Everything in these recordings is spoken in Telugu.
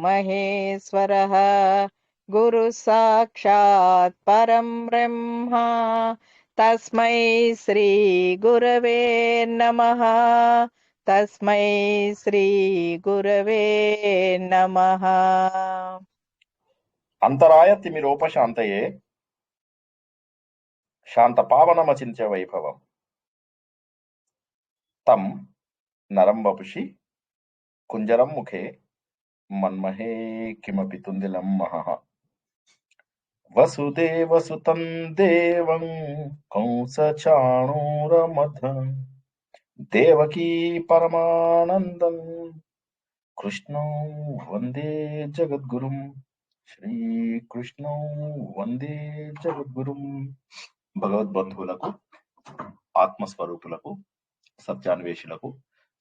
మహేశ్వరః గురు సాక్షాత్ పరం బ్రహ్మ తస్మై శ్రీ గురవే నమః. తస్మై శ్రీ గురవే నమః. అంతరాయ తిమిరోపశాంతయే శాంత పావనమచింత్య వైభవం తం నరం వపుషి కుంజరం ముఖే మన్మహే కిమపి తుందిలం మహః. వసుదేవసుతం దేవం కంసచాణూరమర్దనం దేవకీ పరమానందం కృష్ణం వందే జగద్గురుం. శ్రీకృష్ణం వందే జగద్గురుం. భగవద్బంధువులకు, ఆత్మస్వరూపులకు, సత్యాన్వేషులకు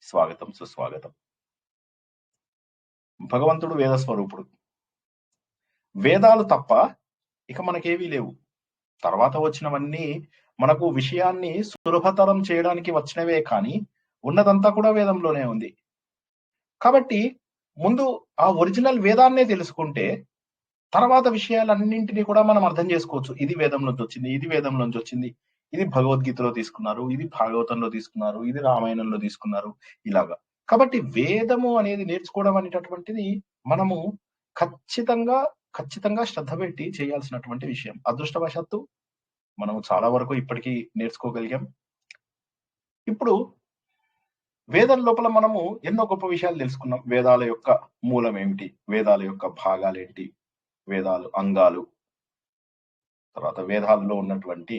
స్వాగతం, సుస్వాగతం. భగవంతుడు వేద స్వరూపుడు. వేదాలు తప్ప ఇక మనకేవీ లేవు. తర్వాత వచ్చినవన్నీ మనకు విషయాన్ని సులభతరం చేయడానికి వచ్చినవే, కానీ ఉన్నదంతా కూడా వేదంలోనే ఉంది. కాబట్టి ముందు ఆ ఒరిజినల్ వేదాన్నే తెలుసుకుంటే తర్వాత విషయాలన్నింటినీ కూడా మనం అర్థం చేసుకోవచ్చు. ఇది వేదం నుంచి వచ్చింది, ఇది వేదం నుంచి వచ్చింది, ఇది భగవద్గీతలో తీసుకున్నారు, ఇది భాగవతంలో తీసుకున్నారు, ఇది రామాయణంలో తీసుకున్నారు, ఇలాగా. కాబట్టి వేదము అనేది నేర్చుకోవడం అనేటటువంటిది మనము ఖచ్చితంగా శ్రద్ధ పెట్టి చేయాల్సినటువంటి విషయం. అదృష్టవశాత్తు మనము చాలా వరకు ఇప్పటికీ నేర్చుకోగలిగాం. ఇప్పుడు వేదం లోపల మనము ఎన్నో గొప్ప విషయాలు తెలుసుకున్నాం. వేదాల యొక్క మూలం ఏమిటి, వేదాల యొక్క భాగాలు ఏంటి, వేదాలు అంగాలు, తర్వాత వేదాల్లో ఉన్నటువంటి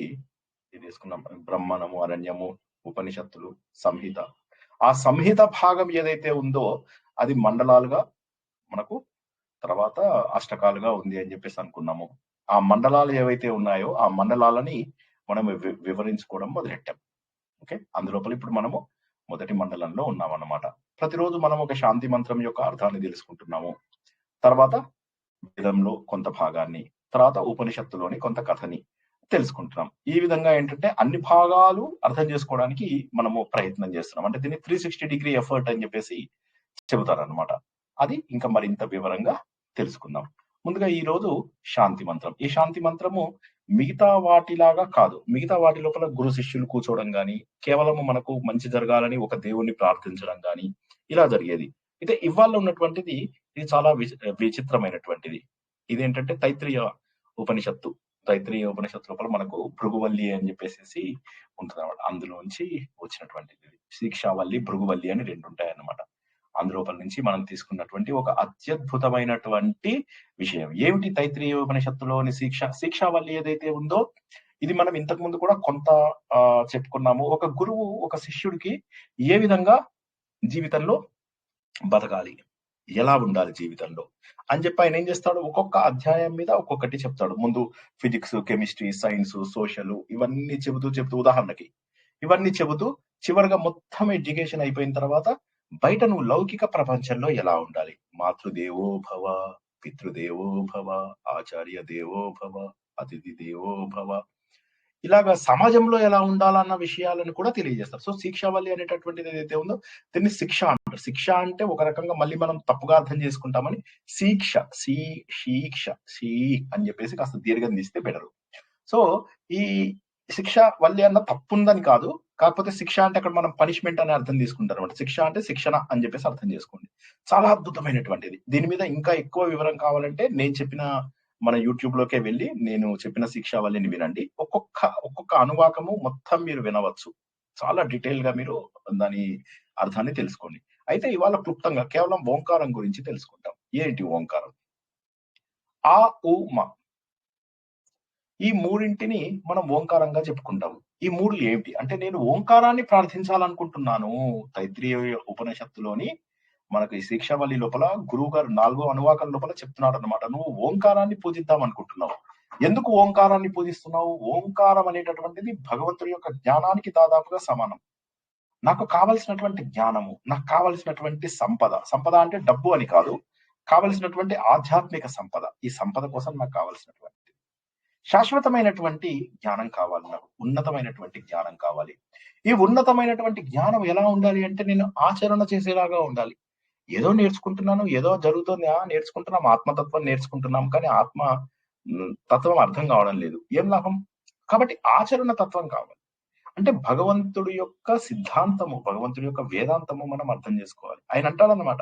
ఇది తీసుకున్నాం, బ్రహ్మణము, అరణ్యము, ఉపనిషత్తులు, సంహిత. ఆ సంహిత భాగం ఏదైతే ఉందో అది మండలాలుగా మనకు తర్వాత అష్టకాలుగా ఉంది అని చెప్పేసి అనుకున్నాము. ఆ మండలాలు ఏవైతే ఉన్నాయో ఆ మండలాలని మనం వివరించుకోవడం మొదలెట్టాం. ఓకే, అందులోపల ఇప్పుడు మనము మొదటి మండలంలో ఉన్నామన్నమాట. ప్రతిరోజు మనం ఒక శాంతి మంత్రం యొక్క అర్థాన్ని తెలుసుకుంటున్నాము. తర్వాత వేదంలో కొంత భాగాన్ని, తర్వాత ఉపనిషత్తులోని కొంత కథని తెలుసుకుంటున్నాం. ఈ విధంగా ఏంటంటే అన్ని భాగాలు అర్థం చేసుకోవడానికి మనము ప్రయత్నం చేస్తున్నాం. అంటే దీన్ని 360 డిగ్రీ ఎఫర్ట్ అని చెప్పేసి చెబుతారనమాట. అది ఇంకా మరింత వివరంగా తెలుసుకుందాం. ముందుగా ఈ రోజు శాంతి మంత్రం. ఈ శాంతి మంత్రము మిగతా వాటిలాగా కాదు. మిగతా వాటి లోపల గురు శిష్యులు కూర్చోవడం గాని, కేవలం మనకు మంచి జరగాలని ఒక దేవుణ్ణి ప్రార్థించడం గాని ఇలా జరిగేది. అయితే ఇవాళ ఉన్నటువంటిది ఇది చాలా విచిత్రమైనటువంటిది. ఇదేంటంటే తైత్రీయ ఉపనిషత్తు. తైత్రీయ ఉపనిషత్తు లోపల మనకు భృగువల్లి అని చెప్పేసి ఉంటుంది అనమాట. అందులోంచి వచ్చినటువంటిది శిక్షావల్లి, భృగువల్లి అని రెండు ఉంటాయి అన్నమాట. అందులోపల నుంచి మనం తీసుకున్నటువంటి ఒక అత్యద్భుతమైనటువంటి విషయం ఏమిటి, తైత్రీయ ఉపనిషత్తులోని శిక్షావల్లి ఏదైతే ఉందో ఇది మనం ఇంతకు ముందు కూడా కొంత చెప్పుకున్నాము. ఒక గురువు ఒక శిష్యుడికి ఏ విధంగా జీవితంలో బతకాలి, ఎలా ఉండాలి జీవితంలో అని చెప్పి ఆయన ఏం చేస్తాడు, ఒక్కొక్క అధ్యాయం మీద ఒక్కొక్కటి చెప్తాడు. ముందు ఫిజిక్స్, కెమిస్ట్రీ, సైన్స్, సోషల్ ఇవన్నీ చెబుతూ ఉదాహరణకి ఇవన్నీ చెబుతూ చివరిగా మొత్తం ఎడ్యుకేషన్ అయిపోయిన తర్వాత బయట నువ్వు లౌకిక ప్రపంచంలో ఎలా ఉండాలి, మాతృదేవో భవ, పితృదేవో భవ, ఆచార్య దేవో భవ, అతిథి దేవో భవ, ఇలాగా సమాజంలో ఎలా ఉండాలన్న విషయాలను కూడా తెలియజేస్తారు. సో శిక్షావల్లి అనేటటువంటిది ఏదైతే ఉందో దీన్ని శిక్ష అంటారు. శిక్ష అంటే ఒక రకంగా మళ్ళీ మనం తప్పుగా అర్థం చేసుకుంటామని శీక్ష అని చెప్పేసి కాస్త దీర్ఘం తీస్తే బెటరు. సో ఈ శిక్ష వల్లి అన్న తప్పుందని కాదు, కాకపోతే శిక్ష అంటే అక్కడ మనం పనిష్మెంట్ అనే అర్థం తీసుకుంటారు అనమాట. శిక్ష అంటే శిక్షణ అని చెప్పేసి అర్థం చేసుకోండి. చాలా అద్భుతమైనటువంటిది. దీని మీద ఇంకా ఎక్కువ వివరం కావాలంటే నేను చెప్పిన మన యూట్యూబ్ లోకే వెళ్ళి నేను చెప్పిన శిక్షావల్లిని వినండి. ఒక్కొక్క అనువాకము మొత్తం మీరు వినవచ్చు. చాలా డీటెయిల్ గా మీరు దాని అర్థాన్ని తెలుసుకోండి. అయితే ఇవాళ క్లుప్తంగా కేవలం ఓంకారం గురించి తెలుసుకుంటాం. ఏంటి ఓంకారం? ఆ, ఉ, మ ఈ మూడింటిని మనం ఓంకారంగా చెప్పుకుంటాము. ఈ మూడు ఏమిటి అంటే, నేను ఓంకారాన్ని ప్రార్థించాలనుకుంటున్నాను. తైత్రీయ ఉపనిషత్తులోని మనకు ఈ శిక్షావల్లి లోపల గురువు గారు 4వ అనువాకం లోపల చెప్తున్నాడు అనమాట. నువ్వు ఓంకారాన్ని పూజిద్దాం అనుకుంటున్నావు. ఎందుకు ఓంకారాన్ని పూజిస్తున్నావు? ఓంకారం అనేటటువంటిది భగవంతుడి యొక్క జ్ఞానానికి దాదాపుగా సమానం. నాకు కావలసినటువంటి జ్ఞానము, నాకు కావలసినటువంటి సంపద అంటే డబ్బు అని కాదు, కావలసినటువంటి ఆధ్యాత్మిక సంపద. ఈ సంపద కోసం నాకు కావలసినటువంటి శాశ్వతమైనటువంటి జ్ఞానం కావాలి, నాకు ఉన్నతమైనటువంటి జ్ఞానం కావాలి. ఈ ఉన్నతమైనటువంటి జ్ఞానం ఎలా ఉండాలి అంటే నేను ఆచరణ చేసేలాగా ఉండాలి. ఏదో నేర్చుకుంటున్నాను, ఏదో జరుగుతుంది, నేర్చుకుంటున్నాం, ఆత్మతత్వం నేర్చుకుంటున్నాం, కానీ ఆత్మ తత్వం అర్థం కావడం లేదు. ఏం లాభం? కాబట్టి ఆచరణ తత్వం కావాలి. అంటే భగవంతుడి యొక్క సిద్ధాంతము, భగవంతుడి యొక్క వేదాంతము మనం అర్థం చేసుకోవాలి. ఆయన అంటాడన్నమాట,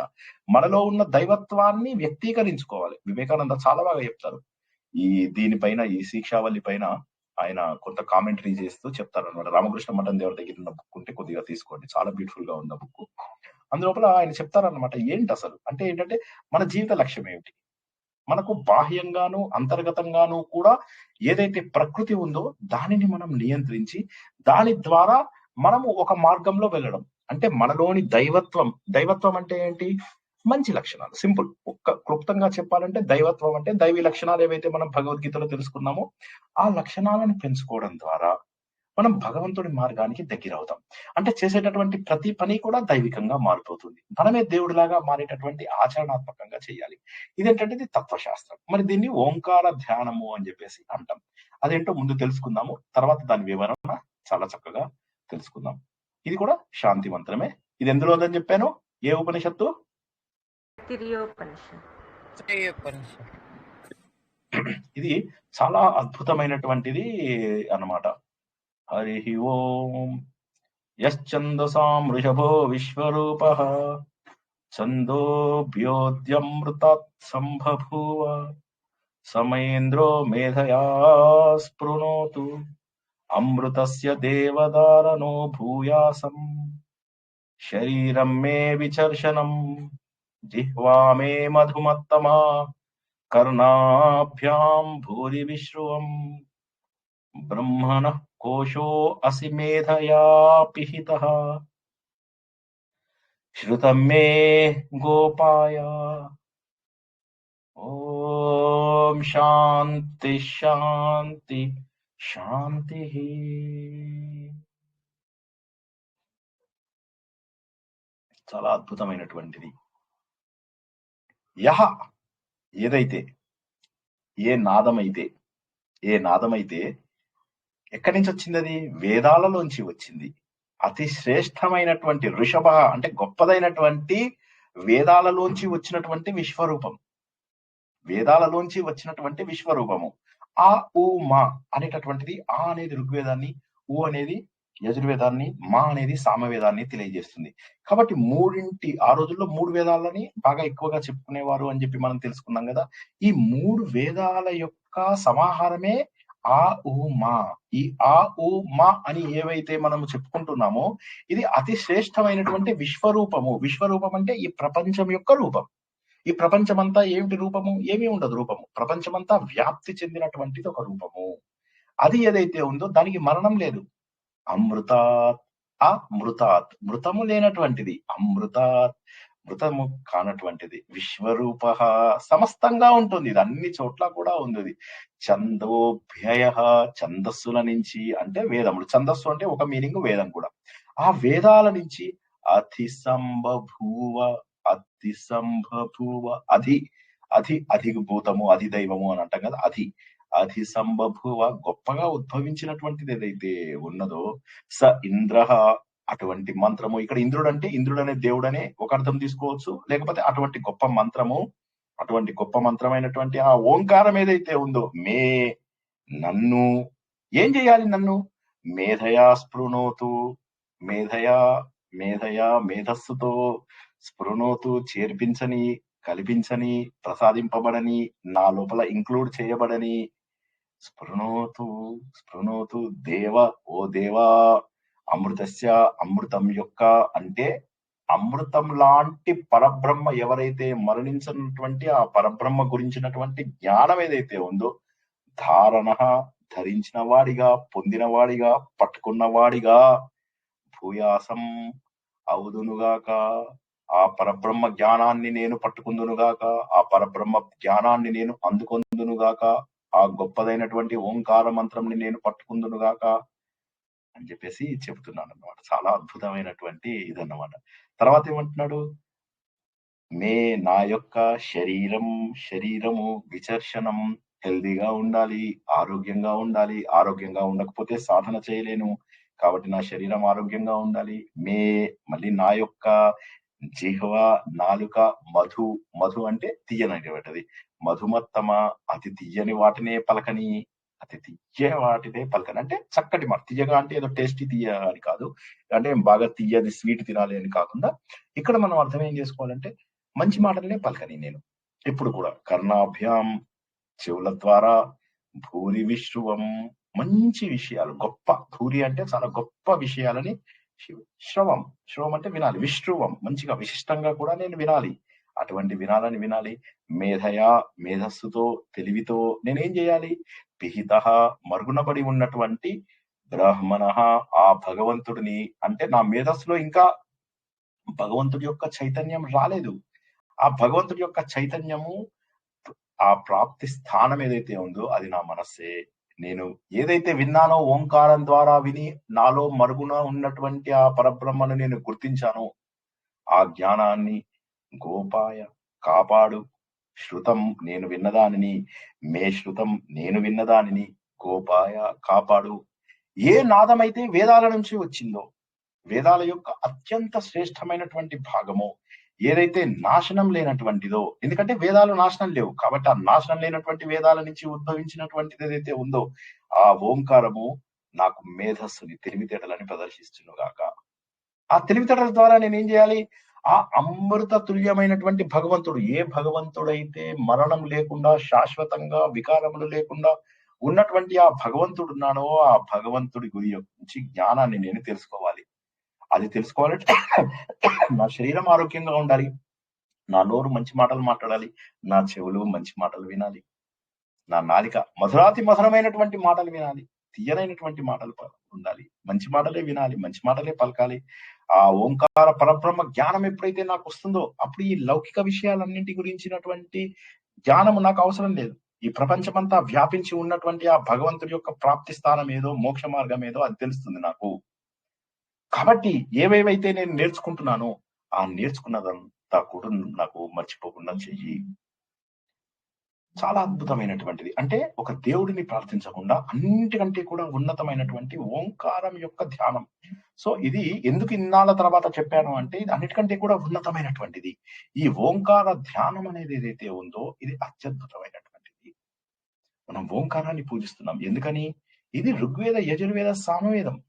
మనలో ఉన్న దైవత్వాన్ని వ్యక్తీకరించుకోవాలి. వివేకానంద చాలా బాగా చెప్తారు. దీనిపైన, ఈ శిక్షావళి పైన ఆయన కొంత కామెంటరీ చేస్తూ చెప్తారన్నమాట. రామకృష్ణ మఠం దేవుడి దగ్గర ఉన్న బుక్ ఉంటే కొద్దిగా తీసుకోండి, చాలా బ్యూటిఫుల్ గా ఉంది ఆ బుక్. అందులోపల ఆయన చెప్తారన్నమాట, ఏంటి అసలు అంటే ఏంటంటే మన జీవిత లక్ష్యం ఏమిటి, మనకు బాహ్యంగాను అంతర్గతంగాను కూడా ఏదైతే ప్రకృతి ఉందో దానిని మనం నియంత్రించి దాని ద్వారా మనము ఒక మార్గంలో వెళ్ళడం. అంటే మనలోని దైవత్వం అంటే ఏంటి? మంచి లక్షణాలు. సింపుల్. క్లుప్తంగా చెప్పాలంటే దైవత్వం అంటే దైవీ లక్షణాలు ఏవైతే మనం భగవద్గీతలో తెలుసుకున్నామో ఆ లక్షణాలను పెంచుకోవడం ద్వారా మనం భగవంతుడి మార్గానికి దగ్గరవుతాం. అంటే చేసేటటువంటి ప్రతి పని కూడా దైవికంగా మారిపోతుంది. మనమే దేవుడిలాగా మారేటటువంటి ఆచరణాత్మకంగా చేయాలి. ఇదేంటంటే ఇది తత్వశాస్త్రం. మరి దీన్ని ఓంకార ధ్యానము అని చెప్పేసి అంటాం. అదేంటో ముందు తెలుసుకుందాము. తర్వాత దాని వివరణ చాలా చక్కగా తెలుసుకుందాం. ఇది కూడా శాంతి మంత్రమే. ఇది ఎందులో ఉందని చెప్పాను? ఏ ఉపనిషత్తు? ఇది చాలా అద్భుతమైనటువంటిది అన్నమాట. హరి ఓం. యశ్చందసాం వృషభో విశ్వరూపః ఛందోభ్యోద్యమృతాత్ సంబభూవ సమేంద్రో మేధయా స్పృణోతు అమృతస్య దేవదారణో భూయాసం శరీరం మే విచర్షణం జిహ్వా మే మధుమత్తమా కర్ణాభ్యాం భూరి విశ్రువం బ్రహ్మణః కోశో అసి మేధయా పిహితః శ్రుతం మే గోపాయ. ఓం శాంతి శాంతి శాంతి. చాలా అద్భుతమైనటువంటిది. యహ ఏదైతే, ఏ నాదమైతే ఎక్కడి నుంచి వచ్చింది? అది వేదాలలోంచి వచ్చింది. అతి శ్రేష్టమైనటువంటి ఋషభ అంటే గొప్పదైనటువంటి వేదాలలోంచి వచ్చినటువంటి విశ్వరూపం. వేదాలలోంచి వచ్చినటువంటి విశ్వరూపము. ఆ ఉ మా అనేటటువంటిది, ఆ అనేది ఋగ్వేదాన్ని, ఉ అనేది యజుర్వేదాన్ని, మా అనేది సామవేదాన్ని తెలియజేస్తుంది. కాబట్టి ఆ రోజుల్లో 3 వేదాలని బాగా ఎక్కువగా చెప్పుకునేవారు అని చెప్పి మనం తెలుసుకున్నాం కదా. ఈ 3 వేదాల యొక్క సమాహారమే ఆ ఉ మా. ఈ ఆ ఉ మా అని ఏవైతే మనము చెప్పుకుంటున్నామో ఇది అతి శ్రేష్టమైనటువంటి విశ్వరూపము. విశ్వరూపం అంటే ఈ ప్రపంచం యొక్క రూపం. ఈ ప్రపంచమంతా ఏమిటి రూపము? ఏమీ ఉండదు రూపము. ప్రపంచమంతా వ్యాప్తి చెందినటువంటిది ఒక రూపము. అది ఏదైతే ఉందో దానికి మరణం లేదు. అమృతాత్, అమృతాత్, మృతము లేనటువంటిది. అమృతాత్, మృతము కానటువంటిది. విశ్వరూప, సమస్తంగా ఉంటుంది. ఇది అన్ని చోట్ల కూడా ఉంది. ఛందోభ్యయ, ఛందస్సుల నుంచి అంటే వేదములు. ఛందస్సు అంటే ఒక మీనింగ్, వేదం కూడా. ఆ వేదాల నుంచి అతి సంబభూవ, అధిభూతము, అధిదైవము అని అంటాం కదా. అధి సంబభూవ, గొప్పగా ఉద్భవించినటువంటిది ఏదైతే ఉన్నదో స ఇంద్ర, అటువంటి మంత్రము. ఇక్కడ ఇంద్రుడు అంటే ఇంద్రుడు అనే దేవుడనే ఒక అర్థం తీసుకోవచ్చు. లేకపోతే అటువంటి గొప్ప మంత్రమైనటువంటి ఆ ఓంకారం ఏదైతే ఉందో, నన్ను ఏం చేయాలి? నన్ను మేధయా స్పృణోతు, మేధస్సుతో స్పృణోతు, చేర్పించని, కల్పించని, ప్రసాదింపబడని, నా లోపల ఇంక్లూడ్ చేయబడని, స్పృణోతు దేవ, ఓ దేవా, అమృతస్య, అమృతం యొక్క అంటే అమృతం లాంటి పరబ్రహ్మ ఎవరైతే మరణించినటువంటి ఆ పరబ్రహ్మ గురించినటువంటి జ్ఞానం ఏదైతే ఉందో, ధారణ, ధరించిన వాడిగా, పొందిన వాడిగా, పట్టుకున్న వాడిగా, భూయాసం, అవుదునుగాక, ఆ పరబ్రహ్మ జ్ఞానాన్ని నేను పట్టుకుందునుగాక, ఆ పరబ్రహ్మ జ్ఞానాన్ని నేను అందుకొందునుగాక, ఆ గొప్పదైనటువంటి ఓంకార మంత్రంని నేను పట్టుకుందునుగాక అని చెప్పేసి చెప్తున్నాను అన్నమాట. చాలా అద్భుతమైనటువంటి ఇదన్నమాట. తర్వాత ఏమంటున్నాడు? నా యొక్క శరీరము విచర్షణం, హెల్దీగా ఉండాలి, ఆరోగ్యంగా ఉండాలి. ఆరోగ్యంగా ఉండకపోతే సాధన చేయలేను. కాబట్టి నా శరీరం ఆరోగ్యంగా ఉండాలి. మళ్ళీ నా యొక్క జిహ్వ, నాలుక, మధు. మధు అంటే తీయనటువంటిది. మధుమత్తమ, అతి తీయని వాటినే పలకని. అతి తీయని వాటినే పలకని అంటే చక్కటి మాట. తీయగా అంటే ఏదో టేస్టీ తీయ అని కాదు. అంటే బాగా తీయది స్వీట్ తినాలి అని కాకుండా, ఇక్కడ మనం అర్థం ఏం చేసుకోవాలంటే మంచి మాటలనే పలకని నేను. ఎప్పుడు కూడా కర్ణాభ్యాం, చెవుల ద్వారా, భూరి విశ్రువం, మంచి విషయాలు, గొప్ప. భూరి అంటే చాలా గొప్ప విషయాలని శ్రవం. శ్రవం అంటే వినాలి. విశ్రువం మంచిగా విశిష్టంగా కూడా నేను వినాలి. అటువంటి వినాలి. మేధయా, మేధస్సుతో, తెలివితో నేనేం చేయాలి? పిహితః, మరుగునబడి ఉన్నటువంటి బ్రాహ్మణః, ఆ భగవంతుడిని, అంటే నా మేధస్సులో ఇంకా భగవంతుడి యొక్క చైతన్యం రాలేదు. ఆ భగవంతుడి యొక్క చైతన్యము, ఆ ప్రాప్తి స్థానం ఏదైతే ఉందో అది నా మనస్సే. నేను ఏదైతే విన్నానో ఓంకారం ద్వారా విని నాలో మరుగున ఉన్నటువంటి ఆ పరబ్రహ్మను నేను గుర్తించానో, ఆ జ్ఞానాన్ని గోపాయ, కాపాడు. శృతం, నేను విన్నదానిని. మే శృతం, నేను విన్నదానిని. గోపాయ, కాపాడు. ఏ నాదమైతే వేదాల నుంచి వచ్చిందో, వేదాల యొక్క అత్యంత శ్రేష్టమైనటువంటి భాగము, ఏదైతే నాశనం లేనటువంటిదో, ఎందుకంటే వేదాలు నాశనం లేవు కాబట్టి ఆ నాశనం లేనటువంటి వేదాల నుంచి ఉద్భవించినటువంటిది ఏదైతే ఉందో ఆ ఓంకారము నాకు మేధస్సుని, తెలివితేటలని ప్రదర్శిస్తును గాక. ఆ తెలివితేటల ద్వారా నేనేం చేయాలి? ఆ అమృత తుల్యమైనటువంటి భగవంతుడు, ఏ భగవంతుడైతే మరణం లేకుండా, శాశ్వతంగా వికారములు లేకుండా ఉన్నటువంటి ఆ భగవంతుడు ఉన్నాడో, ఆ భగవంతుడి గురించి జ్ఞానాన్ని నేను తెలుసుకోవాలి. అది తెలుసుకోవాలంటే నా శరీరం ఆరోగ్యంగా ఉండాలి. నా నోరు మంచి మాటలు మాట్లాడాలి. నా చెవులు మంచి మాటలు వినాలి. నా నాలిక మధురాతి మధురమైనటువంటి మాటలు వినాలి. తీయనైనటువంటి మాటలు ఉండాలి. మంచి మాటలే వినాలి. మంచి మాటలే పలకాలి. ఆ ఓంకార పరబ్రహ్మ జ్ఞానం ఎప్పుడైతే నాకు వస్తుందో, అప్పుడు ఈ లౌకిక విషయాలన్నింటి గురించినటువంటి జ్ఞానము నాకు అవసరం లేదు. ఈ ప్రపంచమంతా వ్యాపించి ఉన్నటువంటి ఆ భగవంతుడి యొక్క ప్రాప్తి స్థానం ఏదో, మోక్ష మార్గం ఏదో అది తెలుస్తుంది నాకు. కాబట్టి ఏవేవైతే నేను నేర్చుకుంటున్నానో, ఆ నేర్చుకున్నదంతా కూడా నాకు మర్చిపోకుండా చెయ్యి. చాలా అద్భుతమైనటువంటిది. అంటే ఒక దేవుడిని ప్రార్థించకుండా అన్నిటికంటే కూడా ఉన్నతమైనటువంటి ఓంకారం యొక్క ధ్యానం. సో, ఇది ఎందుకు ఇన్నాళ్ళ తర్వాత చెప్పాను అంటే, ఇది అన్నిటికంటే కూడా ఉన్నతమైనటువంటిది. ఈ ఓంకార ధ్యానం అనేది ఏదైతే ఉందో, ఇది అత్యద్భుతమైనటువంటిది. మనం ఓంకారాన్ని పూజిస్తున్నాం. ఎందుకని? ఇది ఋగ్వేద, యజుర్వేద, సామవేదం.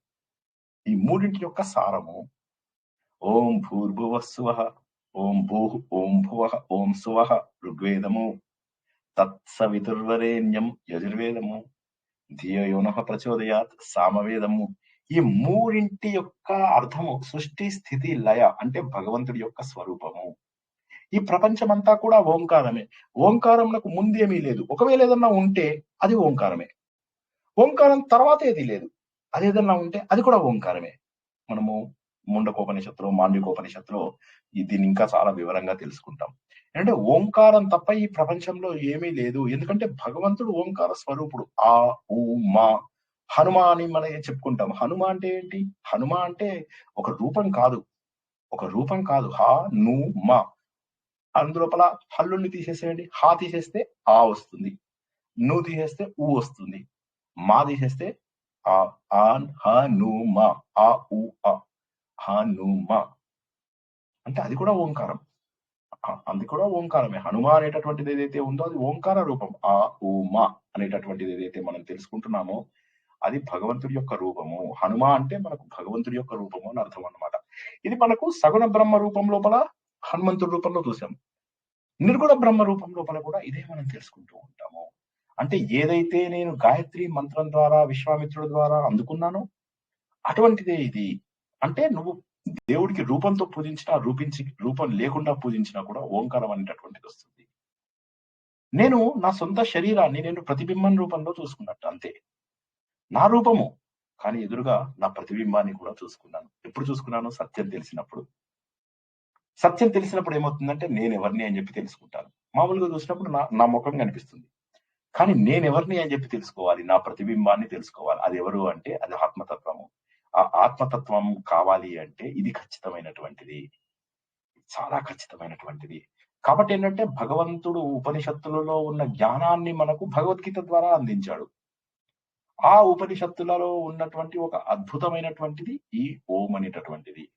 ఈ మూడింటి యొక్క సారము. ఓం భూర్భువస్సువః, ఓం భూః, ఓం భువః, ఓం సువః ఋగ్వేదము, తత్సవితుర్వరేణ్యం యజుర్వేదము, ధియో యోనః ప్రచోదయాత్ సామవేదము. ఈ మూడింటి యొక్క అర్థము సృష్టి, స్థితి, లయ అంటే భగవంతుడి యొక్క స్వరూపము. ఈ ప్రపంచమంతా కూడా ఓంకారమే. ఓంకారంకు ముందేమీ లేదు. ఒకవేళ ఏదన్నా ఉంటే అది ఓంకారమే. ఓంకారం తర్వాత ఏది లేదు. అదేదన్నా ఉంటే అది కూడా ఓంకారమే. మనము ముండకోపనిషత్తులో, మాండవికోపనిషత్తులో దీన్ని ఇంకా చాలా వివరంగా తెలుసుకుంటాం. అంటే ఓంకారం తప్ప ఈ ప్రపంచంలో ఏమీ లేదు. ఎందుకంటే భగవంతుడు ఓంకార స్వరూపుడు. ఆ, ఊ, మా. హనుమ అని మనం చెప్పుకుంటాం. హనుమ అంటే ఏంటి? హనుమ అంటే ఒక రూపం కాదు. ఒక రూపం కాదు. హ, ను, మ. అందులోపల హల్లుల్ని తీసేసేయండి. హ తీసేస్తే ఆ వస్తుంది. ను తీసేస్తే ఊ వస్తుంది. మా తీసేస్తే ఆ, ఆన్, హ, ను, మ. ఆ, ఉ, అ. హనుమ అంటే అది కూడా ఓంకారం. అది కూడా ఓంకారమే. హనుమ అనేటటువంటిది ఏదైతే ఉందో అది ఓంకార రూపం. ఆ, ఉ, మ అనేటటువంటిది ఏదైతే మనం తెలుసుకుంటున్నామో అది భగవంతుడి యొక్క రూపము. హనుమ అంటే మనకు భగవంతుడి యొక్క రూపము అని అర్థం అన్నమాట. ఇది మనకు సగుణ బ్రహ్మ రూపం లోపల హనుమంతుడి రూపంలో చూసాం. నిర్గుణ బ్రహ్మ రూపం లోపల కూడా ఇదే మనం తెలుసుకుంటూ ఉంటాము. అంటే ఏదైతే నేను గాయత్రి మంత్రం ద్వారా, విశ్వామిత్రుడి ద్వారా అందుకున్నానో అటువంటిదే ఇది. అంటే నువ్వు దేవుడికి రూపంతో పూజించినా, రూపం లేకుండా పూజించినా కూడా ఓంకారం అనేటటువంటిది వస్తుంది. నేను నా సొంత శరీరాన్ని నేను ప్రతిబింబం రూపంలో చూసుకున్నట్టు అంతే. నా రూపము. కానీ ఎదురుగా నా ప్రతిబింబాన్ని కూడా చూసుకున్నాను. ఎప్పుడు చూసుకున్నాను? సత్యం తెలిసినప్పుడు. సత్యం తెలిసినప్పుడు ఏమవుతుందంటే నేనెవరిని అని చెప్పి తెలుసుకుంటాను. మామూలుగా చూసినప్పుడు నా ముఖం కనిపిస్తుంది. కానీ నేనెవరిని అని చెప్పి తెలుసుకోవాలి. నా ప్రతిబింబాన్ని తెలుసుకోవాలి. అది ఎవరు అంటే అది ఆత్మతత్వము. ఆ ఆత్మతత్వం కావాలి అంటే ఇది ఖచ్చితమైనటువంటిది. చాలా ఖచ్చితమైనటువంటిది. కాబట్టి ఏంటంటే భగవంతుడు ఉపనిషత్తులలో ఉన్న జ్ఞానాన్ని మనకు భగవద్గీత ద్వారా అందించాడు. ఆ ఉపనిషత్తులలో ఉన్నటువంటి ఒక అద్భుతమైనటువంటిది ఈ ఓం అనేటటువంటిది.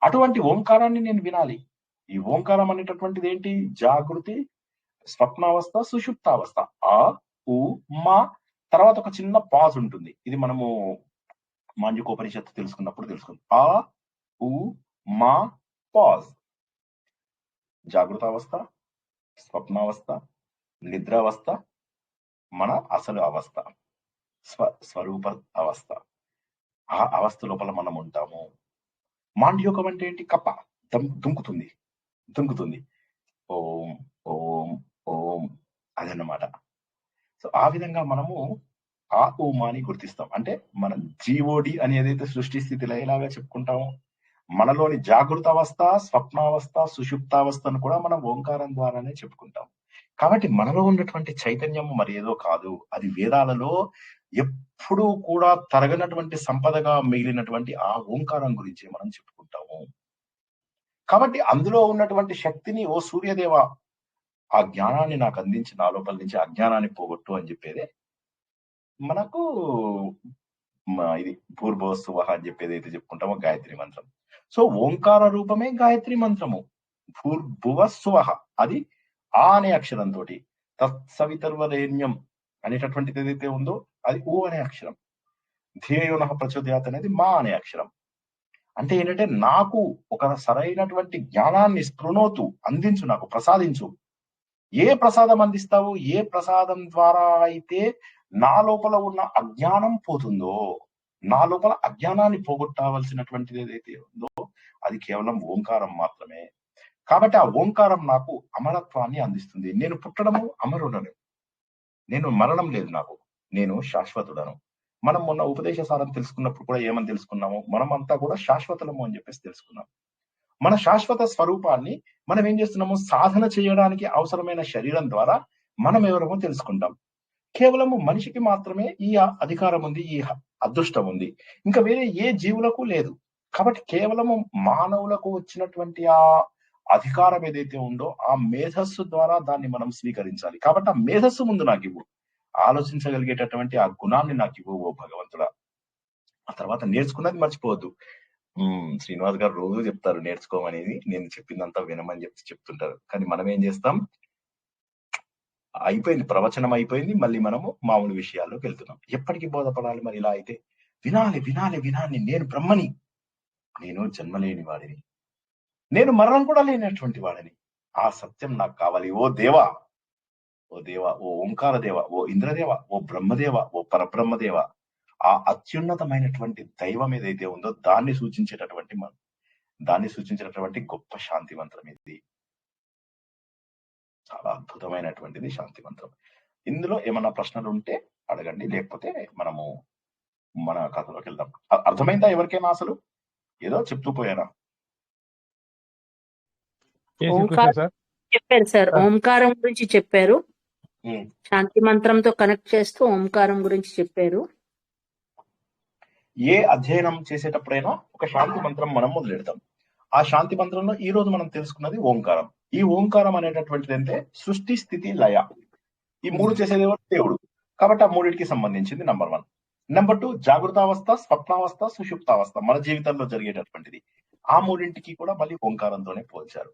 అటువంటి ఓంకారాన్ని నేను వినాలి. ఈ ఓంకారం అనేటటువంటిది ఏంటి? జాగృతి, స్వప్నావస్థ, సుషుప్తావస్థ. ఆ, ఉ, మా, తర్వాత ఒక చిన్న పాజ్ ఉంటుంది. ఇది మనము మాంజుకోపనిషత్తు తెలుసుకున్నప్పుడు తెలుసుకుందాం. ఆ, ఉ, మా, పాజ్. జాగృతావస్థ, స్వప్నావస్థ, నిద్రావస్థ, మన అసలు అవస్థ, స్వరూప అవస్థ. ఆ అవస్థ లోపల మనం ఉంటాము. మాండ్యోకం అంటే ఏంటి? కప్ప దుంకుతుంది. ఓం ఓం ఓం అదన్నమాట. సో ఆ విధంగా మనము ఆ ఓమాని గుర్తిస్తాం. అంటే మనం జీఓడి అని ఏదైతే సృష్టి స్థితి లయలాగా చెప్పుకుంటామో, మనలోని జాగృత అవస్థ, స్వప్నావస్థ, సుషుప్తావస్థను కూడా మనం ఓంకారం ద్వారానే చెప్పుకుంటాం. కాబట్టి మనలో ఉన్నటువంటి చైతన్యం మరి ఏదో కాదు. అది వేదాలలో ఎప్పుడూ కూడా తరగనటువంటి సంపదగా మిగిలినటువంటి ఆ ఓంకారం గురించి మనం చెప్పుకుంటాము. కాబట్టి అందులో ఉన్నటువంటి శక్తిని, ఓ సూర్యదేవ, ఆ జ్ఞానాన్ని నాకు అందించి నా లోపల నుంచి అజ్ఞానాన్ని పోగొట్టు అని చెప్పేదే మనకు ఇది భూర్భువస్సువః అని చెప్పి ఏదైతే చెప్పుకుంటామో గాయత్రి మంత్రం. సో ఓంకార రూపమే గాయత్రి మంత్రము. భూర్భువస్సువః అది ఆ అనే అక్షరంతో, తత్సవితర్వరేణ్యం అనేటటువంటిది ఏదైతే ఉందో అది ఊ అనే అక్షరం, ధియోయోనః ప్రచోదయాత్ అనేది మా అనే అక్షరం. అంటే ఏంటంటే నాకు ఒక సరైనటువంటి జ్ఞానాన్ని స్పృణోతు అందించు, నాకు ప్రసాదించు. ఏ ప్రసాదం అందిస్తావు? ఏ ప్రసాదం ద్వారా అయితే నా లోపల ఉన్న అజ్ఞానం పోతుందో, నా లోపల అజ్ఞానాన్ని పోగొట్టవలసినటువంటిది ఏదైతే ఉందో అది కేవలం ఓంకారం మాత్రమే. కాబట్టి ఆ ఓంకారం నాకు అమరత్వాన్ని అందిస్తుంది. నేను పుట్టడము అమరుడను, నేను మరణం లేదు నాకు, నేను శాశ్వతుడను. మనం మొన్న ఉపదేశ సారం తెలుసుకున్నప్పుడు కూడా ఏమని తెలుసుకున్నాము? మనం అంతా కూడా శాశ్వతులము అని చెప్పేసి తెలుసుకున్నాం. మన శాశ్వత స్వరూపాన్ని మనం ఏం చేస్తున్నాము? సాధన చేయడానికి అవసరమైన శరీరం ద్వారా మనం ఎవరమో తెలుసుకుంటాం. కేవలము మనిషికి మాత్రమే ఈ అధికారం ఉంది, ఈ అదృష్టం ఉంది. ఇంకా వేరే ఏ జీవులకు లేదు. కాబట్టి కేవలము మానవులకు వచ్చినటువంటి ఆ అధికారం ఏదైతే ఉందో ఆ మేధస్సు ద్వారా దాన్ని మనం స్వీకరించాలి. కాబట్టి ఆ మేధస్సు ముందు నాకు ఇవ్వు, ఆలోచించగలిగేటటువంటి ఆ గుణాన్ని నాకు ఇవ్వు ఓ భగవంతుడా. ఆ తర్వాత నేర్చుకున్నది మర్చిపోవద్దు. శ్రీనివాస్ గారు రోజు చెప్తారు నేర్చుకోమనేది. నేను చెప్పిందంతా వినమని చెప్తుంటారు. కానీ మనం ఏం చేస్తాం? అయిపోయింది, ప్రవచనం అయిపోయింది, మళ్ళీ మనము మామూలు విషయాల్లోకి వెళ్తున్నాం. ఎప్పటికి బోధపడాలి మరి ఇలా అయితే? వినాలి వినాలి వినాలి. నేను బ్రహ్మని, నేను జన్మలేని వాడిని, నేను మరణం కూడా లేనటువంటి వాడిని. ఆ సత్యం నాకు కావాలి. ఓ దేవా, ఓ దేవ, ఓ ఓంకార దేవ, ఓ ఇంద్రదేవ, ఓ బ్రహ్మదేవ, ఓ పరబ్రహ్మదేవ, ఆ అత్యున్నతమైనటువంటి దైవం ఏదైతే ఉందో దాన్ని సూచించినటువంటి గొప్ప శాంతి మంత్రం ఇది. చాలా అద్భుతమైనటువంటిది శాంతి మంత్రం. ఇందులో ఏమన్నా ప్రశ్నలు ఉంటే అడగండి, లేకపోతే మనము మన కథలోకి వెళ్దాం. అర్థమైందా ఎవరికైనా? అసలు ఏదో చెప్తూ పోయారా? ఓంకారం చెప్పారు సార్, ఓంకారం గురించి చెప్పారు, శాంతి మంత్రంతో కనెక్ట్ చేస్తూ ఓంకారం గురించి చెప్పారు. ఏ అధ్యయనం చేసేటప్పుడైనా ఒక శాంతి మంత్రం మనం మొదలెడతాం. ఆ శాంతి మంత్రంలో ఈ రోజు మనం తెలుసుకున్నది ఓంకారం. ఈ ఓంకారం అనేటటువంటిది అంటే సృష్టి, స్థితి, లయ. ఈ మూడు చేసేది ఎవరు? దేవుడు. కాబట్టి ఆ మూడింటికి సంబంధించింది నంబర్ 1. నెంబర్ 2 జాగృతావస్థ, స్వప్నావస్థ, సుషుప్తావస్థ మన జీవితంలో జరిగేటటువంటిది. ఆ మూడింటికి కూడా మళ్ళీ ఓంకారంతోనే పోల్చారు.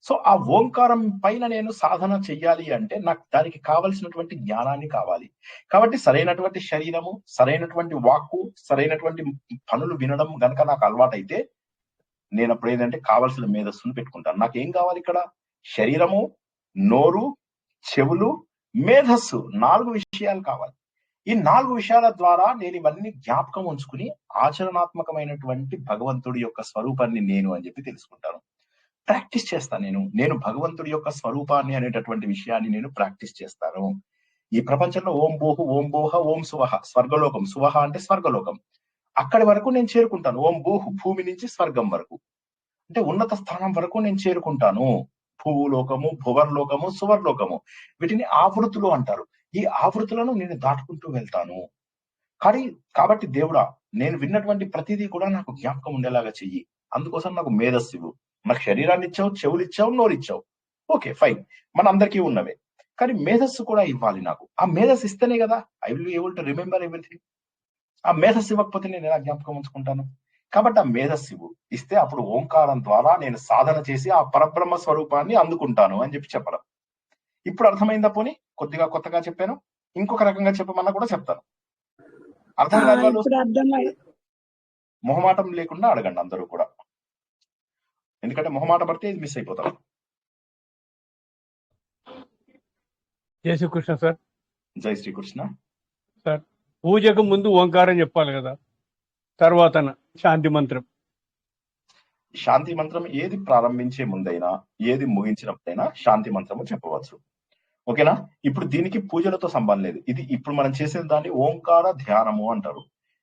సో ఆ ఓంకారం పైన నేను సాధన చెయ్యాలి అంటే నాకు దానికి కావలసినటువంటి జ్ఞానాన్ని కావాలి. కాబట్టి సరైనటువంటి శరీరము, సరైనటువంటి వాక్కు, సరైనటువంటి పనులు వినడం గనక నాకు అలవాటైతే నేను అప్పుడు ఏంటంటే కావలసిన మేధస్సును పెట్టుకుంటాను. నాకేం కావాలి ఇక్కడ? శరీరము, నోరు, చెవులు, మేధస్సు, 4 విషయాలు కావాలి. ఈ 4 విషయాల ద్వారా నేను ఇవన్నీ జ్ఞాపకం ఉంచుకుని ఆచరణాత్మకమైనటువంటి భగవంతుడి యొక్క స్వరూపాన్ని నేను అని చెప్పి తెలుసుకుంటాను. ప్రాక్టీస్ చేస్తాను. నేను భగవంతుడి యొక్క స్వరూపాన్ని అనేటటువంటి విషయాన్ని నేను ప్రాక్టీస్ చేస్తాను. ఈ ప్రపంచంలో ఓం భూహు, ఓం భూహ, ఓం సువహ, స్వర్గలోకం. సువహ అంటే స్వర్గలోకం. అక్కడి వరకు నేను చేరుకుంటాను. ఓం భూహు, భూమి నుంచి స్వర్గం వరకు, అంటే ఉన్నత స్థానం వరకు నేను చేరుకుంటాను. భూలోకము, భువర్లోకము, సువర్లోకము, వీటిని ఆవృతులు అంటారు. ఈ ఆవృతులను నేను దాటుకుంటూ వెళ్తాను. కాబట్టి దేవుడా, నేను విన్నటువంటి ప్రతిదీ కూడా నాకు జ్ఞాపకం ఉండేలాగా చెయ్యి. అందుకోసం నాకు మేధస్సు ఇవ్వు. నాకు శరీరాన్ని ఇచ్చావు, చెవులు ఇచ్చావు, నోరు ఇచ్చావు. ఓకే, ఫైన్, మన అందరికీ ఉన్నవే. కానీ మేధస్సు కూడా ఇవ్వాలి నాకు. ఆ మేధస్సు ఇస్తేనే కదా I will be able to remember everything. ఆ మేధస్సు ఇవ్వకపోతే నేను ఎలా జ్ఞాపకం ఉంచుకుంటాను? కాబట్టి ఆ మేధస్సు ఇస్తే అప్పుడు ఓంకారం ద్వారా నేను సాధన చేసి ఆ పరబ్రహ్మ స్వరూపాన్ని అందుకుంటాను అని చెప్పడం. ఇప్పుడు అర్థమైందా? పోనీ కొద్దిగా కొత్తగా చెప్పాను, ఇంకొక రకంగా చెప్పమన్నా కూడా చెప్తాను. అర్థం కాని వాళ్ళు మొహమాటం లేకుండా అడగండి అందరూ కూడా, ఎందుకంటే మొహమాట పడితే ఇది మిస్ అయిపోతాం. జై శ్రీకృష్ణ సార్. జై శ్రీకృష్ణ సార్, పూజకు ముందు ఓంకారం చెప్పాలి కదా, తర్వాత శాంతి మంత్రం. శాంతి మంత్రం ఏది ప్రారంభించే ముందైనా ఏది ముగించినప్పుడైనా శాంతి మంత్రము చెప్పవచ్చు. ఓకేనా? ఇప్పుడు దీనికి పూజలతో సంబంధం లేదు. ఇది ఇప్పుడు మనం చేసే దాన్ని ఓంకార ధ్యానము అంటారు.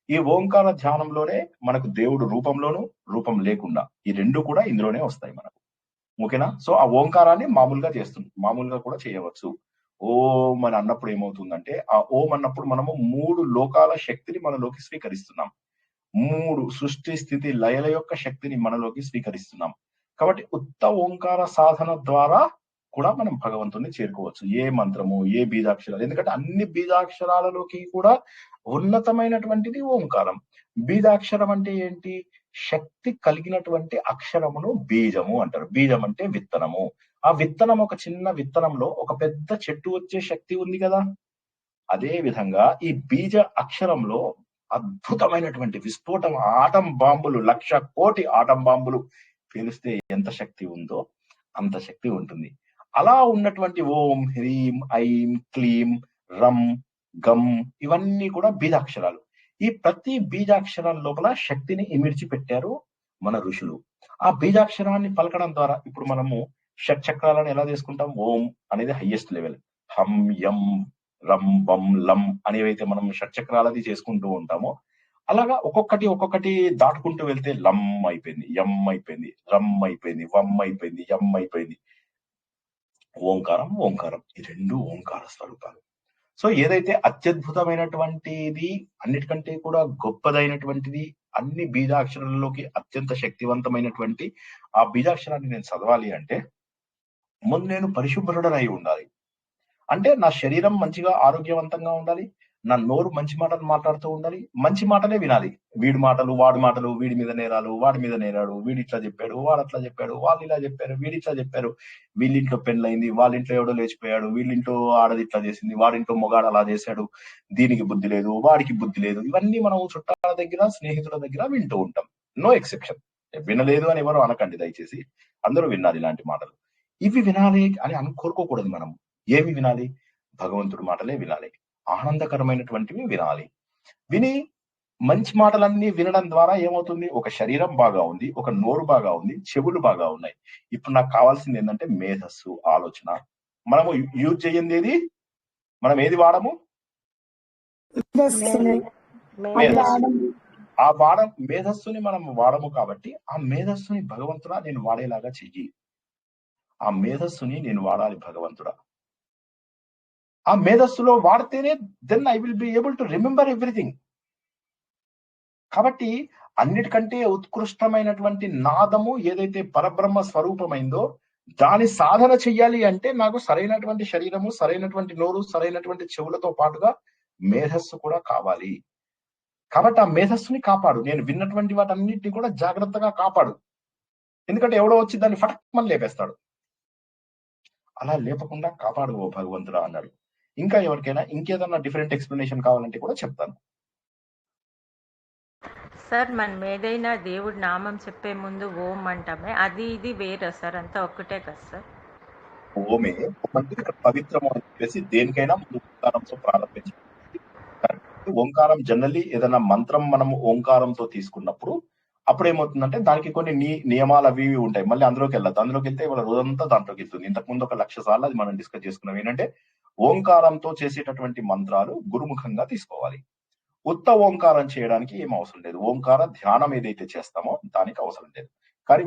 ఈ ఓంకార ధ్యానంలోనే మనకు దేవుడు రూపంలోను, రూపం లేకుండా ఈ రెండు కూడా ఇందులోనే వస్తాయి మనకు. ఓకేనా? సో ఆ ఓంకారాన్ని మామూలుగా కూడా చేయవచ్చు. ఓం అని అన్నప్పుడు ఏమవుతుందంటే, ఆ ఓం అన్నప్పుడు మనము 3 లోకాల శక్తిని మనలోకి స్వీకరిస్తున్నాం. 3 సృష్టి స్థితి లయల యొక్క శక్తిని మనలోకి స్వీకరిస్తున్నాం. కాబట్టి ఉత్త ఓంకార సాధన ద్వారా కూడా మనం భగవంతుని చేరుకోవచ్చు. ఏ మంత్రము, ఏ బీజాక్షరాలు, ఎందుకంటే అన్ని బీజాక్షరాలలోకి కూడా ఉన్నతమైనటువంటిది ఓంకారం. బీజాక్షరం అంటే ఏంటి? శక్తి కలిగినటువంటి అక్షరమును బీజము అంటారు. బీజం అంటే విత్తనము. ఆ విత్తనం, ఒక చిన్న విత్తనంలో ఒక పెద్ద చెట్టు వచ్చే శక్తి ఉంది కదా. అదే విధంగా ఈ బీజ అక్షరంలో అద్భుతమైనటువంటి విస్ఫోటం, ఆటం బాంబులు, 1,00,000 కోటి ఆటం బాంబులు పేలిస్తే ఎంత శక్తి ఉందో అంత శక్తి ఉంటుంది. అలా ఉన్నటువంటి ఓం, హ్రీం, ఐం, క్లీం, రం, గం ఇవన్నీ కూడా బీజాక్షరాలు. ఈ ప్రతి బీజాక్షరం లోపల శక్తిని ఇమిడ్చి పెట్టారు మన ఋషులు. ఆ బీజాక్షరాన్ని పలకడం ద్వారా ఇప్పుడు మనము షట్చక్రాలను ఎలా తీసుకుంటాం? ఓం అనేది హైయెస్ట్ లెవెల్. హం, యం, రం, బం, లం అనేవైతే మనం షట్చక్రాలది చేసుకుంటూ ఉంటామో, అలాగా ఒక్కొక్కటి దాటుకుంటూ వెళ్తే లం అయిపోయింది, యం అయిపోయింది, రమ్ అయిపోయింది, వం అయిపోయింది, యం అయిపోయింది. ఓంకారం ఈ రెండు ఓంకార స్వరూపాలు. సో ఏదైతే అత్యద్భుతమైనటువంటిది, అన్నిటికంటే కూడా గొప్పదైనటువంటిది, అన్ని బీజాక్షరాలలోకి అత్యంత శక్తివంతమైనటువంటి ఆ బీజాక్షరాన్ని నేను చదవాలి అంటే ముందు నేను పరిశుభ్రుడనై ఉండాలి. అంటే నా శరీరం మంచిగా ఆరోగ్యవంతంగా ఉండాలి, నా నోరు మంచి మాటలు మాట్లాడుతూ ఉండాలి, మంచి మాటలే వినాలి. వీడి మాటలు, వాడి మాటలు, వీడి మీద నేరాలు, వాడి మీద నేరాడు, వీడి ఇట్లా చెప్పాడు, వాడు అట్లా చెప్పాడు, వాళ్ళు ఇలా చెప్పారు, వీడి ఇట్లా చెప్పారు, వీళ్ళింట్లో పెళ్ళైంది, వాళ్ళింట్లో ఎవడో లేచిపోయాడు, వీళ్ళింట్లో ఆడది ఇట్లా చేసింది, వాడింట్లో మొగాడు అలా చేశాడు, దీనికి బుద్ధి లేదు, వాడికి బుద్ధి లేదు. ఇవన్నీ మనం చుట్టాల దగ్గర, స్నేహితుల దగ్గర వింటూ ఉంటాం. No exception. వినలేదు అని ఎవరు అనకండి దయచేసి, అందరూ విన్నారు ఇలాంటి మాటలు. ఇవి వినాలి అని కోరుకోకూడదు. మనం ఏమి వినాలి? భగవంతుడి మాటలే వినాలి, ఆనందకరమైనటువంటివి వినాలి. విని మంచి మాటలన్నీ వినడం ద్వారా ఏమవుతుంది? ఒక శరీరం బాగా ఉంది, ఒక నోరు బాగా ఉంది, చెవులు బాగా ఉన్నాయి. ఇప్పుడు నాకు కావాల్సింది ఏంటంటే మేధస్సు, ఆలోచన. మనము యూజ్ చేయండి ఏది? మనం ఏది వాడము? మేధస్సుని మనం వాడము. కాబట్టి ఆ మేధస్సుని భగవంతుడా నేను వాడేలాగా చెయ్యి. ఆ మేధస్సుని నేను వాడాలి భగవంతుడా. ఆ మేధస్సులో వాడితేనే then I will be able to remember everything. కాబట్టి అన్నిటికంటే ఉత్కృష్టమైనటువంటి నాదము ఏదైతే పరబ్రహ్మ స్వరూపమైందో దాని సాధన చెయ్యాలి అంటే నాకు సరైనటువంటి శరీరము, సరైనటువంటి నోరు, సరైనటువంటి చెవులతో పాటుగా మేధస్సు కూడా కావాలి. కాబట్టి ఆ మేధస్సుని కాపాడు. నేను విన్నటువంటి వాటన్నిటిని కూడా జాగ్రత్తగా కాపాడు. ఎందుకంటే ఎవడో వచ్చి దాన్ని ఫటక్మని లేపేస్తాడు. అలా లేపకుండా కాపాడు ఓ భగవంతుడా అన్నాడు. ఇంకా ఎవరికైనా ఇంకేదన్నా డిఫరెంట్ ఎక్స్ప్లెనేషన్ కావాలంటే కూడా చెప్తాను. సార్, మనం ఏదైనా దేవుడి నామం చెప్పే ముందు ఓం అంటామే, అది ఇది వేరే సార్? అంతా ఒక్కటే కదా సార్? ఓమే పవిత్రము అని చెప్పేసి దేనికైనా ముందు ఓంకారంతో ప్రారంభించాలి. ఓంకారం జనరల్లీ ఏదైనా మంత్రం మనం ఓంకారంతో తీసుకున్నప్పుడు అప్పుడు ఏమవుతుందంటే దానికి కొన్ని నియమాలు అవి ఉంటాయి. మళ్ళీ అందులోకి వెళ్ళదు. అందులోకి వెళ్తే ఇవాళ రోజంతా దాంట్లోకి వెళ్తుంది. ఇంతకుముందు 1,00,000 సార్లు అది మనం డిస్కస్ చేసుకున్నాం. ఏంటంటే ఓంకారంతో చేసేటటువంటి మంత్రాలు గురుముఖంగా తీసుకోవాలి. ఉత్త ఓంకారం చేయడానికి ఏం అవసరం లేదు. ఓంకార ధ్యానం ఏదైతే చేస్తామో దానికి అవసరం లేదు. కానీ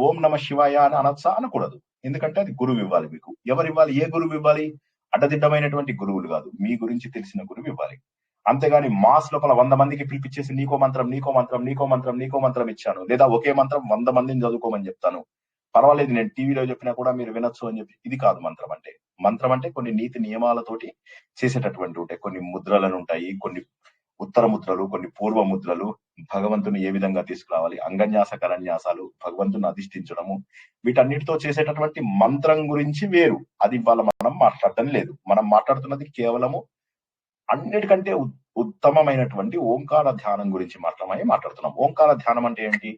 ఓం నమ శివాయ అని అనొచ్చా? అనకూడదు. ఎందుకంటే అది గురువు ఇవ్వాలి మీకు. ఎవరు ఇవ్వాలి? ఏ గురువు ఇవ్వాలి? అడ్డదిడ్డమైనటువంటి గురువులు కాదు, మీ గురించి తెలిసిన గురువు ఇవ్వాలి. అంతేగాని మాస్ లోపల 100 మందికి పిలిపించేసి నీకో మంత్రం ఇచ్చాను, లేదా ఒకే మంత్రం 100 మందిని చదువుకోమని చెప్తాను, పర్వాలేదు నేను టీవీలో చెప్పినా కూడా మీరు వినొచ్చు అని చెప్పి, ఇది కాదు మంత్రం అంటే. మంత్రం అంటే కొన్ని నీతి నియమాలతోటి చేసేటటువంటి ఉంటాయి, కొన్ని ముద్రలను ఉంటాయి, కొన్ని ఉత్తర ముద్రలు, కొన్ని పూర్వ ముద్రలు, భగవంతుని ఏ విధంగా తీసుకురావాలి, అంగన్యాస కరన్యాసాలు, భగవంతుని అధిష్ఠించడము, వీటన్నిటితో చేసేటటువంటి మంత్రం గురించి వేరు. అది ఇవాళ మనం మాట్లాడటం లేదు. మనం మాట్లాడుతున్నది కేవలము అన్నిటికంటే ఉత్తమమైనటువంటి ఓంకార ధ్యానం గురించి మాత్రమే మాట్లాడుతున్నాం. ఓంకార ధ్యానం అంటే ఏంటి?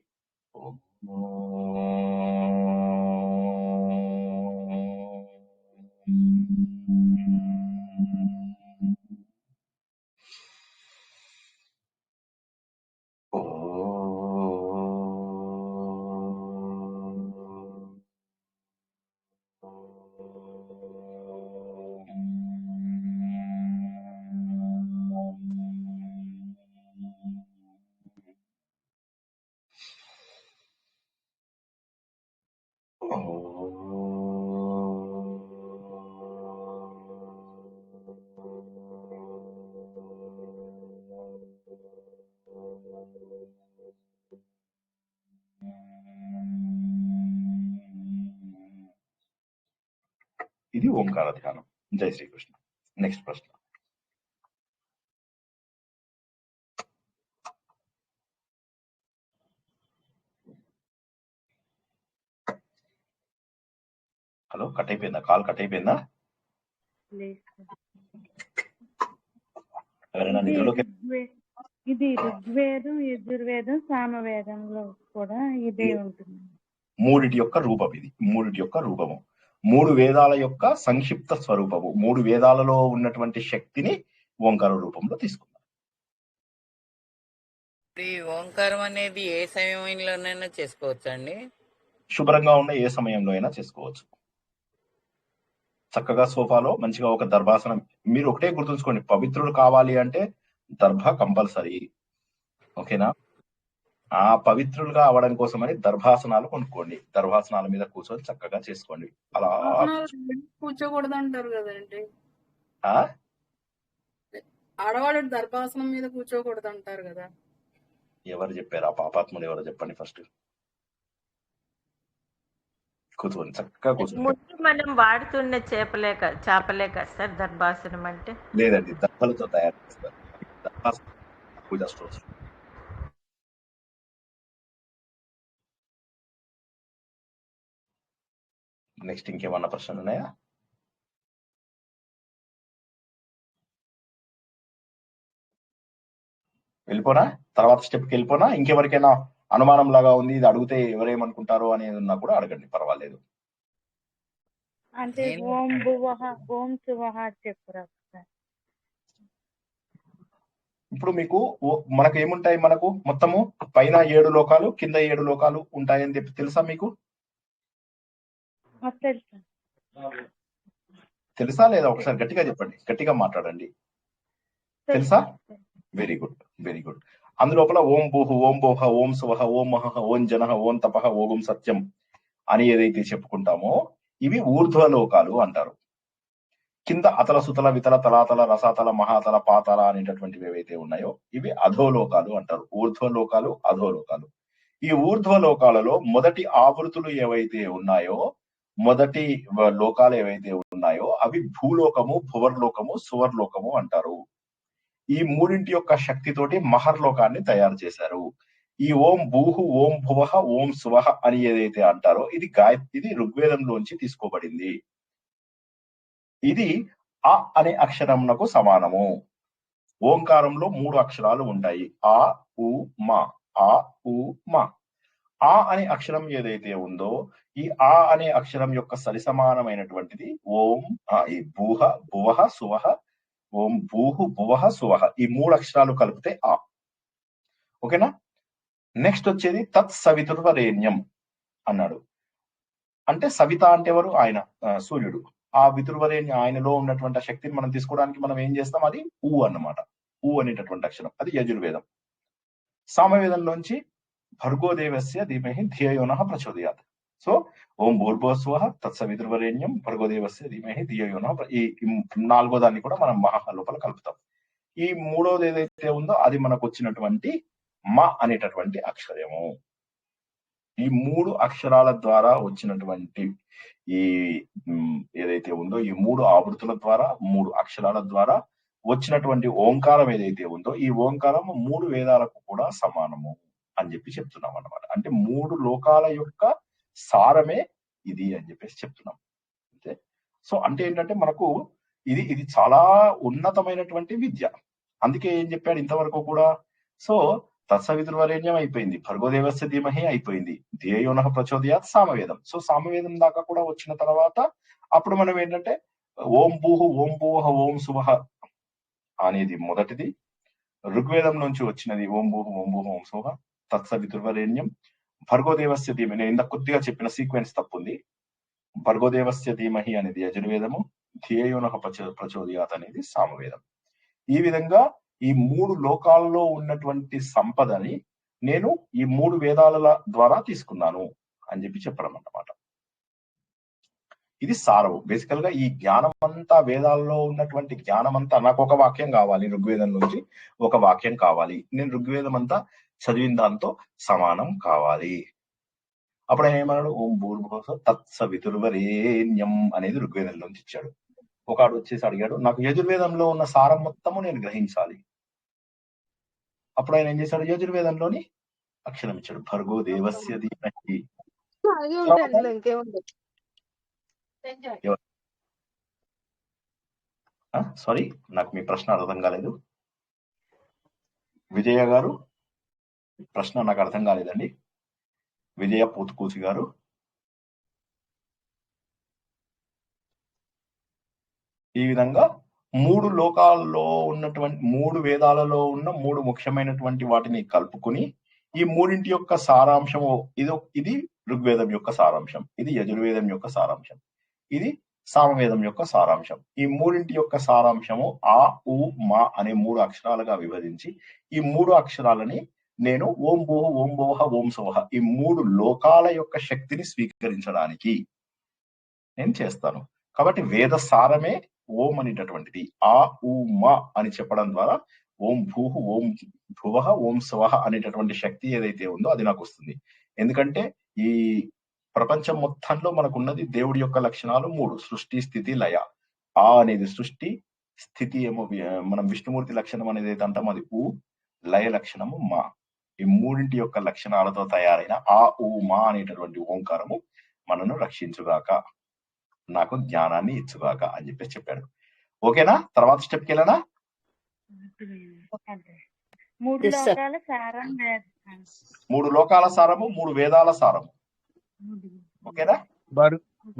ఇది ఓంకార ధ్యానం. జై శ్రీకృష్ణ. నెక్స్ట్ ప్రశ్న. హలో, కట్ అయిపోయిందా? కాల్ కట్ అయిపోయిందా? ఎవరైనా నిద్రలోకి ఇది ఋగ్వేదం, యజుర్వేదం, సామవేదంలో కూడా ఇదే ఉంటుంది. మూడిటి యొక్క రూపం ఇది. మూడిటి యొక్క రూపము, మూడు వేదాల యొక్క సంక్షిప్త స్వరూపము. మూడు వేదాలలో ఉన్నటువంటి శక్తిని ఓంకార రూపంలో తీసుకున్నారు. ఈ ఓంకారం అనేది ఏ సమయంలోనైనా చేసుకోవచ్చు అండి? శుభ్రంగా ఉన్న ఏ సమయంలో అయినా చేసుకోవచ్చు. చక్కగా సోఫాలో మంచిగా ఒక దర్భాసనం. మీరు ఒకటే గుర్తుంచుకోండి, పవిత్రులు కావాలి అంటే దర్భ కంపల్సరీ. ఓకేనా? ఆ పవిత్రులుగా అవడం కోసమని దర్భాసనాలు కొనుక్కోండి. దర్భాసనాల మీద కూర్చొని చక్కగా చేసుకోండి. అలా కూర్చోకూడదు అంటారు కదండి. ఆ ఆడవాళ్ళు దర్భాసనం మీద కూర్చోకూడదు అంటారు కదా. ఎవరు చెప్పారు? ఆ పాపాత్ములు ఎవరో చెప్పండి ఫస్ట్. కూర్చోండి, చక్కగా కూర్చోండి. ముందు మనం వాడుతున్న చేపలే కదా సార్ దర్భాసనం అంటే? లేదండి, దర్భలతో తయారు చేస్తారు దర్భాసనం పూజా స్టోర్స్. నెక్స్ట్ ఇంకేమన్నా ప్రశ్నలు ఉన్నాయా? వెళ్ళిపోనా? తర్వాత స్టెప్కి వెళ్ళిపోనా? ఇంకెవరికైనా అనుమానం లాగా ఉంది, ఇది అడిగితే ఎవరేమనుకుంటారో అనేది ఉన్నా కూడా అడగండి, పర్వాలేదు. అంటే ఓం భువః ఓం శువః చెప్పురా. ఇప్పుడు మీకు మనకు ఏముంటాయి? మనకు మొత్తము పైన 7 లోకాలు, కింద 7 లోకాలు ఉంటాయని చెప్పి తెలుసా మీకు? తెలుసా లేదా? ఒకసారి గట్టిగా చెప్పండి, గట్టిగా మాట్లాడండి. తెలుసా? Very good, very good. అందులోపల ఓం భూహ, ఓం భోహ, ఓం సువహ, ఓం మహ, ఓం జనః, ఓం తపః, ఓం సత్యం అని ఏదైతే చెప్పుకుంటామో ఇవి ఊర్ధ్వలోకాలు అంటారు. కింద అతల సుతల వితల తలాతల రసాతల మహాతల పాతాల అనేటటువంటివి ఏవైతే ఉన్నాయో ఇవి అధోలోకాలు అంటారు. ఊర్ధ్వలోకాలు, అధోలోకాలు. ఈ ఊర్ధ్వలోకాలలో మొదటి ఆవృతులు ఏవైతే ఉన్నాయో, మొదటి లోకాలు ఏవైతే ఉన్నాయో అవి భూలోకము, భువర్లోకము, సువర్లోకము అంటారు. ఈ మూడింటి యొక్క శక్తితోటి మహర్లోకాన్ని తయారు చేశారు. ఈ ఓం భూహు, ఓం భువః, ఓం సువః అని ఏదైతే అంటారో ఇది ఇది ఋగ్వేదంలోంచి తీసుకోబడింది. ఇది ఆ అనే అక్షరమునకు సమానము. ఓంకారంలో 3 అక్షరాలు ఉంటాయి. ఆ, ఉ, మా. ఆ, ఉ, మా. ఆ అనే అక్షరం ఏదైతే ఉందో ఈ ఆ అనే అక్షరం యొక్క సరిసమానమైనటువంటిది ఓం. ఈ భూహ, భువః, సువః, ఓం భూహు, భువః, సువః, ఈ 3 అక్షరాలు కలిపితే ఆ. ఓకేనా? నెక్స్ట్ వచ్చేది తత్ సవితుర్వరేణ్యం అన్నాడు. అంటే సవిత అంటే ఎవరు? ఆయన, సూర్యుడు. ఆ వితుర్వరేణ్య, ఆయనలో ఉన్నటువంటి శక్తిని మనం తీసుకోవడానికి మనం ఏం చేస్తాం? అది ఊ అన్నమాట. ఊ అనేటటువంటి అక్షరం, అది యజుర్వేదం. సామవేదంలోంచి భర్గోదేవస్య ధీమహి ధియో నః ప్రచోదయాత్. సో ఓం భూర్భువస్సువః తత్సవితుర్వరేణ్యం భర్గోదేవస్య ధీమహి ధియో నః. ఈ 4వ దాన్ని కూడా మనం మహా లోపల కలుపుతాం. ఈ 3వది ఏదైతే ఉందో అది మనకు వచ్చినటువంటి మ అనేటటువంటి అక్షరము. ఈ 3 అక్షరాల ద్వారా వచ్చినటువంటి ఈ ఏదైతే ఉందో ఈ 3 ఆవృతుల ద్వారా, 3 అక్షరాల ద్వారా వచ్చినటువంటి ఓంకారం ఏదైతే ఉందో ఈ ఓంకారం 3 వేదాలకు కూడా సమానము అని చెప్పి చెప్తున్నాం అన్నమాట. అంటే 3 లోకాల యొక్క సారమే ఇది అని చెప్పేసి చెప్తున్నాం అంతే. సో అంటే ఏంటంటే మనకు ఇది చాలా ఉన్నతమైనటువంటి విద్య. అందుకే ఏం చెప్పాడు ఇంతవరకు కూడా. సో తత్సవితుర్వరేణ్యం అయిపోయింది, భర్గోదేవస్య ధీమహి అయిపోయింది, ధియోయోనః ప్రచోదయాత్ సామవేదం. సో సామవేదం దాకా కూడా వచ్చిన తర్వాత అప్పుడు మనం ఏంటంటే ఓం భూహ ఓం శుభః అనేది మొదటిది. ఋగ్వేదం నుంచి వచ్చినది ఓం భూహ ఓం శుభః తత్సవితుర్వరేణ్యం. భర్గోదేవస్య ధీమహి, నేను ఇంత కొద్దిగా చెప్పిన సీక్వెన్స్ తప్పుంది. భర్గోదేవస్య ధీమహి అనేది యజుర్వేదము, ధియోయోనః ప్రచోదయాత్ అనేది సామవేదం. ఈ విధంగా ఈ 3 లోకాల్లో ఉన్నటువంటి సంపదని నేను ఈ 3 వేదాల ద్వారా తీసుకున్నాను అని చెప్పి చెప్పడం అన్నమాట. ఇది సారము. బేసికల్ గా ఈ జ్ఞానం అంతా, వేదాల్లో ఉన్నటువంటి జ్ఞానం అంతా, నాకు ఒక వాక్యం కావాలి, ఋగ్వేదం నుంచి ఒక వాక్యం కావాలి, నేను ఋగ్వేదం అంతా చదివిన దాంతో సమానం కావాలి. అప్పుడు ఆయన ఏమన్నాడు, ఓం భూర్భువః తత్సవితుర్వరేణ్యం అనేది ఋగ్వేదం నుంచి ఇచ్చాడు. ఒకడు వచ్చేసి అడిగాడు, నాకు యజుర్వేదంలో ఉన్న సారం మొత్తము నేను గ్రహించాలి. అప్పుడు ఆయన ఏం చేశాడు, యజుర్వేదంలోని అక్షరం ఇచ్చాడు, భర్గో దేవస్య ధీమహి. సారీ, నాకు మీ ప్రశ్న అర్థం కాలేదు విజయ గారు. ప్రశ్న నాకు అర్థం కాలేదండి. విజయ పూతుకూసి గారు. ఈ విధంగా 3 లోకాల్లో ఉన్నటువంటి 3 వేదాలలో ఉన్న 3 ముఖ్యమైనటువంటి వాటిని కలుపుకుని ఈ 3 యొక్క సారాంశము, ఇది ఋగ్వేదం యొక్క సారాంశం, ఇది యజుర్వేదం యొక్క సారాంశం, ఇది సామవేదం యొక్క సారాంశం. ఈ 3 యొక్క సారాంశము ఆ ఉ మా అనే 3 అక్షరాలుగా విభజించి ఈ 3 అక్షరాలని నేను ఓం భూహ ఓం భువః ఓం శువః ఈ 3 లోకాల యొక్క శక్తిని స్వీకరించడానికి నేను చేస్తాను. కాబట్టి వేద సారమే ఓం అనేటటువంటిది. ఆ ఉ మా అని చెప్పడం ద్వారా ఓం భూహ ఓం భువః ఓం శువః అనేటటువంటి శక్తి ఏదైతే ఉందో అది నాకు వస్తుంది. ఎందుకంటే ఈ ప్రపంచం మొత్తంలో మనకున్నది దేవుడి యొక్క లక్షణాలు 3: సృష్టి, స్థితి, లయ. ఆ అనేది సృష్టి, స్థితి ఏమో మనం విష్ణుమూర్తి లక్షణం అనేది అయితే అంటాం, అది ఉ, లయ లక్షణము మా. ఈ 3 యొక్క లక్షణాలతో తయారైన ఆ ఉ మా అనేటటువంటి ఓంకారము మనను రక్షించుగాక, నాకు జ్ఞానాన్ని ఇచ్చుగాక అని చెప్పేసి చెప్పాడు. ఓకేనా? తర్వాత స్టెప్కి వెళ్ళనా? 3 లోకాల సారం, 3 లోకాల సారము, 3 వేదాల సారము. ఓకేనా?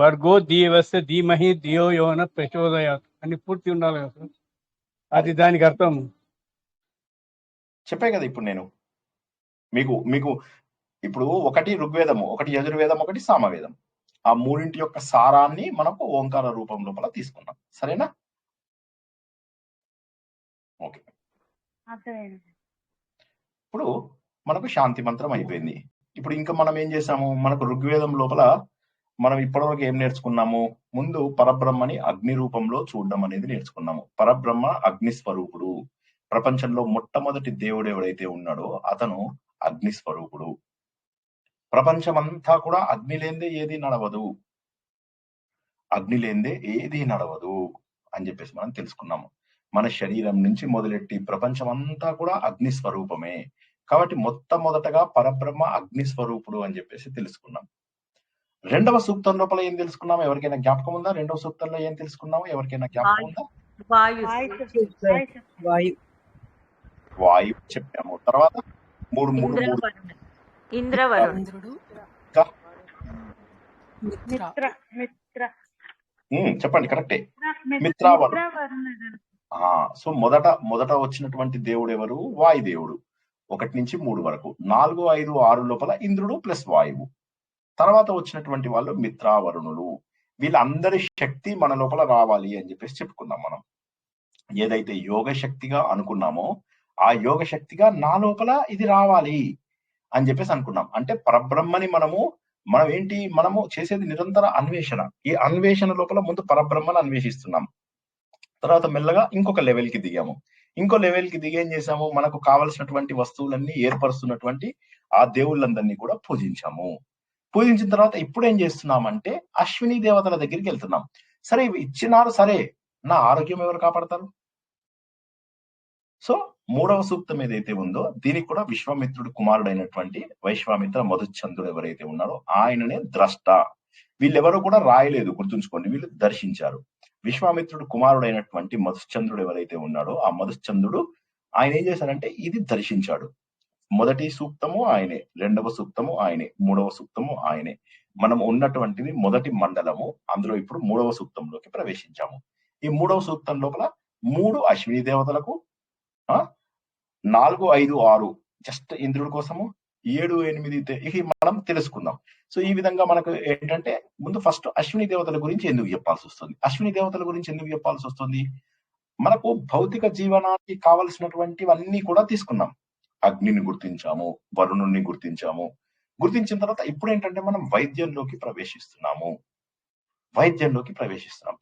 భర్గో దేవస్య ధీమహి ధియో యోనః ప్రచోదయాత్ అని పూర్తి ఉండాలి కదా సార్, అది దానికి అర్థం. చెప్పే కదా ఇప్పుడు నేను మీకు ఇప్పుడు ఒకటి ఋగ్వేదము, ఒకటి యజుర్వేదం, ఒకటి సామవేదం. ఆ 3 యొక్క సారాన్ని మనకు ఓంకార రూపం లోపల తీసుకున్నాం. సరేనా? ఓకే. ఇప్పుడు మనకు శాంతి మంత్రం అయిపోయింది. ఇప్పుడు ఇంకా మనం ఏం చేసాము, మనకు ఋగ్వేదం లోపల మనం ఇప్పటివరకు ఏం నేర్చుకున్నాము, ముందు పరబ్రహ్మని అగ్ని రూపంలో చూడడం అనేది నేర్చుకున్నాము. పరబ్రహ్మ అగ్ని స్వరూపుడు. ప్రపంచంలో మొట్టమొదటి దేవుడు ఎవడైతే ఉన్నాడో అతను అగ్ని స్వరూపుడు. ప్రపంచమంతా కూడా అగ్ని లేందే ఏది నడవదు, అగ్ని లేందే ఏది నడవదు అని చెప్పేసి మనం తెలుసుకున్నాము. మన శరీరం నుంచి మొదలెట్టి ప్రపంచం అంతా కూడా అగ్ని స్వరూపమే. కాబట్టి మొట్టమొదటగా పరబ్రహ్మ అగ్ని స్వరూపుడు అని చెప్పేసి తెలుసుకున్నాం. 2వ సూక్తం లోపల ఏం తెలుసుకున్నాము? ఎవరికైనా జ్ఞాపకం ఉందా? 2వ సూక్తంలో ఏం తెలుసుకున్నాము? ఎవరికైనా జ్ఞాపకం ఉందా? వాయువు చెప్పాము. తర్వాత 3 ఇంద్రవరుణుడు, చెప్పండి, కరెక్టే, మిత్రావరుణుడు. సో మొదట వచ్చినటువంటి దేవుడు ఎవరు? వాయుదేవుడు. 1 నుంచి 3 వరకు, 4, 5, 6 లోపల ఇంద్రుడు ప్లస్ వాయువు. తర్వాత వచ్చినటువంటి వాళ్ళు మిత్రావరుణులు. వీళ్ళందరి శక్తి మన లోపల రావాలి అని చెప్పేసి చెప్పుకున్నాం. మనం ఏదైతే యోగ శక్తిగా అనుకున్నామో ఆ యోగ శక్తిగా నా లోపల ఇది రావాలి అని చెప్పేసి అనుకున్నాం. అంటే పరబ్రహ్మని మనము చేసేది నిరంతర అన్వేషణ. ఈ అన్వేషణ లోపల ముందు పరబ్రహ్మను అన్వేషిస్తున్నాం. తర్వాత మెల్లగా ఇంకొక లెవెల్కి దిగాము. ఇంకో లెవెల్కి దిగి ఏం చేసాము, మనకు కావలసినటువంటి వస్తువులన్నీ ఏర్పరుస్తున్నటువంటి ఆ దేవుళ్ళందరినీ కూడా పూజించాము. పూజించిన తర్వాత ఇప్పుడు ఏం చేస్తున్నామంటే అశ్విని దేవతల దగ్గరికి వెళ్తున్నాం. సరే ఇవి ఇచ్చినారు, సరే నా ఆరోగ్యం ఎవరు కాపాడతారు? సో 3వ సూక్తం ఏదైతే ఉందో దీనికి కూడా విశ్వామిత్రుడు కుమారుడైనటువంటి వైశ్వామిత్ర మధుచంద్రుడు ఎవరైతే ఉన్నారో ఆయననే ద్రష్ట. వీళ్ళెవరూ కూడా రాయలేదు, గుర్తుంచుకోండి, వీళ్ళు దర్శించారు. విశ్వామిత్రుడు కుమారుడైనటువంటి మధుచంద్రుడు ఎవరైతే ఉన్నాడో ఆ మధుచంద్రుడు ఆయన ఏం చేశాడంటే ఇది దర్శించాడు. మొదటి సూక్తము ఆయనే, 2వ సూక్తము ఆయనే, 3వ సూక్తము ఆయనే. మనం ఉన్నటువంటిది మొదటి మండలము, అందులో ఇప్పుడు 3వ సూక్తంలోకి ప్రవేశించాము. ఈ 3వ సూక్తం లోపల 3 అశ్విని దేవతలకు 4, 5, 6 జస్ట్ ఇంద్రుడి కోసము, 7, 8 ఇవి మనం తెలుసుకుందాం. సో ఈ విధంగా మనకు ఏంటంటే ముందు ఫస్ట్ అశ్విని దేవతల గురించి ఎందుకు చెప్పాల్సి వస్తుంది? అశ్విని దేవతల గురించి ఎందుకు చెప్పాల్సి వస్తుంది? మనకు భౌతిక జీవనానికి కావలసినటువంటివన్నీ కూడా తీసుకున్నాం. అగ్నిని గుర్తించాము, వరుణుణ్ణి గుర్తించాము. గుర్తించిన తర్వాత ఇప్పుడు ఏంటంటే మనం వైద్యంలోకి ప్రవేశిస్తున్నాము.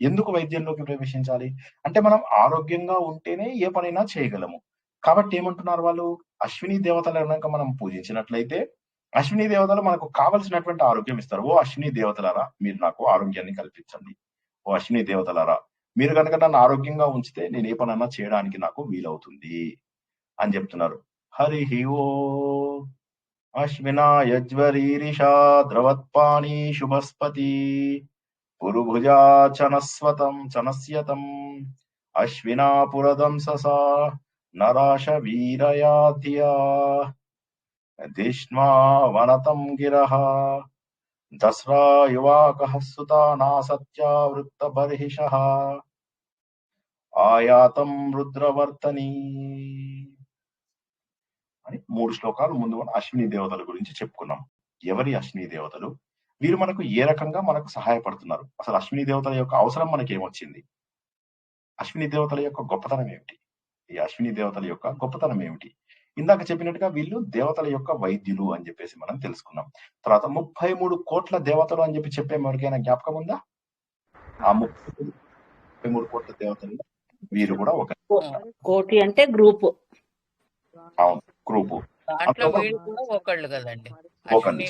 ఎందుకు వైద్యంలోకి ప్రవేశించాలి అంటే మనం ఆరోగ్యంగా ఉంటేనే ఏ పనైనా చేయగలము. కాబట్టి ఏమంటున్నారు వాళ్ళు, అశ్విని దేవతల కనుక మనం పూజించినట్లయితే అశ్విని దేవతలు మనకు కావలసినటువంటి ఆరోగ్యం ఇస్తారు. ఓ అశ్విని దేవతలారా మీరు నాకు ఆరోగ్యాన్ని కల్పించండి, ఓ అశ్విని దేవతలారా మీరు కనుక నన్ను ఆరోగ్యంగా ఉంచితే నేను ఏ పనన్నా చేయడానికి నాకు వీలవుతుంది అని చెప్తున్నారు. హరి ఓ అశ్వినా యజ్వరీరిషా ద్రవత్పాణి శుభస్పతి పురుభుజా చనస్యతం అశ్వినా పురదంససా నరాశ వీరయా ధియా దిష్మా వనతం గిరః దస్రా యువాకః సుతానా సత్యావృత్త బర్హిషః ఆయాతం రుద్రవర్తని అని 3 శ్లోకాలు ముందు మనం అశ్విని దేవతల గురించి చెప్పుకున్నాం. ఎవరి అశ్విని దేవతలు, వీరు మనకు ఏ రకంగా మనకు సహాయపడుతున్నారు, అసలు అశ్విని దేవతల యొక్క అవసరం మనకి ఏమొచ్చింది, అశ్విని దేవతల యొక్క గొప్పతనం ఏమిటి, ఈ అశ్విని దేవతల యొక్క గొప్పతనం ఏమిటి? ఇందాక చెప్పినట్టుగా వీళ్ళు దేవతల యొక్క వైద్యులు అని చెప్పేసి మనం తెలుసుకున్నాం. తర్వాత 33 కోట్ల దేవతలు అని చెప్పే ఎవరికైనా జ్ఞాపకం ఉందా? ఆ 33 కోట్ల దేవతలు వీరు కూడా ఒక కోటి అంటే గ్రూప్. అవును, గ్రూపు. దాంట్లో వీళ్ళు కూడా ఒకళ్ళు కదండి. ఒకళ్ళు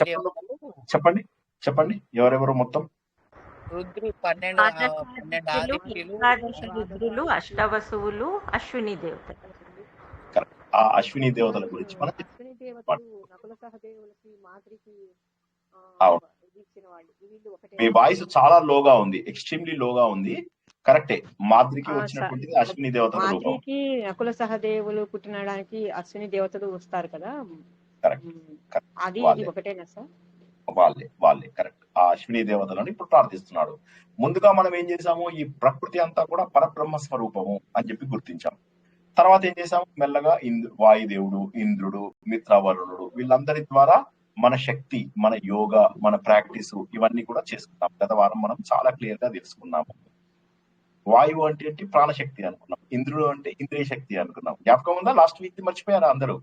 చెప్పండి చెప్పండి ఎవరెవరు మొత్తం? రుద్రులు, 12 అశ్విని దేవతలు. ఆ అశ్విని దేవతల గురించి మనం మీ వాయిస్ చాలా లోగా ఉంది, ఎక్స్ట్రీమ్లీ లోగా ఉంది. కరెక్టే, మాద్రికి వచ్చినటువంటిది అశ్విని దేవతల రూపం. నకుల సహదేవులు పుట్టినడానికి అశ్విని దేవతలు వస్తారు కదా, అది ఒకటేనా సార్? వాళ్ళే కరెక్ట్. ఆ అశ్విని దేవతలను ఇప్పుడు ప్రార్థిస్తున్నాడు. ముందుగా మనం ఏం చేసాము, ఈ ప్రకృతి అంతా కూడా పరబ్రహ్మ స్వరూపము అని చెప్పి గుర్తించాం. తర్వాత ఏం చేసాము, మెల్లగా వాయుదేవుడు, ఇంద్రుడు, మిత్రవరుణుడు వీళ్ళందరి ద్వారా మన శక్తి, మన యోగా, మన ప్రాక్టీస్ ఇవన్నీ కూడా చేసుకున్నాం. గత వారం మనం చాలా క్లియర్ గా తెలుసుకున్నాము. వాయువు అంటే ఏంటి, ప్రాణశక్తి అనుకున్నాం. ఇంద్రుడు అంటే ఇంద్రియ శక్తి అనుకున్నాం. జ్ఞాపకం ఉందా? లాస్ట్ వీక్ మర్చిపోయారా అందరూ?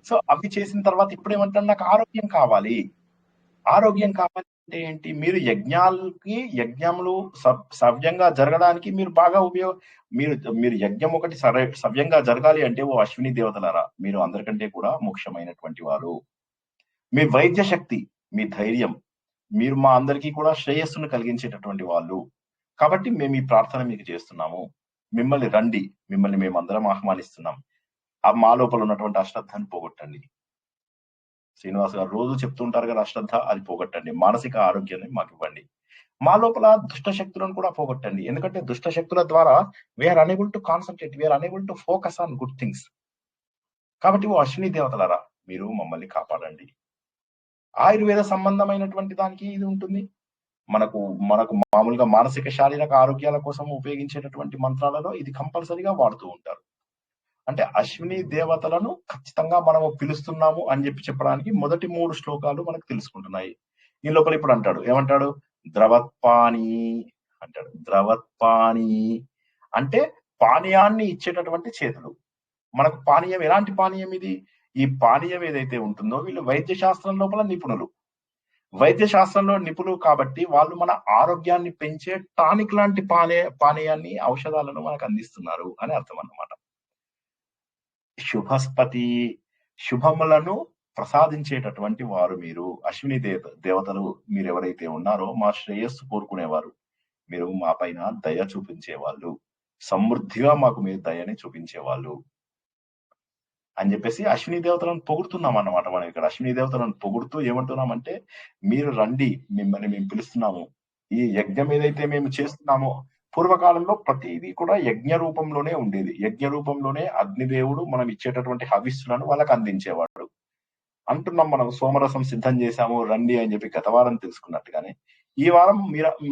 సో అవి చేసిన తర్వాత ఇప్పుడు ఏమంటారు, నాకు ఆరోగ్యం కావాలి. ఆరోగ్యం కావాలి అంటే ఏంటి, మీరు యజ్ఞములు సవ్యంగా జరగడానికి మీరు బాగా మీరు యజ్ఞం ఒకటి సవ్యంగా జరగాలి అంటే ఓ అశ్విని దేవతలారా మీరు అందరికంటే కూడా ముఖ్యమైనటువంటి వారు. మీ వైద్య శక్తి, మీ ధైర్యం, మీరు మా అందరికీ కూడా శ్రేయస్సును కలిగించేటటువంటి వాళ్ళు. కాబట్టి మేము ఈ ప్రార్థన మీకు చేస్తున్నాము. మిమ్మల్ని రండి, మిమ్మల్ని మేమందరం ఆహ్వానిస్తున్నాం. ఆ మా లోపల ఉన్నటువంటి అశ్రద్ధను పోగొట్టండి. శ్రీనివాస్ గారు రోజు చెప్తుంటారు కదా, అశ్రద్ధ అది పోగొట్టండి, మానసిక ఆరోగ్యాన్ని మాకు ఇవ్వండి. మా లోపల దుష్ట శక్తులను కూడా పోగొట్టండి. ఎందుకంటే దుష్ట శక్తుల ద్వారా we are unable to concentrate, we are unable to focus on good things. కాబట్టి ఓ అశ్విని దేవతలారా మీరు మమ్మల్ని కాపాడండి. ఆయుర్వేద సంబంధమైనటువంటి దానికి ఇది ఉంటుంది. మనకు మామూలుగా మానసిక శారీరక ఆరోగ్యాల కోసం ఉపయోగించేటటువంటి మంత్రాలలో ఇది కంపల్సరీగా వాడుతూ ఉంటారు. అంటే అశ్విని దేవతలను ఖచ్చితంగా మనము పిలుస్తున్నాము అని చెప్పడానికి మొదటి 3 శ్లోకాలు మనకు తెలుసుకుంటున్నాయి. ఈ లోపల ఇప్పుడు అంటాడు, ఏమంటాడు, ద్రవత్పాణి అంటాడు. ద్రవత్పాణి అంటే పానీయాన్ని ఇచ్చేటటువంటి చేతులు. మనకు పానీయం ఎలాంటి పానీయం ఇది? ఈ పానీయం ఏదైతే ఉంటుందో వీళ్ళు వైద్య శాస్త్రం లోపల నిపుణులు. వైద్య శాస్త్రంలో నిపుణులు కాబట్టి వాళ్ళు మన ఆరోగ్యాన్ని పెంచే టానిక్ లాంటి పానీయాన్ని, ఔషధాలను మనకు అందిస్తున్నారు అని అర్థం అన్నమాట. శుభస్పతి, శుభములను ప్రసాదించేటటువంటి వారు మీరు. అశ్విని దేవతలు మీరు ఎవరైతే ఉన్నారో మా శ్రేయస్సు కోరుకునేవారు, మీరు మా పైన దయ చూపించే వాళ్ళు. సమృద్ధిగా మాకు మీరు దయని చూపించేవాళ్ళు అని చెప్పేసి అశ్విని దేవతలను పొగుడుతున్నాం అన్నమాట. మనం ఇక్కడ అశ్విని దేవతలను పొగుడుతూ ఏమంటున్నామంటే, మీరు రండి, మిమ్మల్ని మేము పిలుస్తున్నాము. ఈ యజ్ఞం ఏదైతే మేము చేస్తున్నామో, పూర్వకాలంలో ప్రతిదీ కూడా యజ్ఞ రూపంలోనే ఉండేది. యజ్ఞ రూపంలోనే అగ్నిదేవుడు మనం ఇచ్చేటటువంటి హవిస్సులను వాళ్ళకి అందించేవాడు. అంటున్నాం మనం సోమరసం సిద్ధం చేశాము రండి అని చెప్పి గత వారం తెలుసుకున్నట్టుగానే, ఈ వారం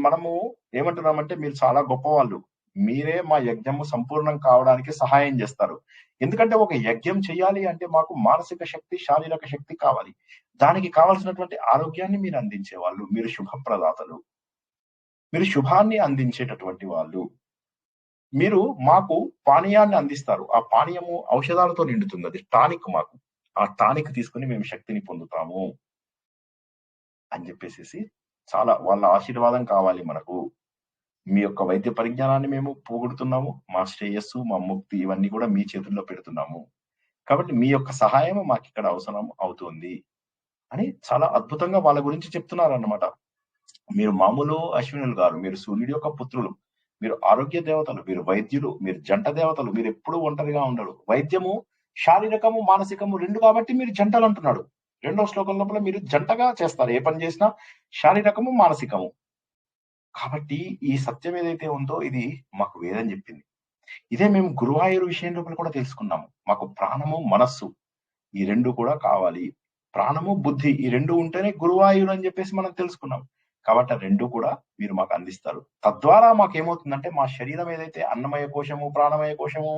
మనము ఏమంటున్నామంటే, మీరు చాలా గొప్పవాళ్ళు, మీరే మా యజ్ఞము సంపూర్ణం కావడానికి సహాయం చేస్తారు. ఎందుకంటే ఒక యజ్ఞం చేయాలి అంటే మాకు మానసిక శక్తి, శారీరక శక్తి కావాలి. దానికి కావాల్సినటువంటి ఆరోగ్యాన్ని మీరు అందించేవాళ్ళు. మీరు శుభప్రదాతలు, మీరు శుభాన్ని అందించేటటువంటి వాళ్ళు. మీరు మాకు పానీయాన్ని అందిస్తారు. ఆ పానీయము ఔషధాలతో నిండుతుంది. అది టానిక్. మాకు ఆ టానిక్ తీసుకుని మేము శక్తిని పొందుతాము అని చెప్పేసి చాలా వాళ్ళ ఆశీర్వాదం కావాలి మనకు. మీ యొక్క వైద్య పరిజ్ఞానాన్ని మేము పోగొడుతున్నాము. మా శ్రేయస్సు, మా ముక్తి ఇవన్నీ కూడా మీ చేతుల్లో పెడుతున్నాము. కాబట్టి మీ యొక్క సహాయం మాకు ఇక్కడ అవసరం అవుతుంది అని చాలా అద్భుతంగా వాళ్ళ గురించి చెప్తున్నారు అన్నమాట. మీరు మామూలు అశ్వినులు గారు, మీరు సూర్యుడి యొక్క పుత్రులు, మీరు ఆరోగ్య దేవతలు, మీరు వైద్యులు, మీరు జంట దేవతలు, మీరు ఎప్పుడూ ఒంటరిగా ఉండరు. వైద్యము శారీరకము, మానసికము రెండు కాబట్టి మీరు జంటలు అంటున్నాడు. 2వ శ్లోకం లోపల మీరు జంటగా చేస్తారు ఏ పని చేసినా, శారీరకము, మానసికము. కాబట్టి ఈ సత్యం ఏదైతే ఉందో ఇది మాకు వేదం చెప్పింది. ఇదే మేము గురువాయూరు విషయం లోపల కూడా తెలుసుకున్నాము. మాకు ప్రాణము, మనస్సు ఈ రెండు కూడా కావాలి. ప్రాణము, బుద్ధి ఈ రెండు ఉంటేనే గురువాయూరు అని చెప్పేసి మనం తెలుసుకున్నాం. కాబట్టి ఆ రెండు కూడా మీరు మాకు అందిస్తారు. తద్వారా మాకేమవుతుందంటే, మా శరీరం ఏదైతే అన్నమయ కోశము, ప్రాణమయ కోశము,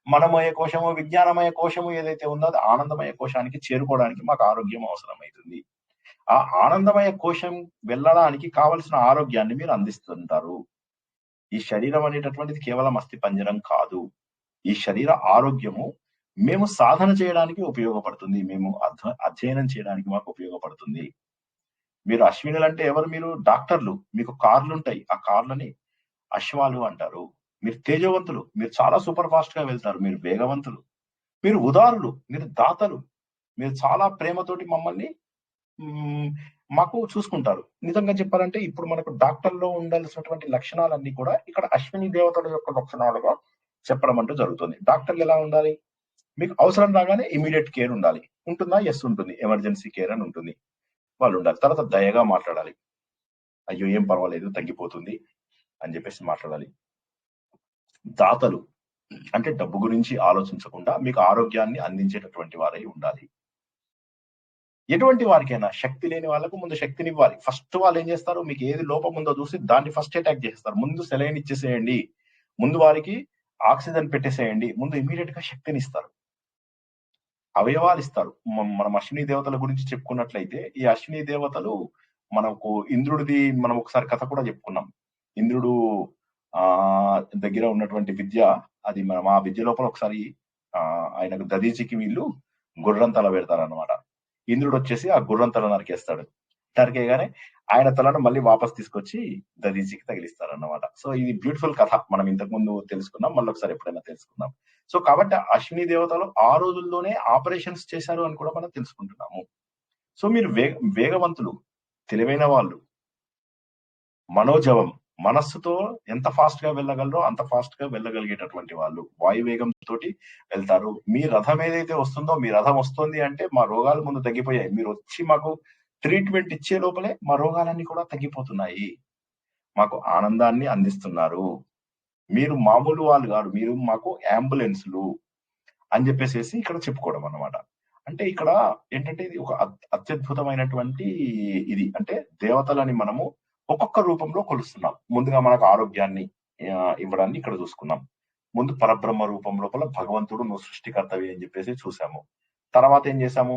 మనమయ కోశము, విజ్ఞానమయ కోశము ఏదైతే ఉందో అది ఆనందమయ కోశానికి చేరుకోవడానికి మాకు ఆరోగ్యం అవసరమవుతుంది. ఆ ఆనందమయ కోశం వెళ్ళడానికి కావలసిన ఆరోగ్యాన్ని మీరు అందిస్తుంటారు. ఈ శరీరం అనేటటువంటిది కేవలం అస్థి పంజరం కాదు. ఈ శరీర ఆరోగ్యము మేము సాధన చేయడానికి ఉపయోగపడుతుంది. మేము అధ్యయనం చేయడానికి మాకు ఉపయోగపడుతుంది. మీరు అశ్వినులు అంటే ఎవరు? మీరు డాక్టర్లు. మీకు కార్లు ఉంటాయి, ఆ కార్లని అశ్వాలు అంటారు. మీరు తేజవంతులు, మీరు చాలా సూపర్ ఫాస్ట్ గా వెళ్తారు. మీరు వేగవంతులు, మీరు ఉదారులు, మీరు దాతలు, మీరు చాలా ప్రేమతోటి మమ్మల్ని మాకు చూసుకుంటారు. నిజంగా చెప్పాలంటే ఇప్పుడు మనకు డాక్టర్లో ఉండాల్సినటువంటి లక్షణాలన్నీ కూడా ఇక్కడ అశ్విని దేవతల యొక్క లక్షణాలుగా చెప్పడం అంటూ జరుగుతుంది. డాక్టర్లు ఎలా ఉండాలి? మీకు అవసరం రాగానే ఇమీడియట్ కేర్ ఉండాలి. ఉంటుందా? ఎస్ ఉంటుంది. ఎమర్జెన్సీ కేర్ అని ఉంటుంది, వాళ్ళు ఉండాలి. తర్వాత దయగా మాట్లాడాలి. అయ్యో ఏం పర్వాలేదు, తగ్గిపోతుంది అని చెప్పేసి మాట్లాడాలి. దాతలు అంటే డబ్బు గురించి ఆలోచించకుండా మీకు ఆరోగ్యాన్ని అందించేటటువంటి వారై ఉండాలి. ఎటువంటి వారికైనా శక్తి లేని వాళ్ళకు ముందు శక్తిని ఇవ్వాలి. ఫస్ట్ వాళ్ళు ఏం చేస్తారు? మీకు ఏది లోపం ఉందో చూసి దాన్ని ఫస్ట్ అటాక్ చేస్తారు. ముందు సెలైన్ ఇచ్చేసేయండి, ముందు వారికి ఆక్సిజన్ పెట్టేసేయండి, ముందు ఇమీడియట్ గా శక్తిని ఇస్తారు, అవయవాలు ఇస్తారు. మనం అశ్విని దేవతల గురించి చెప్పుకున్నట్లయితే ఈ అశ్విని దేవతలు మనకు ఇంద్రుడిది మనం ఒకసారి కథ కూడా చెప్పుకున్నాం. ఇంద్రుడు దగ్గర ఉన్నటువంటి విద్య అది మా విద్య లోపల ఒకసారి ఆయనకు దదీచికి వీళ్ళు గుర్రం తల పెడతారు అనమాట. ఇంద్రుడు వచ్చేసి ఆ గుర్రం తల నరికేస్తాడు. నరికేగానే ఆయన తలను మళ్ళీ వాపస్ తీసుకొచ్చి దదీచికి తగిలిస్తారు అన్నమాట. సో ఇది బ్యూటిఫుల్ కథ, మనం ఇంతకు ముందు తెలుసుకున్నాం, మళ్ళీ ఒకసారి ఎప్పుడైనా తెలుసుకుందాం. సో కాబట్టి అశ్విని దేవతలు ఆ రోజుల్లోనే ఆపరేషన్స్ చేశారు అని కూడా మనం తెలుసుకుంటున్నాము. సో మీరు వేగవంతులు, తెలివైన వాళ్ళు, మనోజవం, మనస్సుతో ఎంత ఫాస్ట్ గా వెళ్ళగలరో అంత ఫాస్ట్ గా వెళ్ళగలిగేటటువంటి వాళ్ళు, వాయువేగం తోటి వెళ్తారు. మీ రథం ఏదైతే వస్తుందో, మీ రథం వస్తుంది అంటే మా రోగాలు ముందు తగ్గిపోయాయి. మీరు వచ్చి మాకు ట్రీట్మెంట్ ఇచ్చే లోపలే మా రోగాలన్నీ కూడా తగ్గిపోతున్నాయి. మాకు ఆనందాన్ని అందిస్తున్నారు. మీరు మామూలు వాళ్ళు కాదు, మీరు మాకు అంబులెన్స్లు అని చెప్పేసి ఇక్కడ చెప్పుకోవడం అన్నమాట. అంటే ఇక్కడ ఏంటంటే ఇది ఒక అత్యద్భుతమైనటువంటి ఇది, అంటే దేవతలని మనము ఒక్కొక్క రూపంలో కొలుస్తున్నాం. ముందుగా మనకు ఆరోగ్యాన్ని ఇవ్వడాన్ని ఇక్కడ చూసుకున్నాం. ముందు పరబ్రహ్మ రూపం లోపల భగవంతుడు నువ్వు సృష్టికర్తవి అని చెప్పేసి చూసాము. తర్వాత ఏం చేసాము?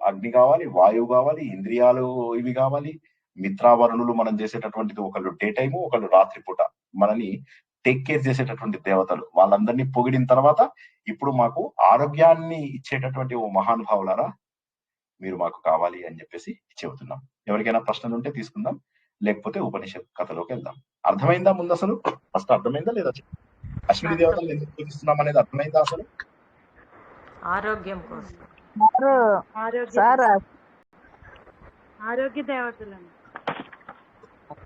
అగ్ని కావాలి, వాయువు కావాలి, ఇంద్రియాలు ఇవి కావాలి, మిత్రావరుణులు మనం చేసేటటువంటిది, ఒకళ్ళు డే టైము, ఒకళ్ళు రాత్రిపూట మనని టేక్ కేర్ చేసేటటువంటి దేవతలు, వాళ్ళందరినీ పొగిడిన తర్వాత ఇప్పుడు మాకు ఆరోగ్యాన్ని ఇచ్చేటటువంటి ఓ మహానుభావులారా మీరు మాకు కావాలి అని చెప్పేసి చెబుతున్నాం. ఎవరికైనా ప్రశ్నలు ఉంటే తీసుకుందాం, లేకపోతే ఉపనిషత్ కథలోకి వెళ్దాం. అర్థమైందా? ముందు అసలు ఫస్ట్ అర్థమైందా లేదా? అశ్విని దేవతలు ఎందుకు పూజిస్తున్నాం అనేది అర్థమైందా అసలు? ఆరోగ్యం కోసం. ఆరోగ్య దేవతలను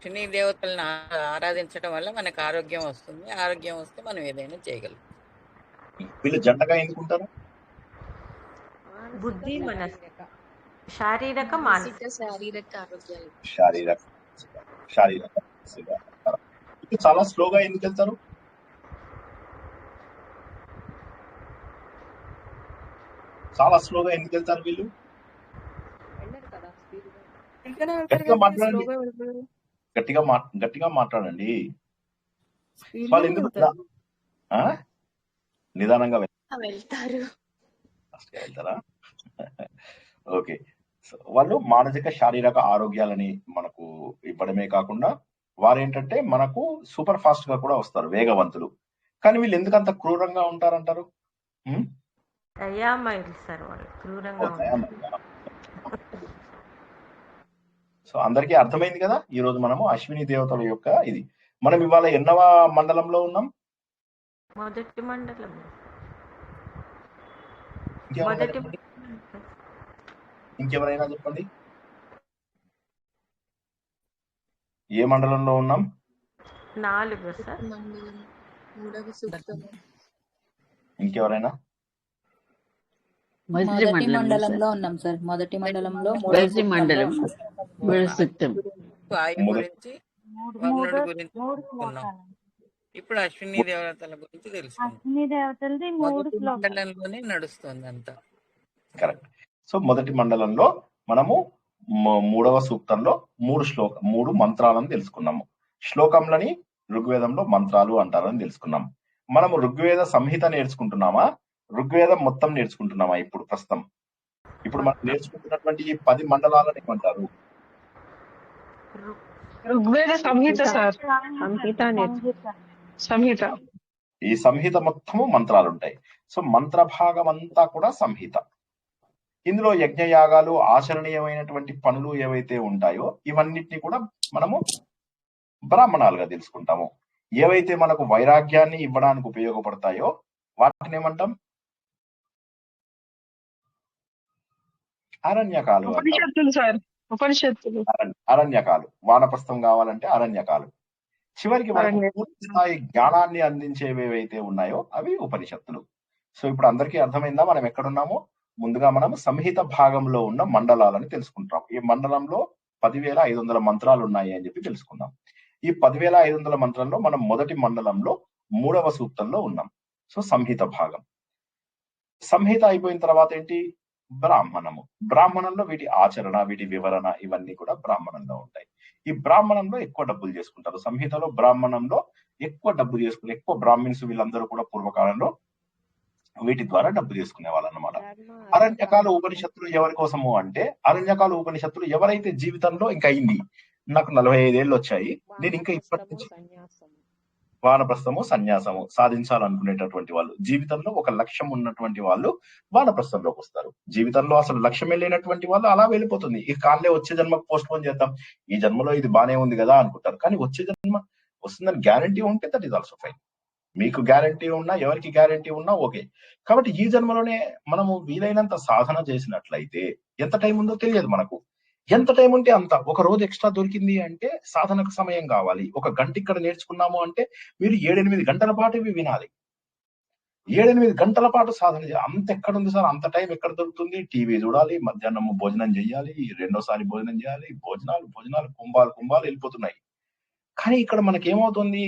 అశ్విని దేవతలను ఆరాధించడం వల్ల మనకు ఆరోగ్యం వస్తుంది. ఆరోగ్యం వస్తే మనం ఏదైనా చేయగలం. వీళ్ళు జంటగా ఎందుకుంటారు? బుద్ధి, మనసు, శారీరక, మానసిక, శారీరక ఆరోగ్యాలు. శారీరక చాలా స్లోగా ఎందుకు వెళ్తారు? చాలా స్లోగా ఎందుకు వెళ్తారు వీళ్ళు? గట్టిగా మాట్లాడండి, గట్టిగా మాట్లాడండి. వాళ్ళు ఎందుకు నిదానంగా వెళ్తారా? ఓకే. వాళ్ళు మానసిక శారీరక ఆరోగ్యాలని మనకు ఇవ్వడమే కాకుండా వారేంటంటే మనకు సూపర్ ఫాస్ట్ గా కూడా వస్తారు, వేగవంతులు. కానీ వీళ్ళు ఎందుకు అంత క్రూరంగా ఉంటారంటారు? సో అందరికీ అర్థమైంది కదా ఈ రోజు మనము అశ్విని దేవతల యొక్క ఇది. మనం ఇవాళ ఎన్నవ మండలంలో ఉన్నాం? మొదటి మండలం. ఇంకెవరైనా చెప్పండి, ఏ మండలంలో ఉన్నాం? 4 సార్. ఇంకెవరైనా? మొదటి మండలంలో ఉన్నాం సార్. మొదటి మండలంలో ఇప్పుడు అశ్విని దేవతల గురించి తెలుసుకుందాం. మొదటి మండలంలోనే నడుస్తుంది అంతా. కరెక్ట్. సో మొదటి మండలంలో మనము 3వ సూక్తంలో 3 మంత్రాలను తెలుసుకున్నాము. శ్లోకంలని ఋగ్వేదంలో మంత్రాలు అంటారని తెలుసుకున్నాం. మనము ఋగ్వేద సంహిత నేర్చుకుంటున్నామా, ఋగ్వేదం మొత్తం నేర్చుకుంటున్నామా? ఇప్పుడు ప్రస్తుతం మనం నేర్చుకుంటున్నటువంటి ఈ 10 మండలాలను ఏమంటారు? ఋగ్వేద సంహిత సార్. సంహిత. ఈ సంహిత మొత్తము మంత్రాలు ఉంటాయి. సో మంత్ర భాగం అంతా కూడా సంహిత. ఇందులో యజ్ఞయాగాలు, ఆచరణీయమైనటువంటి పనులు ఏవైతే ఉంటాయో ఇవన్నిటిని కూడా మనము బ్రాహ్మణాలుగా తెలుసుకుంటాము. ఏవైతే మనకు వైరాగ్యాన్ని ఇవ్వడానికి ఉపయోగపడతాయో వాటిని ఏమంటాం? అరణ్యకాలు. అరణ్యకాలు. వానప్రస్థం కావాలంటే అరణ్యకాలు. చివరికి మనకు పూర్తి స్థాయి జ్ఞానాన్ని అందించేవి ఏవైతే ఉన్నాయో అవి ఉపనిషత్తులు. సో ఇప్పుడు అందరికీ అర్థమైందా మనం ఎక్కడున్నామో? ముందుగా మనం సంహిత భాగంలో ఉన్న మండలాలని తెలుసుకుంటాం. ఈ మండలంలో 10,500 మంత్రాలు ఉన్నాయి అని చెప్పి తెలుసుకుందాం. ఈ 10,500 మంత్రంలో మనం మొదటి మండలంలో 3వ సూక్తంలో ఉన్నాం. సో సంహిత భాగం. సంహిత అయిపోయిన తర్వాత ఏంటి? బ్రాహ్మణము. బ్రాహ్మణంలో వీటి ఆచరణ, వీటి వివరణ ఇవన్నీ కూడా బ్రాహ్మణంలో ఉంటాయి. ఈ బ్రాహ్మణంలో ఎక్కువ డబ్బులు చేసుకుంటారు. సంహితలో బ్రాహ్మణంలో ఎక్కువ డబ్బు చేసుకుని, ఎక్కువ బ్రాహ్మిన్స్ వీళ్ళందరూ కూడా పూర్వకాలంలో వీటి ద్వారా డబ్బు చేసుకునే వాళ్ళు అన్నమాట. అరణ్యకాల ఉపనిషత్తులు ఎవరి కోసము అంటే, అరణ్యకాల ఉపనిషత్తులు ఎవరైతే జీవితంలో ఇంకా అయింది, నాకు 45 ఏళ్ళు వచ్చాయి, నేను ఇంకా ఇప్పటి నుంచి వానప్రస్థము, సన్యాసము సాధించాలనుకునేటటువంటి వాళ్ళు, జీవితంలో ఒక లక్ష్యం ఉన్నటువంటి వాళ్ళు వానప్రస్థంలోకి వస్తారు. జీవితంలో అసలు లక్ష్యం వెళ్ళినటువంటి వాళ్ళు అలా వెళ్ళిపోతుంది. ఈ కాళ్ళే వచ్చే జన్మకు పోస్ట్ పోన్ చేద్దాం, ఈ జన్మలో ఇది బానే ఉంది కదా అనుకుంటారు. కానీ వచ్చే జన్మ వస్తుందని గ్యారంటీ ఉంటే దట్ ఈస్ ఆల్సో ఫైన్. మీకు గ్యారంటీ ఉన్నా, ఎవరికి గ్యారంటీ ఉన్నా ఓకే. కాబట్టి ఈ జన్మలోనే మనము వీలైనంత సాధన చేసినట్లయితే, ఎంత టైం ఉందో తెలియదు మనకు. ఎంత టైం ఉంటే అంత. ఒక రోజు ఎక్స్ట్రా దొరికింది అంటే సాధనకు సమయం కావాలి. 1 గంట ఇక్కడ నేర్చుకున్నాము అంటే మీరు 7-8 గంటల పాటు ఇవి వినాలి. 7-8 గంటల పాటు సాధన చేయాలి. అంత ఎక్కడుంది సార్? అంత టైం ఎక్కడ దొరుకుతుంది? టీవీ చూడాలి, మధ్యాహ్నం భోజనం చేయాలి, రెండోసారి భోజనం చేయాలి, భోజనాలు కుంభాలు వెళ్ళిపోతున్నాయి. కానీ ఇక్కడ మనకేమవుతుంది?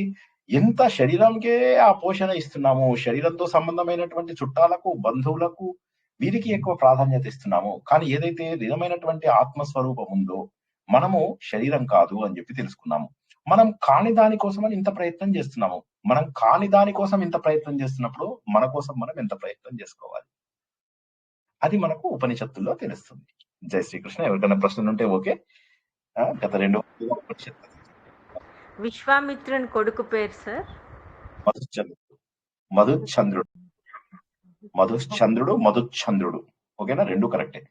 ఎంత శరీరంకే ఆ పోషణ ఇస్తున్నాము, శరీరంతో సంబంధమైనటువంటి చుట్టాలకు, బంధువులకు, వీరికి ఎక్కువ ప్రాధాన్యత ఇస్తున్నాము. కానీ ఏదైతే నిజమైనటువంటి ఆత్మస్వరూపం ఉందో మనము శరీరం కాదు అని చెప్పి తెలుసుకున్నాము. మనం కాని దానికోసమని ఇంత ప్రయత్నం చేస్తున్నాము. మనం కాని దానికోసం ఇంత ప్రయత్నం చేస్తున్నప్పుడు మన కోసం మనం ఎంత ప్రయత్నం చేసుకోవాలి, అది మనకు ఉపనిషత్తుల్లో తెలుస్తుంది. జై శ్రీకృష్ణ. ఎవరికైనా ప్రశ్నలు ఉంటే ఓకే. గత 2 ఉపనిషత్తు. విశ్వామిత్రుని కొడుకు పేరు సార్? మధుచంద్రుడు. ఓకేనా? 2 కరెక్టే.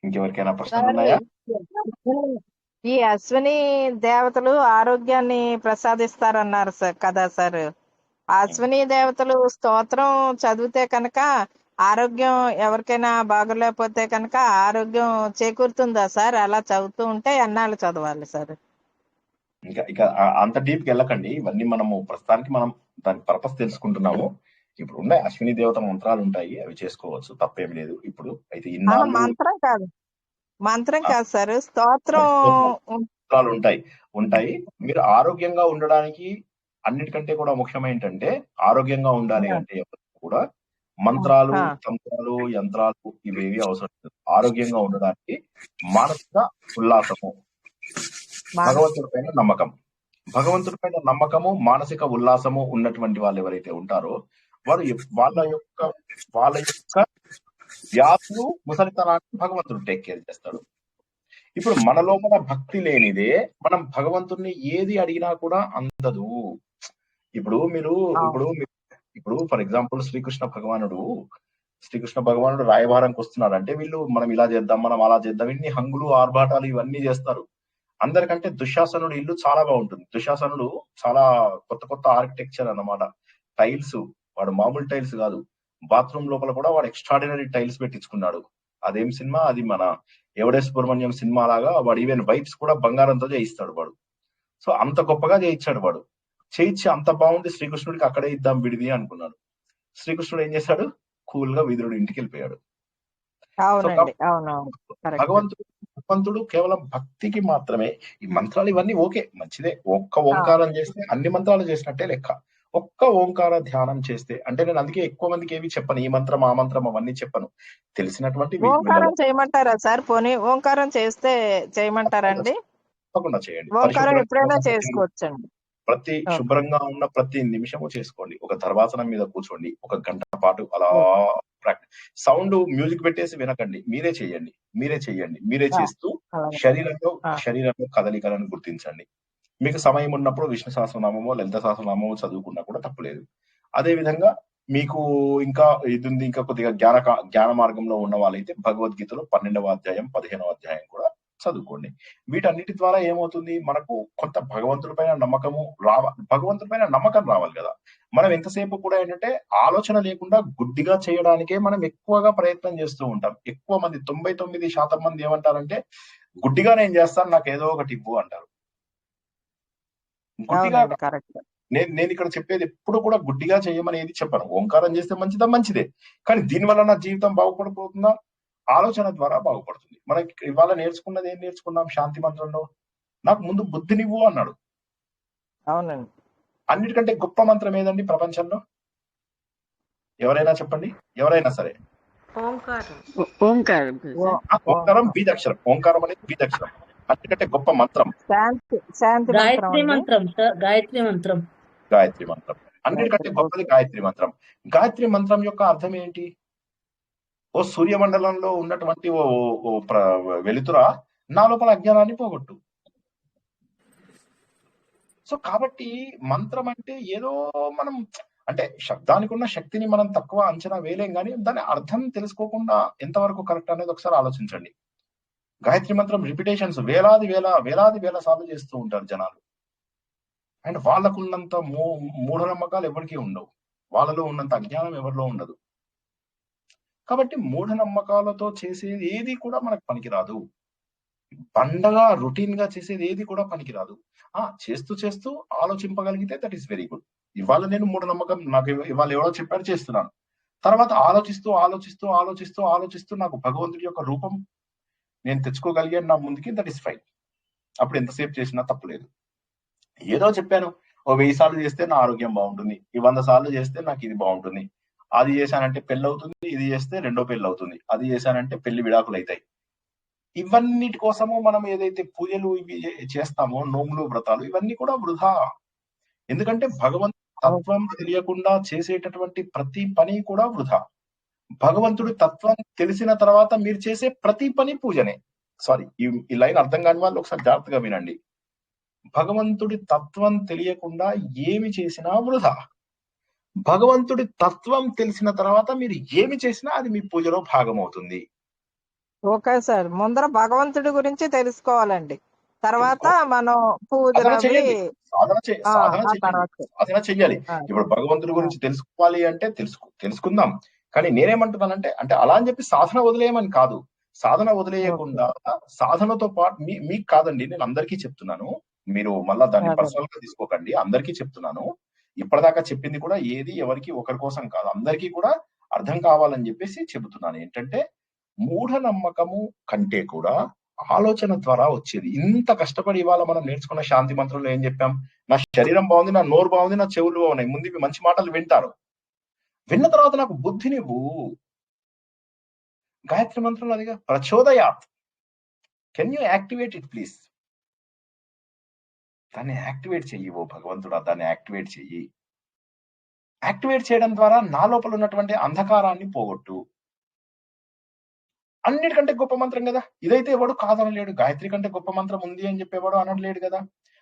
ఇంకెవరికైనా ప్రశ్నలు ఉన్నాయా? ఈ అశ్విని దేవతలు ఆరోగ్యాన్ని ప్రసాదిస్తారన్నారు సార్ కదా సార్. అశ్విని దేవతలు స్తోత్రం చదివితే కనుక ఆరోగ్యం ఎవరికైనా బాగోలేకపోతే కనుక ఆరోగ్యం చేకూరుతుందా సార్? అలా చదువుతూ ఉంటే ఎన్నాళ్ళు చదవాలి సార్? ఇక అంత డీప్ కి వెళ్ళకండి. ఇవన్నీ మనము ప్రస్తుతానికి మనం దాని పర్పస్ తెలుసుకుంటున్నాము. ఇప్పుడు ఉన్నాయి అశ్విని దేవత మంత్రాలు ఉంటాయి, అవి చేసుకోవచ్చు, తప్పేం లేదు. ఇప్పుడు అయితే ఇన్నాళ్ళు మంత్రం కాదు సార్, స్తోత్రం మంత్రాలు ఉంటాయి. మీరు ఆరోగ్యంగా ఉండడానికి అన్నిటికంటే కూడా ముఖ్యం ఏంటంటే, ఆరోగ్యంగా ఉండాలి అంటే ఎవరు కూడా మంత్రాలు, తంత్రాలు, యంత్రాలు ఇవేవి అవసరం లేదు. ఆరోగ్యంగా ఉండడానికి మానసిక ఉల్లాసము, భగవంతుడి పైన నమ్మకము, మానసిక ఉల్లాసము ఉన్నటువంటి వాళ్ళు ఎవరైతే ఉంటారో వారు వాళ్ళ యొక్క వ్యాధులు, ముసలితనాన్ని భగవంతుడు టేక్ కేర్ చేస్తాడు. ఇప్పుడు మన లోపల భక్తి లేనిదే మనం భగవంతుడిని ఏది అడిగినా కూడా అందదు. ఇప్పుడు ఫర్ ఎగ్జాంపుల్ శ్రీకృష్ణ భగవానుడు రాయబారంకి వస్తున్నాడు అంటే వీళ్ళు మనం ఇలా చేద్దాం, మనం అలా చేద్దాం, ఇన్ని హంగులు, ఆర్భాటాలు ఇవన్నీ చేస్తారు. అందరికంటే దుశ్శాసనుడు ఇల్లు చాలా బాగుంటుంది. దుశ్శాసనుడు చాలా కొత్త ఆర్కిటెక్చర్ అన్నమాట. టైల్స్, వాడు మామూలు టైల్స్ కాదు, బాత్రూమ్ లోపల కూడా వాడు ఎక్స్ట్రాడినరీ టైల్స్ పెట్టించుకున్నాడు. అదేం సినిమా అది, మన ఎవడే సుబ్రహ్మణ్యం సినిమా లాగా. వాడు ఈవెన్ వైప్స్ కూడా బంగారంతో చేయిస్తాడు వాడు. సో అంత గొప్పగా చేయించాడు వాడు. చేయించి అంత బాగుంది, శ్రీకృష్ణుడికి అక్కడే ఇద్దాం విడిది అనుకున్నాడు. శ్రీకృష్ణుడు ఏం చేశాడు? కూల్ గా విదురుడు ఇంటికి వెళ్ళిపోయాడు. భగవంతుడు కేవలం భక్తికి మాత్రమే ఈ మంత్రాలు ఇవన్నీ ఓకే, మంచిదే. ఒక్క ఓంకారం చేస్తే అన్ని మంత్రాలు చేసినట్టే లెక్క. ఒక్క ఓంకార ధ్యానం చేస్తే, అంటే నేను అందుకే ఎక్కువ మందికి ఏవి చెప్పను, ఈ మంత్రం ఆ మంత్రం అవన్నీ చెప్పను. తెలిసినటువంటి ఓంకారం చేయమంటారా సార్? పోనీ ఓంకారం చేస్తే చేయమంటారండి? తప్పకుండా చేయండి. ఓంకారం ఎప్పుడైనా చేసుకోవచ్చండి. ప్రతి శుభ్రంగా ఉన్న ప్రతి నిమిషము చేసుకోండి. ఒక ధర్వాసనం మీద కూర్చోండి, ఒక గంట పాటు అలా సౌండ్ మ్యూజిక్ పెట్టేసి వినకండి, మీరే చేయండి. మీరే చేస్తూ శరీరంలో కదలికలను గుర్తించండి. మీకు సమయం ఉన్నప్పుడు విష్ణు సహస్రనామమో లలిత సహస్రనామమో చదువుకున్నా కూడా తప్పులేదు. అదే విధంగా మీకు ఇంకా ఇది ఉంది, ఇంకా కొద్దిగా జ్ఞాన మార్గంలో ఉన్న వాళ్ళైతే భగవద్గీతలో 12వ అధ్యాయం 15వ అధ్యాయం కూడా చదువుకోండి. వీటన్నిటి ద్వారా ఏమవుతుంది, మనకు కొంత భగవంతుడి పైన నమ్మకం రావాలి కదా. మనం ఎంతసేపు కూడా ఏంటంటే ఆలోచన లేకుండా గుడ్డిగా చేయడానికే మనం ఎక్కువగా ప్రయత్నం చేస్తూ ఉంటాం. ఎక్కువ మంది 99% మంది ఏమంటారంటే, గుడ్డిగా నేను చేస్తాను, నాకు ఏదో ఒకటి ఇవ్వు అంటారు. గుడ్డిగా నేను ఇక్కడ చెప్పేది ఎప్పుడు కూడా గుడ్డిగా చేయమని ఏది చెప్పను. ఓంకారం చేస్తే మంచిదే, కానీ దీనివల్ల నా జీవితం బాగుపడిపోతుందా? ఆలోచన ద్వారా బాగుపడుతుంది. మనకి ఇవాళ నేర్చుకున్నది ఏం నేర్చుకున్నాం? శాంతి మంత్రంలో నాకు ముందు బుద్ధినివ్వు అన్నాడు. అవునండి. అన్నిటికంటే గొప్ప మంత్రం ఏదండి ప్రపంచంలో? ఎవరైనా చెప్పండి, ఎవరైనా సరే. ఓంకారం బీజాక్షరం. ఓంకారం అనేది బీజాక్షరం. అన్నిటికంటే గొప్ప మంత్రం గాయత్రి మంత్రం. అన్నిటికంటే గొప్పది గాయత్రి మంత్రం. గాయత్రి మంత్రం యొక్క అర్థం ఏంటి? ఓ సూర్యమండలంలో ఉన్నటువంటి ఓ వెలుతురా, నా లోపల అజ్ఞానాన్ని పోగొట్టు. సో కాబట్టి మంత్రం అంటే ఏదో మనం అంటే శబ్దానికి ఉన్న శక్తిని మనం తక్కువ అంచనా వేయలేం, కానీ దాని అర్థం తెలుసుకోకుండా ఎంతవరకు కరెక్ట్ అనేది ఒకసారి ఆలోచించండి. గాయత్రి మంత్రం రిపిటేషన్స్ వేలాది వేల సార్లు చేస్తూ ఉంటారు జనాలు. అండ్ వాళ్ళకున్నంత మూఢనమ్మకాలు ఎవరికి ఉండవు, వాళ్ళలో ఉన్నంత అజ్ఞానం ఎవరిలో ఉండదు. కాబట్టి మూఢనమ్మకాలతో చేసేది ఏది కూడా మనకు పనికిరాదు. పండగ రొటీన్ గా చేసేది ఏది కూడా పనికిరాదు. చేస్తూ ఆలోచింపగలిగితే దట్ ఈస్ వెరీ గుడ్. ఇవాళ నేను మూఢనమ్మకం, నాకు ఇవాళ ఎవరో చెప్పారు చేస్తున్నాను. తర్వాత ఆలోచిస్తూ నాకు భగవంతుడి యొక్క రూపం నేను తెచ్చుకోగలిగాను నా ముందుకి, దట్ ఈస్ ఫైన్. అప్పుడు ఎంతసేపు చేసినా తప్పులేదు. ఏదో చెప్పాను, ఓ 1000 సార్లు చేస్తే నా ఆరోగ్యం బాగుంటుంది, ఈ 100 సార్లు చేస్తే నాకు ఇది బాగుంటుంది, అది చేశానంటే పెళ్లి అవుతుంది, ఇది చేస్తే రెండో పెళ్లి అవుతుంది, అది చేశానంటే పెళ్లి విడాకులు అవుతాయి. ఇవన్నిటి కోసము మనం ఏదైతే పూజలు ఇవి చేస్తామో, నోములు వ్రతాలు, ఇవన్నీ కూడా వృధా. ఎందుకంటే భగవంతుడి తత్వం తెలియకుండా చేసేటటువంటి ప్రతి పని కూడా వృధా. భగవంతుడి తత్వం తెలిసిన తర్వాత మీరు చేసే ప్రతి పని పూజనే. సారీ, ఈ లైన్ అర్థం కాని వాళ్ళు ఒకసారి జాగ్రత్తగా వినండి. భగవంతుడి తత్వం తెలియకుండా ఏమి చేసినా వృధా. భగవంతుడి తత్వం తెలిసిన తర్వాత మీరు ఏమి చేసినా అది మీ పూజలో భాగం అవుతుంది. ఓకే సార్, ముందర భగవంతుడి గురించి తెలుసుకోవాలండి, తర్వాత మనం సాధన చెయ్యాలి. ఇప్పుడు భగవంతుడి గురించి తెలుసుకోవాలి అంటే తెలుసుకుందాం. కానీ నేనేమంటున్నానంటే, అంటే అలా అని చెప్పి సాధన వదిలేయమని కాదు. సాధన వదిలేయకుండా సాధనతో పాటు మీకు కాదండి, నేను అందరికీ చెప్తున్నాను. మీరు మళ్ళా దాన్ని పర్సనల్ గా తీసుకోకండి. అందరికీ చెప్తున్నాను. ఇప్పటిదాకా చెప్పింది కూడా ఏది ఎవరికి ఒకరి కోసం కాదు, అందరికీ కూడా అర్థం కావాలని చెప్పేసి చెబుతున్నాను. ఏంటంటే మూఢనమ్మకము కంటే కూడా ఆలోచన ద్వారా వచ్చేది. ఇంత కష్టపడి ఇవాళ మనం నేర్చుకున్న శాంతి మంత్రంలో ఏం చెప్పాం? నా శరీరం బాగుంది, నా నోరు బాగుంది, నా చెవులు బాగున్నాయి. ముందు ఇవి మంచి మాటలు వింటారు. విన్న తర్వాత నాకు బుద్ధినివ్వు. గాయత్రి మంత్రంలో అదిగా ప్రచోదయాత్. Can you activate it please? దాన్ని యాక్టివేట్ చెయ్యి ఓ భగవంతుడా, దాన్ని యాక్టివేట్ చెయ్యి. యాక్టివేట్ చేయడం ద్వారా నా లోపల ఉన్నటువంటి అంధకారాన్ని పోగొట్టు. అన్నిటికంటే గొప్ప మంత్రం కదా ఇదైతే. ఎవడు కాదనలేడు. గాయత్రి కంటే గొప్ప మంత్రం ఉంది అని చెప్పేవాడు అనట్లేడు కదా.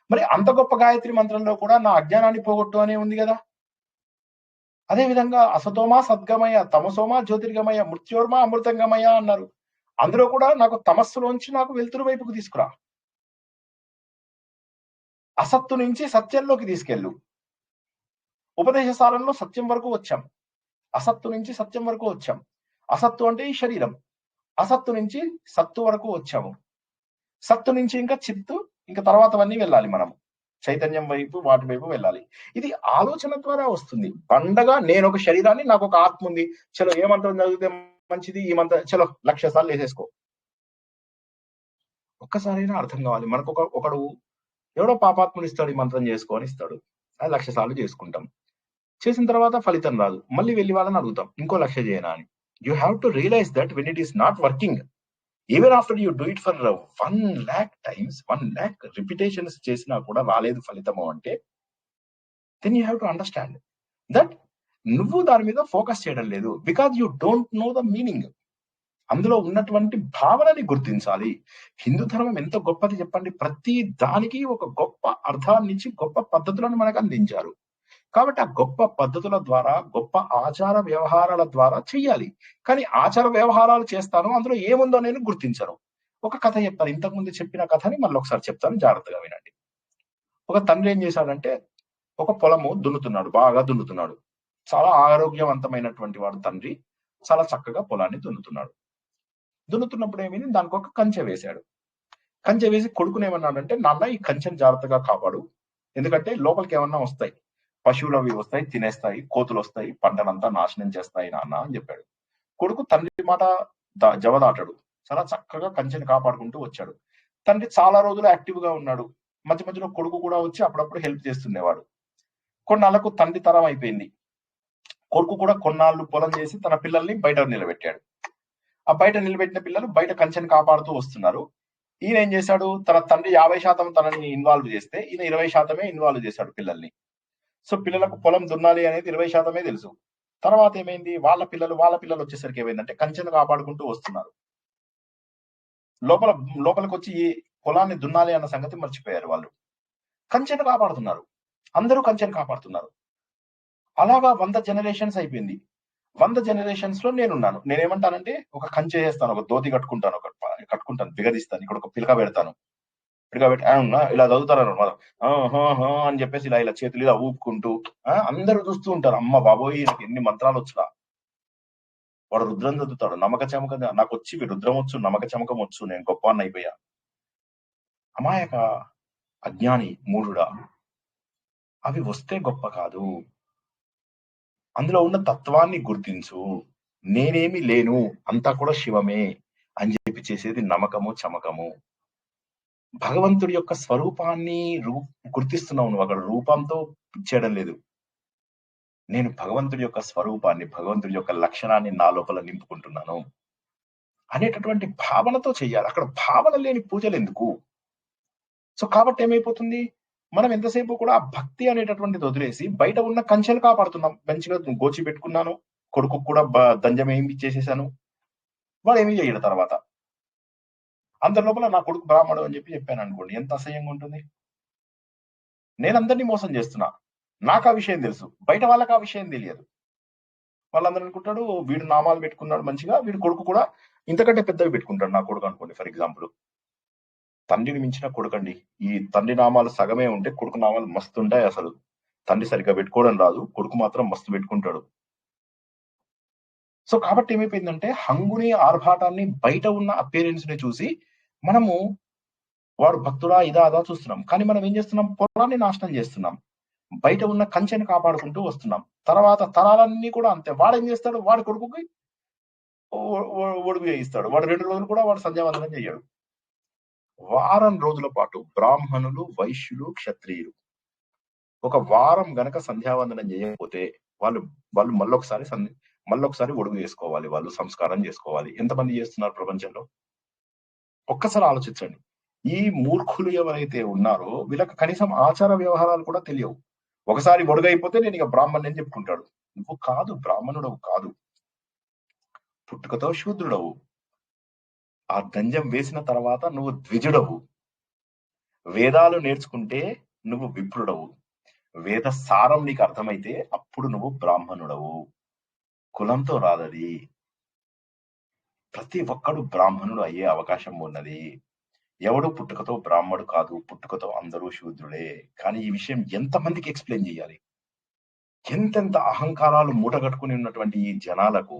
మరి అంత గొప్ప గాయత్రి మంత్రంలో కూడా నా అజ్ఞానాన్ని పోగొట్టు అనే ఉంది కదా. అదే విధంగా అసతోమా సద్గమయ, తమసోమా జ్యోతిర్గమయ, మృత్యోర్మా అమృతంగమయ అన్నారు. అందులో కూడా నాకు తమస్సులోంచి నాకు వెలుతురు వైపుకు తీసుకురా. అసత్తు నుంచి సత్యంలోకి తీసుకెళ్ళు. ఉపదేశ సారంలో సత్యం వరకు వచ్చాం, అసత్తు నుంచి సత్యం వరకు వచ్చాం. అసత్తు అంటే ఈ శరీరం, అసత్తు నుంచి సత్తు వరకు వచ్చాము. సత్తు నుంచి ఇంకా చిత్తు, ఇంకా తర్వాతవన్నీ వెళ్ళాలి మనం చైతన్యం వైపు, వాటి వైపు వెళ్ళాలి. ఇది ఆలోచన ద్వారా వస్తుంది. పండగ నేను ఒక శరీరాన్ని, నాకు ఒక ఆత్మ ఉంది. చలో ఏ మంత్రం చదివితే మంచిది, ఈ మంత్రం చలో 1,00,000 సార్లు వేసేసుకో. ఒక్కసారైనా అర్థం కావాలి. మనకు ఒకడు ఎవడో పాపాత్ముడు ఇస్తాడు, ఈ మంత్రం చేసుకో అని ఇస్తాడు. అది 1,00,000 సార్లు చేసుకుంటాం. చేసిన తర్వాత ఫలితం రాదు. మళ్ళీ వెళ్ళి వాళ్ళని అడుగుతాం, ఇంకో 1,00,000 చేయనా అని. You have to realise that when it is not working, even after you do it for 1,00,000 times, 1,00,000 repetitions చేసినా కూడా రాలేదు ఫలితము అంటే, then you have to understand that నువ్వు దాని మీద ఫోకస్ చేయడం లేదు. Because you don't know the meaning. అందులో ఉన్నటువంటి భావనని గుర్తించాలి. హిందూ ధర్మం ఎంత గొప్పది చెప్పండి. ప్రతి దానికి ఒక గొప్ప అర్థాన్ని ఇచ్చి గొప్ప పద్ధతులను మనకు అందించారు. కాబట్టి ఆ గొప్ప పద్ధతుల ద్వారా, గొప్ప ఆచార వ్యవహారాల ద్వారా చెయ్యాలి. కానీ ఆచార వ్యవహారాలు చేస్తాను, అందులో ఏముందో నేను గుర్తించను. ఒక కథ చెప్తాను, ఇంతకుముందు చెప్పిన కథని మళ్ళీ ఒకసారి చెప్తాను, జాగ్రత్తగా వినండి. ఒక తండ్రి ఏం చేశాడంటే, ఒక పొలము దున్నుతున్నాడు, బాగా దున్నుతున్నాడు. చాలా ఆరోగ్యవంతమైనటువంటి వాడు తండ్రి, చాలా చక్కగా పొలాన్ని దున్నుతున్నాడు. దున్నుతున్నప్పుడు ఏమైంది, దానికి ఒక కంచె వేశాడు. కంచె వేసి కొడుకునేమన్నాడంటే, నాన్న ఈ కంచెను జాగ్రత్తగా కాపాడు, ఎందుకంటే లోపలికి ఏమన్నా వస్తాయి, పశువులు అవి వస్తాయి, తినేస్తాయి, కోతులు వస్తాయి, పంటనంతా నాశనం చేస్తాయి నాన్న అని చెప్పాడు. కొడుకు తండ్రి మాట జవదాటాడు. చాలా చక్కగా కంచెని కాపాడుకుంటూ వచ్చాడు. తండ్రి చాలా రోజులు యాక్టివ్ గా ఉన్నాడు. మధ్య మధ్యలో కొడుకు కూడా వచ్చి అప్పుడప్పుడు హెల్ప్ చేస్తుండేవాడు. కొన్నాళ్లకు తండ్రి తరం అయిపోయింది. కొడుకు కూడా కొన్నాళ్ళు పొలం చేసి తన పిల్లల్ని బయట నిలబెట్టాడు. ఆ బయట నిలబెట్టిన పిల్లలు బయట కంచెని కాపాడుతూ వస్తున్నారు. ఈయన ఏం చేశాడు, తన తండ్రి 50% తనని ఇన్వాల్వ్ చేస్తే ఈయన 20% ఇన్వాల్వ్ చేశాడు పిల్లల్ని. సో పిల్లలకు పొలం దున్నాలి అనేది 20% తెలుసు. తర్వాత ఏమైంది, వాళ్ళ పిల్లలు వచ్చేసరికి ఏమైందంటే కంచెను కాపాడుకుంటూ వస్తున్నారు. లోపలికి వచ్చి ఈ పొలాన్ని దున్నాలి అన్న సంగతి మర్చిపోయారు. వాళ్ళు కంచెను కాపాడుతున్నారు, అందరూ కంచెను కాపాడుతున్నారు. అలాగా 100 generations అయిపోయింది. 100 generations లో నేనున్నాను. నేనేమంటానంటే, ఒక కంచె చేస్తాను, ఒక దోతి కట్టుకుంటాను, బిగదిస్తాను, ఇక్కడ ఒక పిలక పెడతాను, ఇలా చదువుతారు అని చెప్పేసి ఇలా చేతులు ఇలా ఊపుకుంటూ అందరూ చూస్తూ ఉంటారు. అమ్మ బాబోయ్, నాకు ఎన్ని మంత్రాలు వచ్చురా. వాడు రుద్రం చదువుతాడు, నమ్మక చమక, నాకు వచ్చి రుద్రం వచ్చు, నమ్మక చమకం వచ్చు, నేను గొప్ప అని అయిపోయా. అమాయక అజ్ఞాని మూఢుడా, అవి వస్తే గొప్ప కాదు. అందులో ఉన్న తత్వాన్ని గుర్తించు. నేనేమి లేను, అంతా కూడా శివమే అని చెప్పి చేసేది నమ్మకము చమకము. భగవంతుడి యొక్క స్వరూపాన్ని గుర్తిస్తున్నావు నువ్వు, అక్కడ రూపంతో చేయడం లేదు. నేను భగవంతుడి యొక్క స్వరూపాన్ని, భగవంతుడి యొక్క లక్షణాన్ని నా లోపల నింపుకుంటున్నాను అనేటటువంటి భావనతో చెయ్యాలి. అక్కడ భావన లేని పూజలు ఎందుకు? సో కాబట్టి ఏమైపోతుంది, మనం ఎంతసేపు కూడా భక్తి అనేటటువంటిది వదిలేసి బయట ఉన్న కంచెలు కాపాడుతున్నాం. మంచిగా గోచి పెట్టుకున్నాను, కొడుకు కూడా దంజం ఏమి చేసేసాను, వాడు ఏమీ చేయడు. తర్వాత అందరి లోపల నా కొడుకు బ్రాహ్మడు అని చెప్పాను అనుకోండి, ఎంత అసహ్యంగా ఉంటుంది. నేను అందరినీ మోసం చేస్తున్నా, నాకు ఆ విషయం తెలుసు, బయట వాళ్ళకి ఆ విషయం తెలియదు. వాళ్ళందరూ అనుకుంటాడు, వీడు నామాలు పెట్టుకున్నాడు మంచిగా, వీడు కొడుకు కూడా ఇంతకంటే పెద్దవి పెట్టుకుంటాడు నా కొడుకు అనుకోండి. ఫర్ ఎగ్జాంపుల్, తండ్రిని మించిన కొడుకండి. ఈ తండ్రి నామాలు సగమే ఉంటే కొడుకు నామాలు మస్తు ఉంటాయి. అసలు తండ్రి సరిగ్గా పెట్టుకోవడం రాదు, కొడుకు మాత్రం మస్తు పెట్టుకుంటాడు. సో కాబట్టి ఏమైపోయిందంటే హంగుని ఆర్భాటాన్ని బయట ఉన్న అపీరెన్స్ ని చూసి మనము వాడు భక్తుడా ఇదా అదా చూస్తున్నాం. కానీ మనం ఏం చేస్తున్నాం? పొలాన్ని నాశనం చేస్తున్నాం. బయట ఉన్న కంచెని కాపాడుకుంటూ వస్తున్నాం. తర్వాత తరాలన్నీ కూడా అంతే. వాడు ఏం చేస్తాడు? వాడి కొడుకుకి ఒడుగు చేయిస్తాడు. వాడు 2 రోజులు కూడా వాడు సంధ్యావందనం చేయడు. వారం రోజుల పాటు బ్రాహ్మణులు, వైశ్యులు, క్షత్రియులు ఒక వారం గనక సంధ్యావందనం చేయకపోతే వాళ్ళు మళ్ళొకసారి ఒడుగు చేసుకోవాలి. వాళ్ళు సంస్కారం చేసుకోవాలి. ఎంతమంది చేస్తున్నారు ప్రపంచంలో? ఒక్కసారి ఆలోచించండి. ఈ మూర్ఖులు ఎవరైతే ఉన్నారో వీళ్ళకి కనీసం ఆచార వ్యవహారాలు కూడా తెలియవు. ఒకసారి ఒడుగైపోతే నేను ఇక బ్రాహ్మణుని అని చెప్పుకుంటాడు. నువ్వు కాదు, బ్రాహ్మణుడవు కాదు, పుట్టుకతో శూద్రుడవు. ఆ దంజం వేసిన తర్వాత నువ్వు ద్విజుడవు. వేదాలు నేర్చుకుంటే నువ్వు విప్రుడవు. వేద సారం నీకు అర్థమైతే అప్పుడు నువ్వు బ్రాహ్మణుడవు. కులంతో రాదది. ప్రతి ఒక్కడు బ్రాహ్మణుడు అయ్యే అవకాశం ఉన్నది. ఎవడు పుట్టుకతో బ్రాహ్మడు కాదు, పుట్టుకతో అందరూ శూద్రుడే. కానీ ఈ విషయం ఎంతమందికి ఎక్స్ప్లెయిన్ చేయాలి? ఎంతెంత అహంకారాలు మూటగట్టుకుని ఉన్నటువంటి ఈ జనాలకు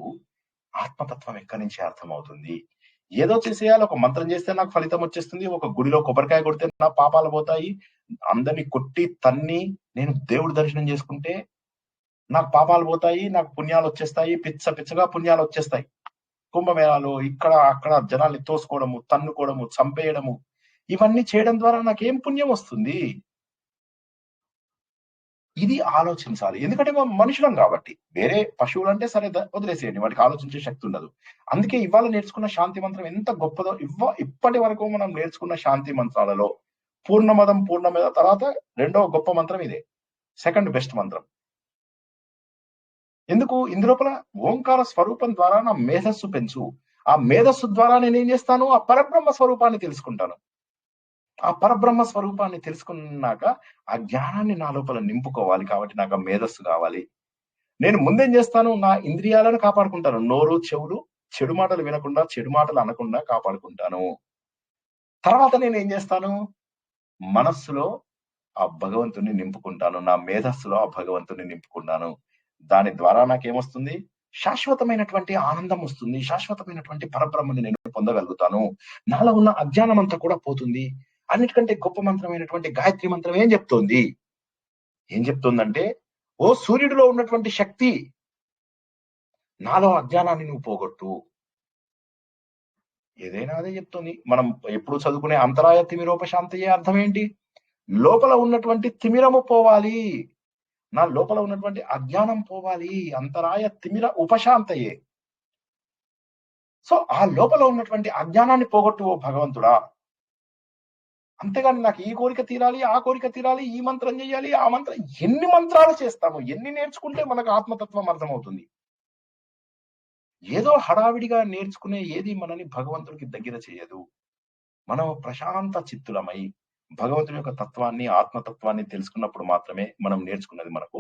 ఆత్మతత్వం ఎక్కడి నుంచి అర్థమవుతుంది? ఏదో చేసేయాలి, ఒక మంత్రం చేస్తే నాకు ఫలితం వచ్చేస్తుంది, ఒక గుడిలో కొబ్బరికాయ కొడితే నా పాపాలు పోతాయి, అందరినీ కొట్టి తన్ని నేను దేవుడి దర్శనం చేసుకుంటే నాకు పాపాలు పోతాయి, నాకు పుణ్యాలు వచ్చేస్తాయి, పిచ్చగా పుణ్యాలు వచ్చేస్తాయి. కుంభమేళాలు ఇక్కడ అక్కడ జనాల్ని తోసుకోవడము, తన్నుకోవడము, చంపేయడము, ఇవన్నీ చేయడం ద్వారా నాకేం పుణ్యం వస్తుంది? ఇది ఆలోచించాలి. ఎందుకంటే మనం మనుషులం కాబట్టి. వేరే పశువులు అంటే సరే వదిలేసేయండి, వాటికి ఆలోచించే శక్తి ఉండదు. అందుకే ఇవాళ నేర్చుకున్న శాంతి మంత్రం ఎంత గొప్పదో. ఇప్పటి వరకు మనం నేర్చుకున్న శాంతి మంత్రాలలో పూర్ణమదం పూర్ణమద తర్వాత 2వ గొప్ప మంత్రం ఇదే, సెకండ్ బెస్ట్ మంత్రం. ఎందుకు? ఇందులోపల ఓంకార స్వరూపం ద్వారా నా మేధస్సు పెంచు. ఆ మేధస్సు ద్వారా నేనేం చేస్తాను? ఆ పరబ్రహ్మ స్వరూపాన్ని తెలుసుకుంటాను. ఆ పరబ్రహ్మ స్వరూపాన్ని తెలుసుకున్నాక ఆ జ్ఞానాన్ని నా లోపల నింపుకోవాలి. కాబట్టి నాకు ఆ మేధస్సు కావాలి. నేను ముందేం చేస్తాను? నా ఇంద్రియాలను కాపాడుకుంటాను. నోరు, చెవులు చెడు మాటలు వినకుండా, చెడు మాటలు అనకుండా కాపాడుకుంటాను. తర్వాత నేను ఏం చేస్తాను? మనస్సులో ఆ భగవంతుని నింపుకుంటాను. నా మేధస్సులో ఆ భగవంతుని నింపుకున్నాను. దాని ద్వారా నాకేమొస్తుంది? శాశ్వతమైనటువంటి ఆనందం వస్తుంది. శాశ్వతమైనటువంటి పరబ్రహ్మని నేను పొందగలుగుతాను. నాలో ఉన్న అజ్ఞానం అంతా కూడా పోతుంది. అన్నిటికంటే గొప్ప మంత్రమైనటువంటి గాయత్రి మంత్రం ఏం చెప్తోంది? ఏం చెప్తోందంటే, ఓ సూర్యుడిలో ఉన్నటువంటి శక్తి, నాలో అజ్ఞానాన్ని నువ్వు పోగొట్టు. ఏదైనా అదే చెప్తోంది. మనం ఎప్పుడు చదువుకునే అంతరాయ తిమిరోపశాంతయే అర్థం ఏంటి? లోపల ఉన్నటువంటి తిమిరము పోవాలి, నా లోపల ఉన్నటువంటి అజ్ఞానం పోవాలి. అంతరాయ తిమిర ఉపశాంతయే. సో ఆ లోపల ఉన్నటువంటి అజ్ఞానాన్ని పోగొట్టు ఓ భగవంతుడా. అంతేగాని నాకు ఈ కోరిక తీరాలి, ఆ కోరిక తీరాలి, ఈ మంత్రం చేయాలి, ఆ మంత్రం, ఎన్ని మంత్రాలు చేస్తాము, ఎన్ని నేర్చుకుంటే మనకు ఆత్మతత్వం అర్థమవుతుంది? ఏదో హడావిడిగా నేర్చుకునే ఏది మనని భగవంతుడికి దగ్గర చేయదు. మనం ప్రశాంత చిత్తులమై భగవంతుడి యొక్క తత్వాన్ని, ఆత్మతత్వాన్ని తెలుసుకున్నప్పుడు మాత్రమే మనం నేర్చుకున్నది మనకు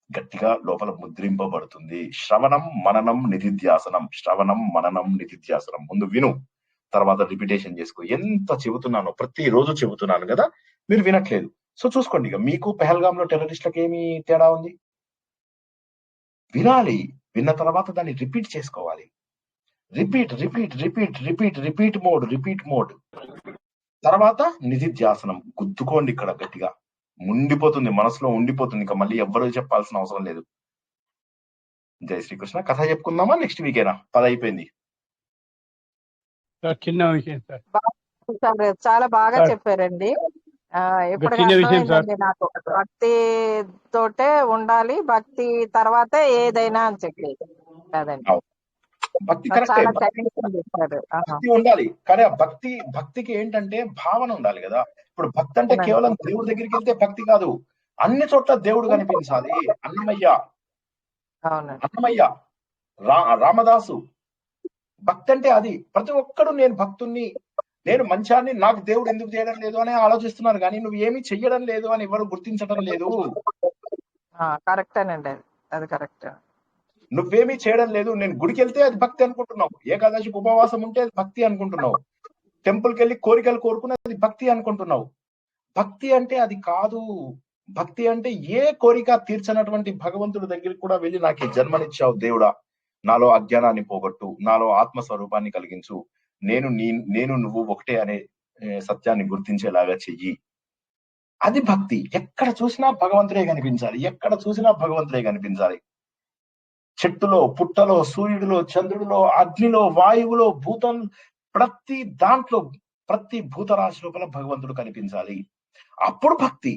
గట్టిగా లోపల ముద్రింపబడుతుంది. శ్రవణం మననం నిధిధ్యాసనం, శ్రవణం మననం నిధిధ్యాసనం. ముందు విను, తర్వాత రిపిటేషన్ చేసుకో. ఎంత చెబుతున్నానో, ప్రతిరోజు చెబుతున్నాను కదా, మీరు వినట్లేదు. సో చూసుకోండి, ఇక మీకు పెహల్గాంలో టెర్రరిస్టులకు ఏమి తేడా ఉంది? వినాలి, విన్న తర్వాత దాన్ని రిపీట్ చేసుకోవాలి. Repeat repeat repeat repeat repeat mode, repeat mode. తర్వాత నిధిధ్యాసనం. గుద్దుకోండి ఇక్కడ గట్టిగా, ఉండిపోతుంది, మనసులో ఉండిపోతుంది. ఇంకా మళ్ళీ ఎవ్వరూ చెప్పాల్సిన అవసరం లేదు. జై శ్రీకృష్ణ. కథ చెప్పుకుందామా నెక్స్ట్ వీకేనా? 10 అయిపోయింది. చిన్న విషయం సార్. చాలా బాగా సార్. చెప్పారండి. ఇప్పుడు చిన్న విషయం సార్. అర్థమైందండి నాకు. భక్తి తోటే ఉండాలి, భక్తి తర్వాతే ఏదైనా అని చెప్పి కదండి. భక్తి కరెక్టే, చాలా చక్కగా చెప్పారు. భక్తి ఉండాలి. కానీ ఆ భక్తికి ఏంటంటే భావన ఉండాలి కదా. ఇప్పుడు భక్తి అంటే కేవలం దేవుడి దగ్గరికి వెళ్తే భక్తి కాదు, అన్ని చోట్ల దేవుడు కనిపించాలి. అన్నమయ్య, రామదాసు, భక్తి అంటే అది. ప్రతి ఒక్కడు నేను భక్తుణ్ణి, నేను మంచాన్ని, నాకు దేవుడు ఎందుకు చేయడం లేదు అని ఆలోచిస్తున్నారు. కానీ నువ్వు ఏమి చెయ్యడం లేదు అని ఎవరు గుర్తించడం లేదు. కరెక్టేనండి, అది కరెక్ట్. నువ్వేమీ చేయడం లేదు. నేను గుడికి వెళ్తే అది భక్తి అనుకుంటున్నావు, ఏకాదశికి ఉపవాసం ఉంటే అది భక్తి అనుకుంటున్నావు, టెంపుల్కి వెళ్ళి కోరికలు కోరుకునే అది భక్తి అనుకుంటున్నావు. భక్తి అంటే అది కాదు. భక్తి అంటే ఏ కోరిక తీర్చనటువంటి భగవంతుడి దగ్గరికి కూడా వెళ్ళి నాకు ఈ జన్మనిచ్చావు దేవుడా, నాలో అజ్ఞానాన్ని పోగొట్టు, నాలో ఆత్మస్వరూపాన్ని కలిగించు, నేను నువ్వు ఒకటే అనే సత్యాన్ని గుర్తించేలాగా చెయ్యి. అది భక్తి. ఎక్కడ చూసినా భగవంతుడే కనిపించాలి, ఎక్కడ చూసినా భగవంతుడే కనిపించాలి. చెట్టులో, పుట్టలో, సూర్యుడిలో, చంద్రుడిలో, అగ్నిలో, వాయువులో, భూతం, ప్రతి దాంట్లో, ప్రతి భూతరాశి లోపల భగవంతుడు కనిపించాలి. అప్పుడు భక్తి.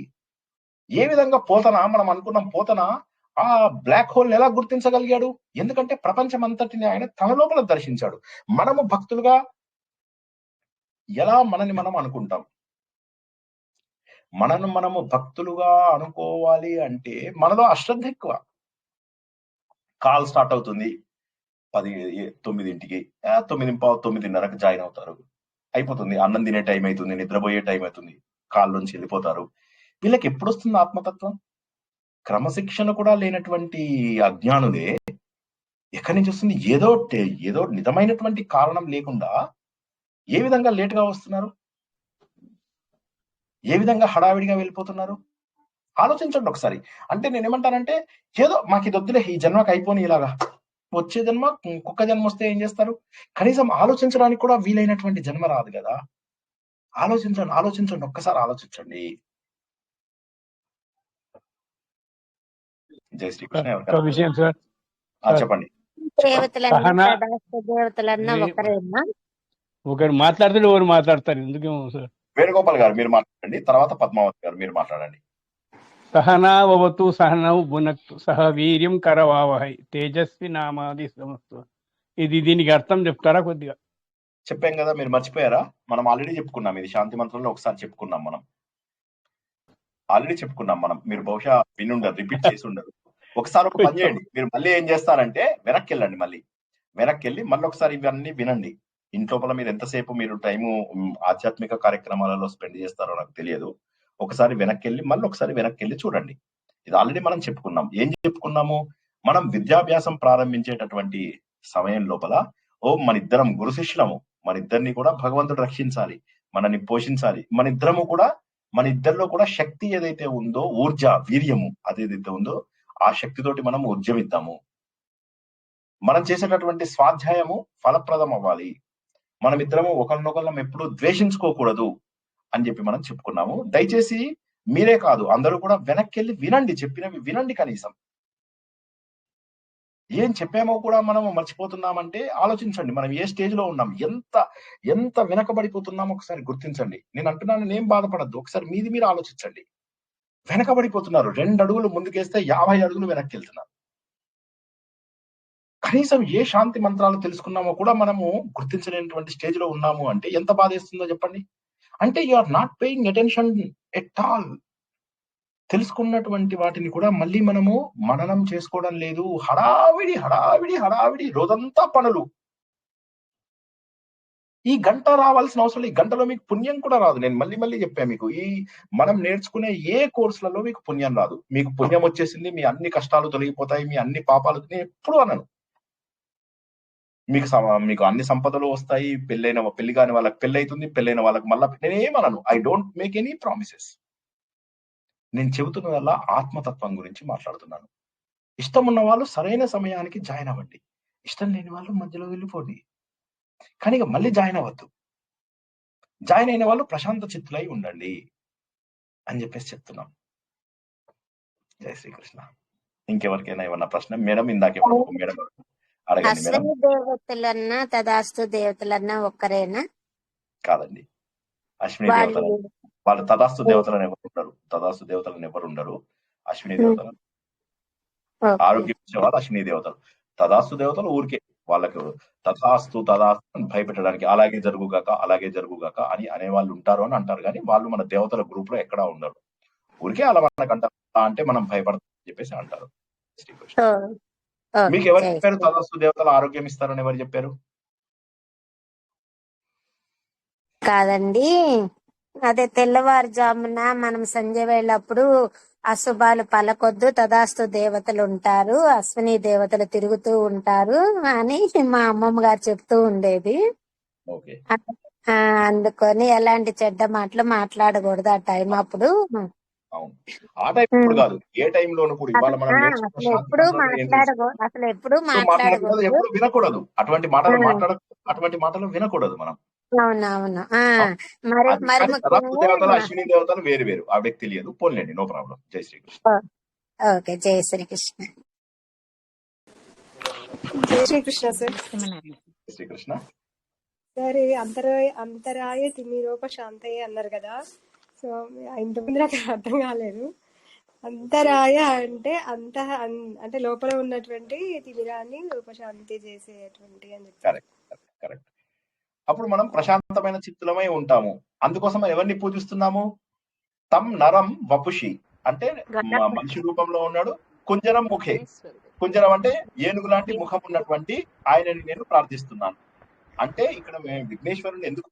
ఏ విధంగా మనం అనుకున్నాం పోతన ఆ బ్లాక్ హోల్ ఎలా గుర్తించగలిగాడు? ఎందుకంటే ప్రపంచం అంతటిని ఆయన తన లోపల దర్శించాడు. మనము భక్తులుగా ఎలా మనని మనం అనుకుంటాం? మనము భక్తులుగా అనుకోవాలి అంటే మనలో అశ్రద్ధ ఎక్కువ. కాల్ స్టార్ట్ అవుతుంది 9ంటికి, 9:15, జాయిన్ అవుతారు, అయిపోతుంది. అన్నం తినే టైం అవుతుంది, నిద్రపోయే టైం అవుతుంది, కాల్ నుంచి వెళ్ళిపోతారు. వీళ్ళకి ఎప్పుడు వస్తుంది ఆత్మతత్వం? క్రమశిక్షణ కూడా లేనటువంటి అజ్ఞానులే ఎక్కడి నుంచి వస్తుంది? ఏదో నిజమైనటువంటి కారణం లేకుండా ఏ విధంగా లేటుగా వస్తున్నారు, ఏ విధంగా హడావిడిగా వెళ్ళిపోతున్నారు? ఆలోచించండి ఒకసారి. అంటే నేనేమంటానంటే, ఏదో మాకు ఇది వద్దులే, ఈ జన్మకి అయిపోని, ఇలాగా వచ్చే జన్మ కుక్క జన్మ వస్తే ఏం చేస్తారు? కనీసం ఆలోచించడానికి కూడా వీలైనటువంటి జన్మ రాదు కదా. ఆలోచించండి, ఒక్కసారి ఆలోచించండి. జై శ్రీకృష్ణ. ఒక విషయం సార్, చెప్పండి. దేవతలన్నా ఒకరేనా? ఒకరు మాట్లాడితే ఎవరు మాట్లాడతారు, ఎందుకేమో సార్. వేణుగోపాల్ గారు మీరు మాట్లాడండి, తర్వాత పద్మావతి గారు మీరు మాట్లాడండి. సహనావతు సహనౌ భునక్తు సహ వీర్యం కరవావహై తేజస్వి నామాది సమస్తు. దీనికి అర్థం చెప్తారా కొద్దిగా? చెప్పాం కదా, మీరు మర్చిపోయారా? మనం ఆల్రెడీ చెప్పుకున్నాం, ఇది శాంతి మంత్రంలో ఒకసారి చెప్పుకున్నాం, మనం మీరు బహుశా వినుండరు, రిపీట్ చేసి ఉండరు. ఒకసారి ఒక పని చేయండి, మీరు మళ్ళీ ఏం చేస్తారంటే వెనక్కి వెళ్ళండి, మళ్ళీ ఒకసారి ఇవన్నీ వినండి. ఇంట్లోపల మీరు ఎంతసేపు మీరు టైము ఆధ్యాత్మిక కార్యక్రమాలలో స్పెండ్ చేస్తారో నాకు తెలియదు. ఒకసారి మళ్ళీ ఒకసారి వెనక్కి వెళ్ళి చూడండి. ఇది ఆల్రెడీ మనం చెప్పుకున్నాం. ఏం చెప్పుకున్నాము? మనం విద్యాభ్యాసం ప్రారంభించేటటువంటి సమయం లోపల మన ఇద్దరం గురు శిష్యులము, మన ఇద్దరిని కూడా భగవంతుడు రక్షించాలి, మనని పోషించాలి. మన ఇద్దరిలో కూడా శక్తి ఏదైతే ఉందో, ఊర్జ, వీర్యము అదేదైతే ఉందో, ఆ శక్తితోటి మనం ఉద్యమిద్దాము. మనం చేసేటటువంటి స్వాధ్యాయము ఫలప్రదం అవ్వాలి. మనమిద్దరము ఒకరినొకళ్ళం ఎప్పుడు ద్వేషించుకోకూడదు అని చెప్పి మనం చెప్పుకున్నాము. దయచేసి మీరే కాదు, అందరూ కూడా వెనక్కి వెళ్ళి వినండి, చెప్పినవి వినండి. కనీసం ఏం చెప్పామో కూడా మనం మర్చిపోతున్నామంటే ఆలోచించండి, మనం ఏ స్టేజ్ లో ఉన్నాం, ఎంత వెనకబడిపోతున్నామో ఒకసారి గుర్తించండి. నేను అంటున్నాను, నేను బాధపడద్దు, ఒకసారి మీరు ఆలోచించండి. వెనకబడిపోతున్నారు. 2 అడుగులు ముందుకేస్తే 50 అడుగులు వెనక్కి వెళ్తున్నారు. కనీసం ఏ శాంతి మంత్రాలు తెలుసుకున్నామో కూడా మనము గుర్తించలేనటువంటి స్టేజ్ లో ఉన్నాము అంటే ఎంత బాధేస్తుందో చెప్పండి. అంటే you are not paying attention at all. తెలుసుకున్నటువంటి వాటిని కూడా మళ్ళీ మనము మననం చేసుకోవడం లేదు. హడావిడి, రోజంతా పనులు. ఈ గంట రావాల్సిన అవసరం లేదు. ఈ గంటలో మీకు పుణ్యం కూడా రాదు. నేను మళ్ళీ చెప్పాను మీకు, ఈ మనం నేర్చుకునే ఏ కోర్సులలో మీకు పుణ్యం రాదు. మీకు పుణ్యం వచ్చేసింది, మీ అన్ని కష్టాలు తొలగిపోతాయి, మీ అన్ని పాపాలు, నేను ఎప్పుడు అనను. మీకు అన్ని సంపదలు వస్తాయి, పెళ్లి కాని వాళ్ళకి పెళ్లి అవుతుంది, పెళ్ళైన వాళ్ళకి మళ్ళీ, నేనేమనను. I don't make any promises. నేను చెబుతున్నదల్లా ఆత్మతత్వం గురించి మాట్లాడుతున్నాను. ఇష్టం ఉన్న వాళ్ళు సరైన సమయానికి జాయిన్ అవ్వండి, ఇష్టం లేని వాళ్ళు మధ్యలో వెళ్ళిపోండి. కానీ ఇక మళ్ళీ జాయిన్ అవ్వద్దు. జాయిన్ అయిన వాళ్ళు ప్రశాంత చిత్తులై ఉండండి అని చెప్పేసి చెప్తున్నాం. జై శ్రీకృష్ణ. ఇంకెవరికైనా ఏమన్నా ప్రశ్న? మేడం ఇందాకే మేడం అడగండి. మేడం, దేవతలన్నా తదాస్తు దేవతలన్నా ఒక్కరేనా? కాదండి, అశ్విని దేవతలు వాళ్ళు తదాస్తు దేవతలను ఎవరు ఉండరు. అశ్విని దేవతలు, ఆరోగ్యం ఇచ్చేవాళ్ళు అశ్విని దేవతలు. తదాస్తు దేవతలు ఊరికే వాళ్ళకు తథాస్తు అని భయపెట్టడానికి, అలాగే జరుగుగాక అని అనేవాళ్ళు ఉంటారు అని అంటారు. కానీ వాళ్ళు మన దేవతల గ్రూప్ లో ఎక్కడా ఉండరు. ఊరికే అలా మనకంట అంటే మనం భయపడతామని చెప్పేసి అంటారు. శ్రీకృష్ణ. మీకు ఎవరు చెప్పారు తదాస్తు దేవతలు ఆరోగ్యం ఇస్తారని? ఎవరు చెప్పారు? కాదండి, అదే తెల్లవారుజామున మనం సంజయ్ వెళ్ళప్పుడు అశుభాలు పలకొద్దు, తదాస్తు దేవతలు ఉంటారు, అశ్విని దేవతలు తిరుగుతూ ఉంటారు అని మా అమ్మమ్మ గారు చెప్తూ ఉండేది. అందుకొని ఎలాంటి చెడ్డ మాటలు మాట్లాడకూడదు ఆ టైం అప్పుడు అవును, ఆ టైం ఇప్పుడు కాదు, ఏ టైంలోనూ కూడా ఇవాళ మనం నేర్చుకున్న అసలు శాంతి ఎప్పుడు మంత్రంలో ఏం తెలుసు? అసలు ఎప్పుడు మాట్లాడకూడదు, మాట్లాడకూడదు. ఎప్పుడు వినకూడదు, అటువంటి మాటలు అటువంటి మాటలు వినకూడదు మనం. అవునవును. మరి అది మరి కానీ తదాస్తు దేవతలు ముఖ్యంగా అశ్విని దేవతలు వేరు వేరు, ఆ వ్యక్తి తెలియదు. పోన్లేండి, నో ప్రాబ్లం. జై శ్రీకృష్ణ. ఓకే, జై శ్రీకృష్ణ. జై శ్రీకృష్ణ సార్. శ్రీకృష్ణ సార్ అంతరాయ తిమిరోప శాంతయ్య అన్నారు కదా, సో ఇంతకుముందు నాకు అర్థం కాలేదు. అంతరాయ అంటే అంటే లోపల ఉన్నటువంటి తిమిరాన్ని ఉపశాంతి చేసేటువంటి అని చెప్పారు. కరెక్ట్. అప్పుడు మనం ప్రశాంతమైన చిత్తులమై ఉంటాము. అందుకోసం ఎవరిని పూజిస్తున్నాము? తం నరం వపుషి అంటే మనిషి రూపంలో ఉన్నాడు. కుంజరం ముఖే, కుంజరం అంటే ఏనుగు లాంటి ముఖం ఉన్నటువంటి ఆయనని నేను ప్రార్థిస్తున్నాను. అంటే ఇక్కడ విఘ్నేశ్వరుని ఎందుకు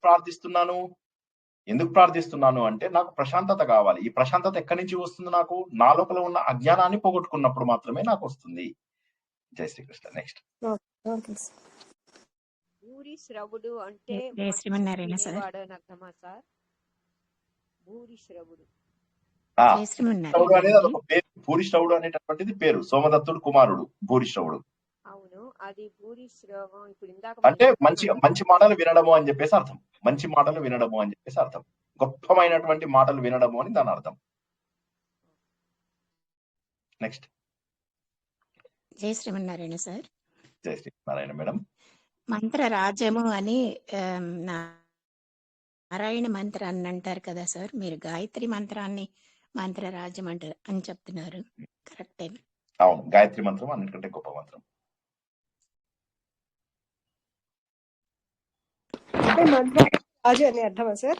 ప్రార్థిస్తున్నాను అంటే నాకు ప్రశాంతత కావాలి. ఈ ప్రశాంతత ఎక్కడి నుంచి వస్తుంది? నాకు నా లోపల ఉన్న అజ్ఞానాన్ని పోగొట్టుకున్నప్పుడు మాత్రమే నాకు వస్తుంది. జై శ్రీకృష్ణ. నెక్స్ట్. భూరి శ్రవుడు అంటే అర్థమా సార్? భూరి శ్రవుడు అనేది అదొక పేరు. భూరిశ్రవుడు అనేటటువంటిది పేరు. సోమదత్తుడు కుమారుడు భూరిశ్రవుడు. అవును, అది భూరిశ్రవం. ఇప్పుడు ఇందాక అంటే మంచి మాటలు వినడము అని చెప్పేసి అర్థం. మంచి మాటలు వినడము అని చెప్పేసి అర్థం. గొప్పమైనటువంటి మాటలు వినడము అని దాని అర్థం. నెక్స్ట్. జై శ్రీమన్నారాయణ సార్. జై శ్రీమన్నారాయణ మేడం. మంత్ర రాజ్యము అని నారాయణ మంత్రాన్ని అంటారు కదా సార్, మీరు గాయత్రి మంత్రాన్ని మంత్ర రాజ్యం అంటారు అని చెప్తున్నారు, కరెక్టే? అవును, గాయత్రి మంత్రం అన్నిటికంటే గొప్ప మంత్రం. రాజు అని అర్థమా సార్?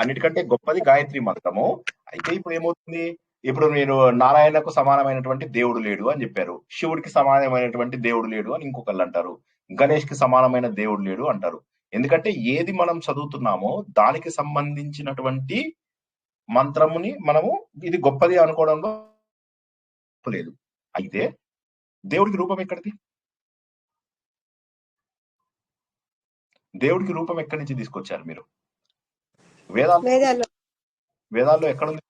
అన్నిటికంటే గొప్పది గాయత్రి మంత్రము. అయితే ఇప్పుడు ఏమవుతుంది? ఇప్పుడు మీరు నారాయణకు సమానమైనటువంటి దేవుడు లేడు అని చెప్పారు, శివుడికి సమానమైనటువంటి దేవుడు లేడు అని ఇంకొకళ్ళు అంటారు, గణేష్ కి సమానమైన దేవుడు లేడు అంటారు. ఎందుకంటే ఏది మనం చదువుతున్నామో దానికి సంబంధించినటువంటి మంత్రముని మనము ఇది గొప్పది అనుకోవడంలో లేదు. అయితే దేవుడికి రూపం ఎక్కడిది? దేవుడికి రూపం ఎక్కడి నుంచి తీసుకొచ్చారు మీరు? వేదాల్లో ఎక్కడుంది?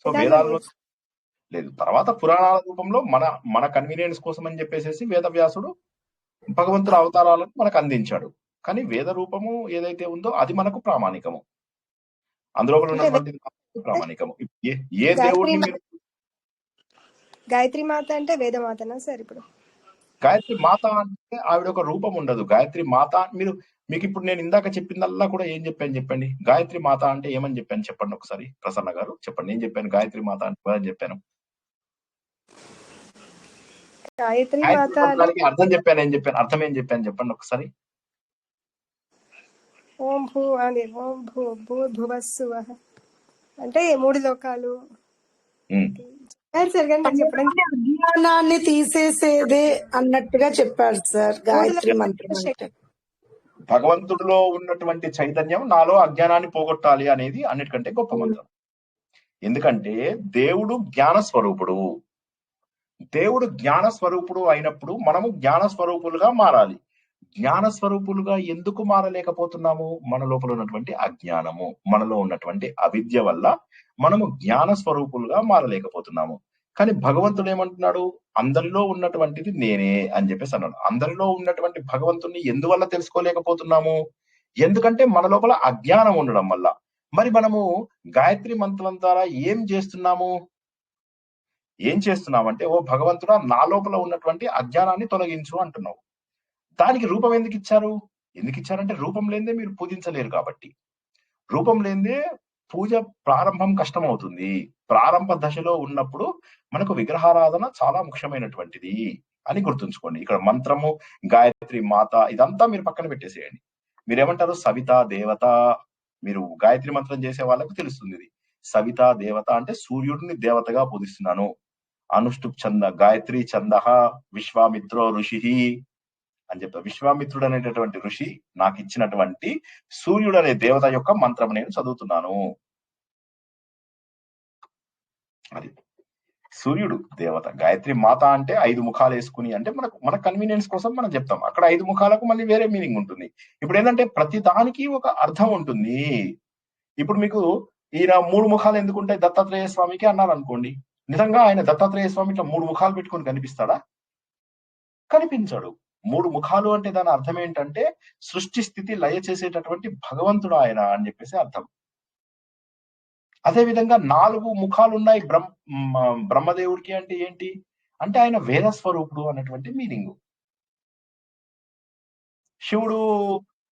సో వేదాల్లో లేదు. తర్వాత పురాణాల రూపంలో మన కన్వీనియన్స్ కోసం అని చెప్పేసి వేదవ్యాసుడు భగవంతుడు అవతారాలను మనకు అందించాడు. కానీ వేద రూపము ఏదైతే ఉందో అది మనకు ప్రామాణికము, అందులో ఉన్నటువంటి ప్రామాణికము. ఏ దేవుడిని మీరు గాయత్రి మాత అంటే వేదమాతనా సార్? ఇప్పుడు గాయత్రి మాత అంటే ఆవిడ ఒక రూపం ఉండదు. గాయత్రి మాత మీకు ఇప్పుడు నేను ఇందాక చెప్పిందల్లా కూడా ఏం చెప్పండి. గాయత్రి మాత అంటే ఏమని చెప్పాను చెప్పండి ఒకసారి. ప్రసన్న గారు చెప్పండి, ఏం చెప్పాను? గాయత్రి మాత అంటే అని చెప్పాను. గాయత్రి మాత అర్థం చెప్పాను, ఏం చెప్పాను? అర్థం ఏం చెప్పాను చెప్పండి ఒకసారి. ఓం భూ అని ఓం భూర్భువస్సువః అంటే 3 లోకాలు అజ్ఞానాన్ని తీసేసేదే అన్నట్టుగా చెప్పారు సార్ గాయత్రి మంత్రం అంటే. భగవంతుడిలో ఉన్నటువంటి చైతన్యం నాలో అజ్ఞానాన్ని పోగొట్టాలి అనేది అన్నిటికంటే గొప్ప మంత్రం. ఎందుకంటే దేవుడు జ్ఞాన స్వరూపుడు. దేవుడు జ్ఞాన స్వరూపుడు అయినప్పుడు మనము జ్ఞాన స్వరూపులుగా మారాలి. జ్ఞాన స్వరూపులుగా ఎందుకు మారలేకపోతున్నాము? మన లోపల ఉన్నటువంటి అజ్ఞానము, మనలో ఉన్నటువంటి అవిద్య వల్ల మనము జ్ఞాన స్వరూపులుగా మారలేకపోతున్నాము. కానీ భగవంతుడు ఏమంటున్నాడు? అందరిలో ఉన్నటువంటిది నేనే అని చెప్పేసి అన్నాడు. అందరిలో ఉన్నటువంటి భగవంతుడిని ఎందువల్ల తెలుసుకోలేకపోతున్నాము? ఎందుకంటే మన లోపల అజ్ఞానం ఉండడం వల్ల. మరి మనము గాయత్రి మంత్రం ద్వారా ఏం చేస్తున్నామంటే, ఓ భగవంతుడా నా లోపల ఉన్నటువంటి అజ్ఞానాన్ని తొలగించు అంటున్నావు. దానికి రూపం ఎందుకు ఇచ్చారంటే రూపం లేనిదే మీరు పూజించలేరు కాబట్టి. రూపం లేనిదే పూజ ప్రారంభం కష్టమవుతుంది. ప్రారంభ దశలో ఉన్నప్పుడు మనకు విగ్రహారాధన చాలా ముఖ్యమైనటువంటిది అని గుర్తుంచుకోండి. ఇక్కడ మంత్రము, గాయత్రి మాత ఇదంతా మీరు పక్కన పెట్టేసేయండి. మీరేమంటారు? సవిత దేవత. మీరు గాయత్రి మంత్రం చేసే వాళ్ళకు తెలుస్తుంది ఇది. సవిత దేవత అంటే సూర్యుడిని దేవతగా పూజిస్తున్నాను. అనుష్ఠుప్ ఛంద గాయత్రి ఛంద విశ్వామిత్రో ఋషి అని చెప్పారు. విశ్వామిత్రుడు అనేటటువంటి ఋషి నాకు ఇచ్చినటువంటి సూర్యుడు అనే దేవత యొక్క మంత్రం నేను చదువుతున్నాను. అది సూర్యుడు దేవత. గాయత్రి మాత అంటే 5 ముఖాలు వేసుకుని అంటే మన కన్వీనియన్స్ కోసం మనం చెప్తాం. అక్కడ 5 ముఖాలకు మళ్ళీ వేరే మీనింగ్ ఉంటుంది. ఇప్పుడు ఏంటంటే ప్రతి దానికి ఒక అర్థం ఉంటుంది. ఇప్పుడు మీకు ఈయన 3 ముఖాలు ఎందుకుంటాయి దత్తాత్రేయ స్వామికి అన్నారు అనుకోండి, నిజంగా ఆయన దత్తాత్రేయ స్వామి ఇట్లా 3 ముఖాలు పెట్టుకొని కనిపిస్తాడా? కనిపించడు. 3 ముఖాలు అంటే దాని అర్థం ఏంటంటే సృష్టి స్థితి లయ చేసేటటువంటి భగవంతుడు ఆయన అని చెప్పేసి అర్థం. అదే విధంగా 4 ముఖాలు ఉన్నాయి బ్రహ్మదేవుడికి అంటే ఏంటి అంటే ఆయన వేద స్వరూపుడు అన్నటువంటి మీనింగ్. శివుడు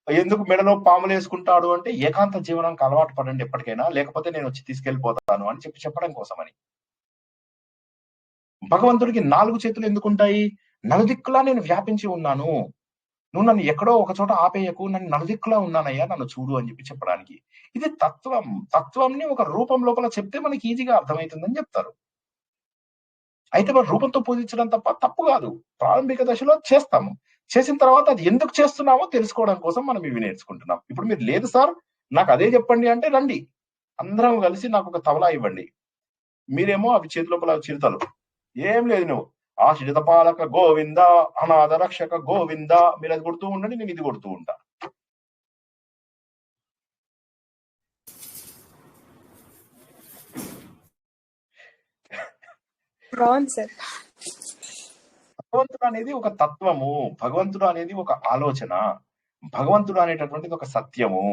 ఎందుకు మెడలో పాములు వేసుకుంటాడు అంటే ఏకాంత జీవనానికి అలవాటు పడండి ఎప్పటికైనా, లేకపోతే నేను వచ్చి తీసుకెళ్లిపోతాను అని చెప్పడం కోసమని. భగవంతుడికి 4 చేతులు ఎందుకుంటాయి? నలుదిక్కులా నేను వ్యాపించి ఉన్నాను, నువ్వు నన్ను ఎక్కడో ఒక చోట ఆపేయకు, నన్ను నలుదిక్కులా ఉన్నానయ్యా, నన్ను చూడు అని చెప్పడానికి. ఇది తత్వం. తత్వంని ఒక రూపం లోపల చెప్తే మనకి ఈజీగా అర్థమవుతుందని చెప్తారు. అయితే మరి రూపంతో పూజించడం తప్పు కాదు. ప్రారంభిక దశలో చేస్తాము. చేసిన తర్వాత అది ఎందుకు చేస్తున్నామో తెలుసుకోవడం కోసం మనం ఇవి నేర్చుకుంటున్నాం. ఇప్పుడు మీరు లేదు సార్ నాకు అదే చెప్పండి అంటే రండి, అందరం కలిసి నాకు ఒక తబలా ఇవ్వండి. మీరేమో అవి చేతి లోపల చిరుతలు, ఏం లేదు నువ్వు ఆశ్రిత పాలక గోవింద అనాథ రక్షక గోవింద, మీరు అది కొడుతూ ఉండండి, నేను ఇది కొడుతూ ఉంటా. భగవంతుడు అనేది ఒక తత్వము, భగవంతుడు అనేది ఒక ఆలోచన, భగవంతుడు అనేటటువంటిది ఒక సత్యము,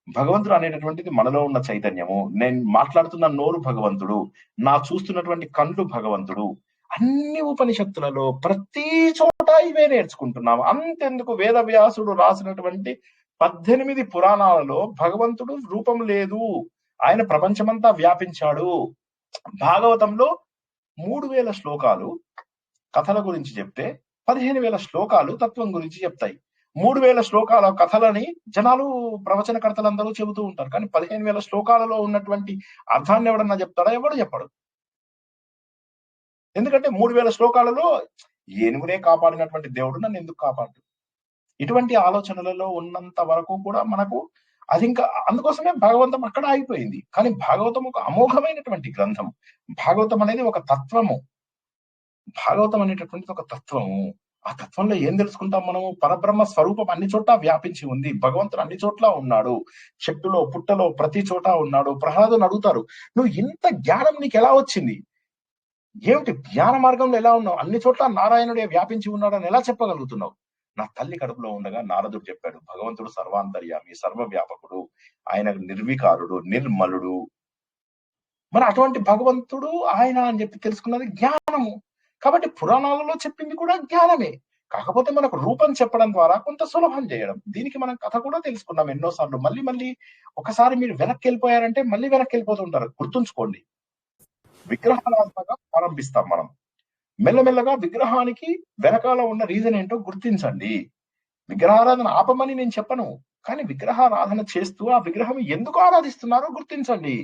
భగవంతుడు అనేటటువంటిది మనలో ఉన్న చైతన్యము. నేను మాట్లాడుతున్న నోరు భగవంతుడు, నా చూస్తున్నటువంటి కళ్ళు భగవంతుడు. అన్ని ఉపనిషత్తులలో ప్రతి చోట ఇవే నేర్చుకుంటున్నాము. అంతెందుకు వేదవ్యాసుడు రాసినటువంటి 18 పురాణాలలో భగవంతుడు రూపం లేదు, ఆయన ప్రపంచమంతా వ్యాపించాడు. భాగవతంలో 3000 శ్లోకాలు కథల గురించి చెప్తే 15,000 శ్లోకాలు తత్వం గురించి చెప్తాయి. 3000 శ్లోకాల కథలని జనాలు ప్రవచనకర్తలందరూ చెబుతూ ఉంటారు, కానీ 15,000 శ్లోకాలలో ఉన్నటువంటి అర్థాన్ని ఎవడన్నా చెప్తాడా? ఎవడు చెప్పడు. ఎందుకంటే 3000 శ్లోకాలలో ఏనుగునే కాపాడినటువంటి దేవుడు నన్ను ఎందుకు కాపాడు? ఇటువంటి ఆలోచనలలో ఉన్నంత వరకు కూడా మనకు అది ఇంకా, అందుకోసమే భాగవతం అక్కడ ఆగిపోయింది. కానీ భాగవతం ఒక అమోఘమైనటువంటి గ్రంథం. భాగవతం అనేది ఒక తత్వము. భాగవతం అనేటటువంటిది ఒక తత్వము. ఆ తత్వంలో ఏం తెలుసుకుంటాం మనము? పరబ్రహ్మ స్వరూపం అన్ని చోట్ల వ్యాపించి ఉంది, భగవంతుడు అన్ని చోట్ల ఉన్నాడు, చెట్టులో పుట్టలో ప్రతి చోట ఉన్నాడు. ప్రహ్లాదుని అడుగుతారు, నువ్వు ఇంత జ్ఞానం నీకు ఎలా వచ్చింది? ఏమిటి జ్ఞాన మార్గంలో ఎలా ఉన్నావు? అన్ని చోట్ల నారాయణుడే వ్యాపించి ఉన్నాడు అని ఎలా చెప్పగలుగుతున్నావు? నా తల్లి కడుపులో ఉండగా నారదుడు చెప్పాడు, భగవంతుడు సర్వాంతర్యామి, సర్వవ్యాపకుడు, ఆయన నిర్వికారుడు, నిర్మలుడు. మరి అటువంటి భగవంతుడు ఆయన అని చెప్పి తెలుసుకున్నది జ్ఞానము. కాబట్టి పురాణాలలో చెప్పింది కూడా జ్ఞానమే, కాకపోతే మనకు రూపం చెప్పడం ద్వారా కొంత సులభం చేయడం. దీనికి మనం కథ కూడా తెలుసుకున్నాం ఎన్నోసార్లు. మళ్ళీ మళ్ళీ ఒకసారి మీరు వెనక్కి వెళ్ళిపోయారంటే మళ్ళీ వెనక్కి వెళ్ళిపోతుంటారు. గుర్తుంచుకోండి, విగ్రహారాధనగా ప్రారంభిస్తాం మనం. మెల్లమెల్లగా విగ్రహానికి వెనకాల ఉన్న రీజన్ ఏంటో గుర్తించండి. విగ్రహారాధన ఆపమని నేను చెప్పను, కానీ విగ్రహారాధన చేస్తూ ఆ విగ్రహం ఎందుకు ఆరాధిస్తున్నారో గుర్తించండి.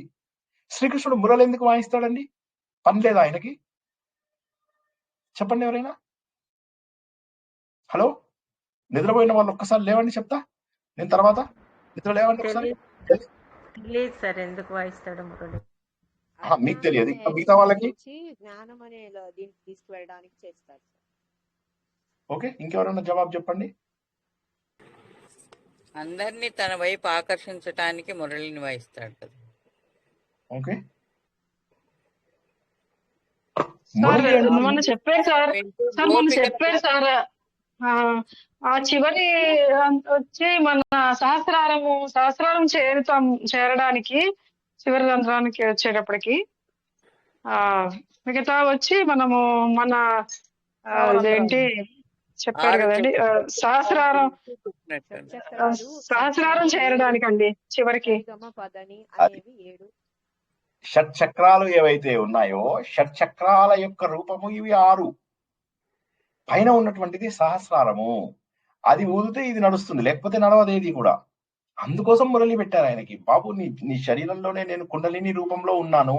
శ్రీకృష్ణుడు మురళి ఎందుకు వాయిస్తాడండి? పని లేదా ఆయనకి? చెప్పండి ఎవరైనా. హలో, నిద్రపోయిన వాళ్ళు ఒక్కసారి లేవండి, చెప్తా నేను తర్వాత. నిద్ర లేవండి ఒకసారి. లేదు సార్, ఎందుకు వాయిస్తాడు మురళి? మీకు తెలియదు, మిగతా వాళ్ళకి జ్ఞానం అనే దీనికి తీసుకువెళ్ళడానికి చేస్తారు. ఓకే, ఇంకెవరైనా జవాబు చెప్పండి. అందరినీ తన వైపు ఆకర్షించటానికి మురళిని వాయిస్తాడు కదా. ఓకే, మొన్న చెప్పారు సార్, మొన్న చెప్పారు సార్, ఆ చివరి వచ్చి మన సహస్రారం చేరడానికి చివరి రంధ్రానికి వచ్చేటప్పటికి మిగతా వచ్చి మనము మన ఇదేంటి చెప్పారు కదండి, సహస్రారం చేరడానికండి చివరికి. షట్చక్రాలు ఏవైతే ఉన్నాయో షట్చక్రాల యొక్క రూపము ఇవి 6. పైన ఉన్నటువంటిది సహస్రారము. అది ఊదితే ఇది నడుస్తుంది, లేకపోతే నడవదు ఏది కూడా. అందుకోసం మురళి పెట్టారు ఆయనకి, బాబు నీ శరీరంలోనే నేను కుండలిని రూపంలో ఉన్నాను.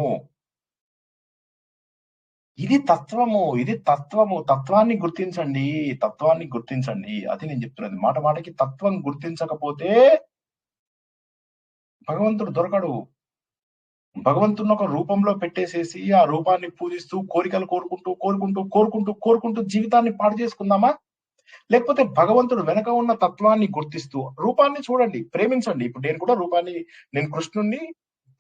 ఇది తత్వము, ఇది తత్వము. తత్వాన్ని గుర్తించండి, తత్వాన్ని గుర్తించండి. అది నేను చెప్తున్నది. మాట మాటకి తత్వం గుర్తించకపోతే భగవంతుడు దొరకడు. భగవంతుని ఒక రూపంలో పెట్టేసేసి ఆ రూపాన్ని పూజిస్తూ కోరికలు కోరుకుంటూ జీవితాన్ని పాడు చేసుకుందామా? లేకపోతే భగవంతుడు వెనక ఉన్న తత్వాన్ని గుర్తిస్తూ రూపాన్ని చూడండి, ప్రేమించండి. ఇప్పుడు నేను కూడా రూపాన్ని, నేను కృష్ణుణ్ణి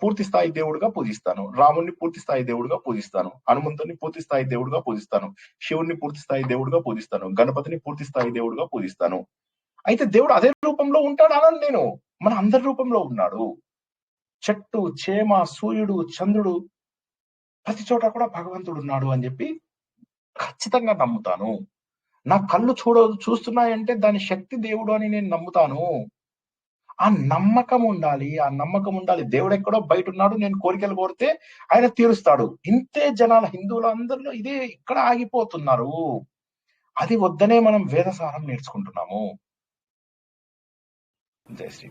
పూర్తి స్థాయి దేవుడిగా పూజిస్తాను, రాముణ్ణి పూర్తి స్థాయి దేవుడిగా పూజిస్తాను, హనుమంతుని పూర్తి స్థాయి దేవుడిగా పూజిస్తాను, శివుణ్ణి పూర్తి స్థాయి దేవుడిగా పూజిస్తాను, గణపతిని పూర్తి స్థాయి దేవుడిగా పూజిస్తాను. అయితే దేవుడు అదే రూపంలో ఉంటాడు అన్నాను నేను, మన అందరి రూపంలో ఉన్నాడు. చెట్టు, చేమ, సూర్యుడు, చంద్రుడు, ప్రతి చోట కూడా భగవంతుడు ఉన్నాడు అని చెప్పి ఖచ్చితంగా నమ్ముతాను. నా కళ్ళు చూస్తున్నాయంటే దాని శక్తి దేవుడు అని నేను నమ్ముతాను. ఆ నమ్మకం ఉండాలి, ఆ నమ్మకం ఉండాలి. దేవుడు ఎక్కడో బయట ఉన్నాడు, నేను కోరికలు కోరితే ఆయన తీరుస్తాడు. ఇంతే జనాల హిందువులు అందరిలో ఇదే ఇక్కడ ఆగిపోతున్నారు. అది వద్దనే మనం వేదసారం నేర్చుకుంటున్నాము. జయశ్రీ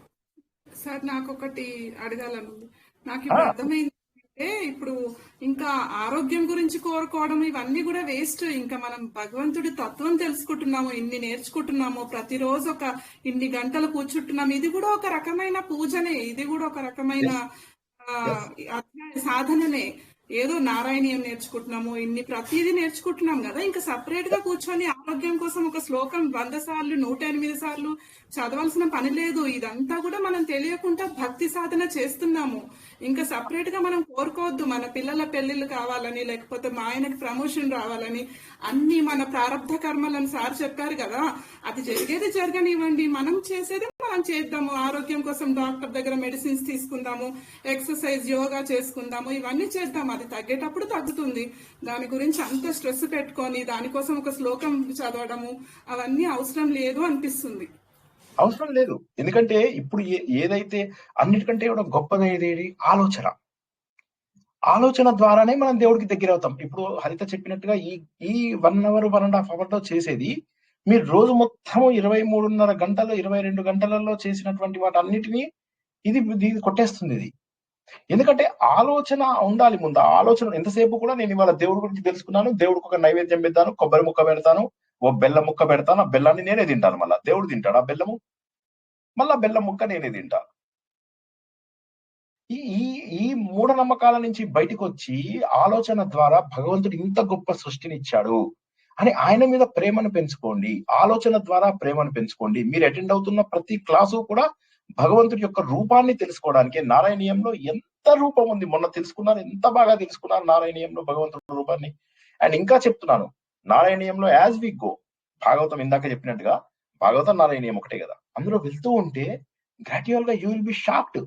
సార్, నాకు ఒకటి అడగాలనుంది. నాకు ఇప్పుడు అర్థమైంది అంటే, ఇప్పుడు ఇంకా ఆరోగ్యం గురించి కోరుకోవడం ఇవన్నీ కూడా వేస్ట్. ఇంకా మనం భగవంతుడి తత్వం తెలుసుకుంటున్నాము, ఇన్ని నేర్చుకుంటున్నాము, ప్రతిరోజు ఒక ఇన్ని గంటలు కూర్చుంటున్నాము. ఇది కూడా ఒక రకమైన పూజనే, ఇది కూడా ఒక రకమైన సాధననే. ఏదో నారాయణీయం నేర్చుకుంటున్నాము, ఇన్ని ప్రతిదీ నేర్చుకుంటున్నాం కదా. ఇంకా సపరేట్ గా కూర్చొని ఆరోగ్యం కోసం ఒక శ్లోకం 100 సార్లు 108 సార్లు చదవాల్సిన పని లేదు. ఇదంతా కూడా మనం తెలియకుండా భక్తి సాధన చేస్తున్నాము. ఇంకా సపరేట్ గా మనం కోరుకోవద్దు మన పిల్లల పెళ్లిళ్ళు కావాలని, లేకపోతే మా ఆయనకి ప్రమోషన్ రావాలని. అన్ని మన ప్రారంభ కర్మలని సార్ చెప్పారు కదా, అది జరిగేది జరగనివ్వండి, మనం చేసేది మనం చేద్దాము. ఆరోగ్యం కోసం డాక్టర్ దగ్గర మెడిసిన్స్ తీసుకుందాము, ఎక్సర్సైజ్, యోగా చేసుకుందాము, ఇవన్నీ చేద్దాము. అది తగ్గేటప్పుడు తగ్గుతుంది. దాని గురించి అంత స్ట్రెస్ పెట్టుకొని దానికోసం ఒక శ్లోకం చదవడము అవన్నీ అవసరం లేదు అనిపిస్తుంది. అవసరం లేదు. ఎందుకంటే ఇప్పుడు ఏదైతే అన్నిటికంటే కూడా గొప్పది ఏదేది ఆలోచన. ఆలోచన ద్వారానే మనం దేవుడికి దగ్గర అవుతాం. ఇప్పుడు హరిత చెప్పినట్టుగా ఈ 1 అవర్ 1.5 అవర్ లో చేసేది మీరు రోజు మొత్తం 23.5 గంటలు 22 గంటలలో చేసినటువంటి వాటన్నిటినీ ఇది కొట్టేస్తుంది. ఇది ఎందుకంటే ఆలోచన ఉండాలి ముందు. ఆలోచన ఎంతసేపు కూడా నేను ఇవాళ దేవుడి గురించి తెలుసుకున్నాను, దేవుడికి ఒక నైవేద్యం పెడతాను, కొబ్బరి ముక్క పెడతాను, ఓ బెల్లం ముక్క పెడతాను, ఆ బెల్లాన్ని నేనే తింటాను. మళ్ళా దేవుడు తింటాడు ఆ బెల్లము, మళ్ళా బెల్లం ముక్క నేనే తింటా. ఈ మూఢనమ్మకాల నుంచి బయటకు వచ్చి ఆలోచన ద్వారా భగవంతుడు ఇంత గొప్ప సృష్టిని ఇచ్చాడు అని ఆయన మీద ప్రేమను పెంచుకోండి. ఆలోచన ద్వారా ప్రేమను పెంచుకోండి. మీరు అటెండ్ అవుతున్న ప్రతి క్లాసు కూడా భగవంతుడి యొక్క రూపాన్ని తెలుసుకోవడానికి. నారాయణీయంలో ఎంత రూపం ఉంది, మొన్న తెలుసుకున్నారు, ఎంత బాగా తెలుసుకున్నారు నారాయణీయంలో భగవంతుడి రూపాన్ని. అండ్ ఇంకా చెప్తున్నాను, నారాయణీయంలో యాజ్ వి గో, భాగవతం ఇందాక చెప్పినట్టుగా భాగవతం నారాయణీయం ఒకటే కదా, అందులో వెళ్తూ ఉంటే గ్రాడ్యువల్ గా యూ విల్ బి షాక్డ్.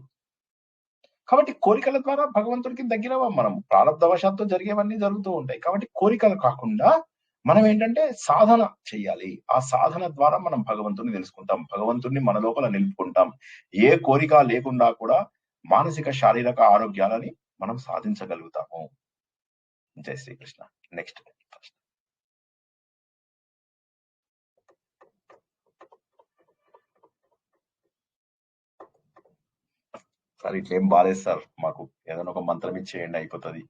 కాబట్టి కోరికల ద్వారా భగవంతుడికి దగ్గరవా మనం. ప్రారంభవశాత్తు జరిగేవన్నీ జరుగుతూ ఉంటాయి. కాబట్టి కోరికలు కాకుండా మనం ఏంటంటే సాధన చెయ్యాలి. ఆ సాధన ద్వారా మనం భగవంతుడిని తెలుసుకుంటాం, భగవంతుడిని మన లోపల నిలుపుకుంటాం. ఏ కోరిక లేకుండా కూడా మానసిక శారీరక ఆరోగ్యాలని మనం సాధించగలుగుతాము. జై శ్రీకృష్ణ. నెక్స్ట్ సార్, ఇట్లేం బాలేదు సార్, మాకు ఏదైనా ఒక మంత్రం ఇచ్చేయండి అయిపోతుంది.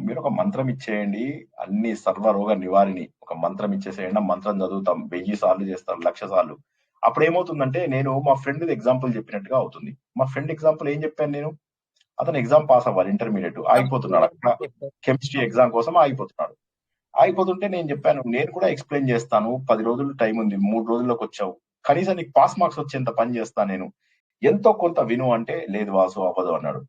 మీరు ఒక మంత్రం ఇచ్చేయండి, అన్ని సర్వరోగ నివారిణి ఒక మంత్రం ఇచ్చేసేయండి. మంత్రం చదువుతాం, 1000 సార్లు చేస్తాం, 1,00,000 సార్లు. అప్పుడు ఏమవుతుందంటే, నేను మా ఫ్రెండ్ ఎగ్జాంపుల్ చెప్పినట్టుగా అవుతుంది. మా ఫ్రెండ్ ఎగ్జాంపుల్ ఏం చెప్పాను నేను, అతను ఎగ్జామ్ పాస్ అవ్వాలి, ఇంటర్మీడియట్ ఆగిపోతున్నాడు, అక్కడ కెమిస్ట్రీ ఎగ్జామ్ కోసం ఆగిపోతున్నాడు. ఆగిపోతుంటే నేను చెప్పాను, నేను కూడా ఎక్స్ప్లెయిన్ చేస్తాను, 10 రోజులు టైం ఉంది, 3 రోజుల్లోకి వచ్చావు, కనీసం నీకు పాస్ మార్క్స్ వచ్చేంత పని చేస్తాను నేను, ఎంతో కొంత విను అంటే, లేదు వాసు అవ్వదు అన్నాడు.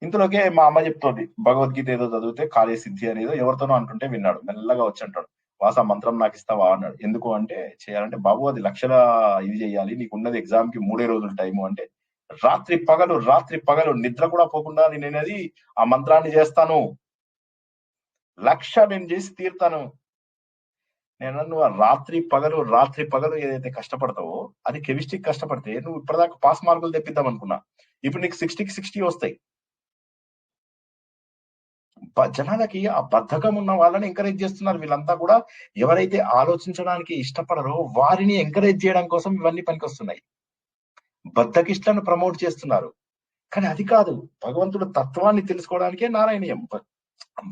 ఇంతలోకే మా అమ్మ చెప్తోంది, భగవద్గీత ఏదో చదివితే కార్య సిద్ధి అనేదో ఎవరితోనో అంటుంటే విన్నాడు. మెల్లగా వచ్చి అంటాడు, వాస మంత్రం నాకు ఇస్తావా అన్నాడు. ఎందుకు అంటే, చేయాలంటే బాబు అది 1,00,000 ఇది చేయాలి, నీకు ఉన్నది ఎగ్జామ్ కి 3 రోజులు టైము అంటే, రాత్రి పగలు నిద్ర కూడా పోకుండా నేనేది ఆ మంత్రాన్ని చేస్తాను, 1,00,000 నేను చేసి తీరుతాను. నేను నువ్వు రాత్రి పగలు ఏదైతే కష్టపడతావో అది కెమిస్ట్రీకి కష్టపడితే నువ్వు ఇప్పటిదాకా పాస్ మార్కులు తెప్పిద్దాం అనుకున్నా, ఇప్పుడు నీకు 60కి 60 వస్తాయి. జనాలకి ఆ బద్ధకం ఉన్న వాళ్ళని ఎంకరేజ్ చేస్తున్నారు వీళ్ళంతా కూడా. ఎవరైతే ఆలోచించడానికి ఇష్టపడరో వారిని ఎంకరేజ్ చేయడం కోసం ఇవన్నీ పనికొస్తున్నాయి. బద్ధకిష్టాన్ని ప్రమోట్ చేస్తున్నారు. కానీ అది కాదు, భగవంతుడు తత్వాన్ని తెలుసుకోవడానికే నారాయణీయం,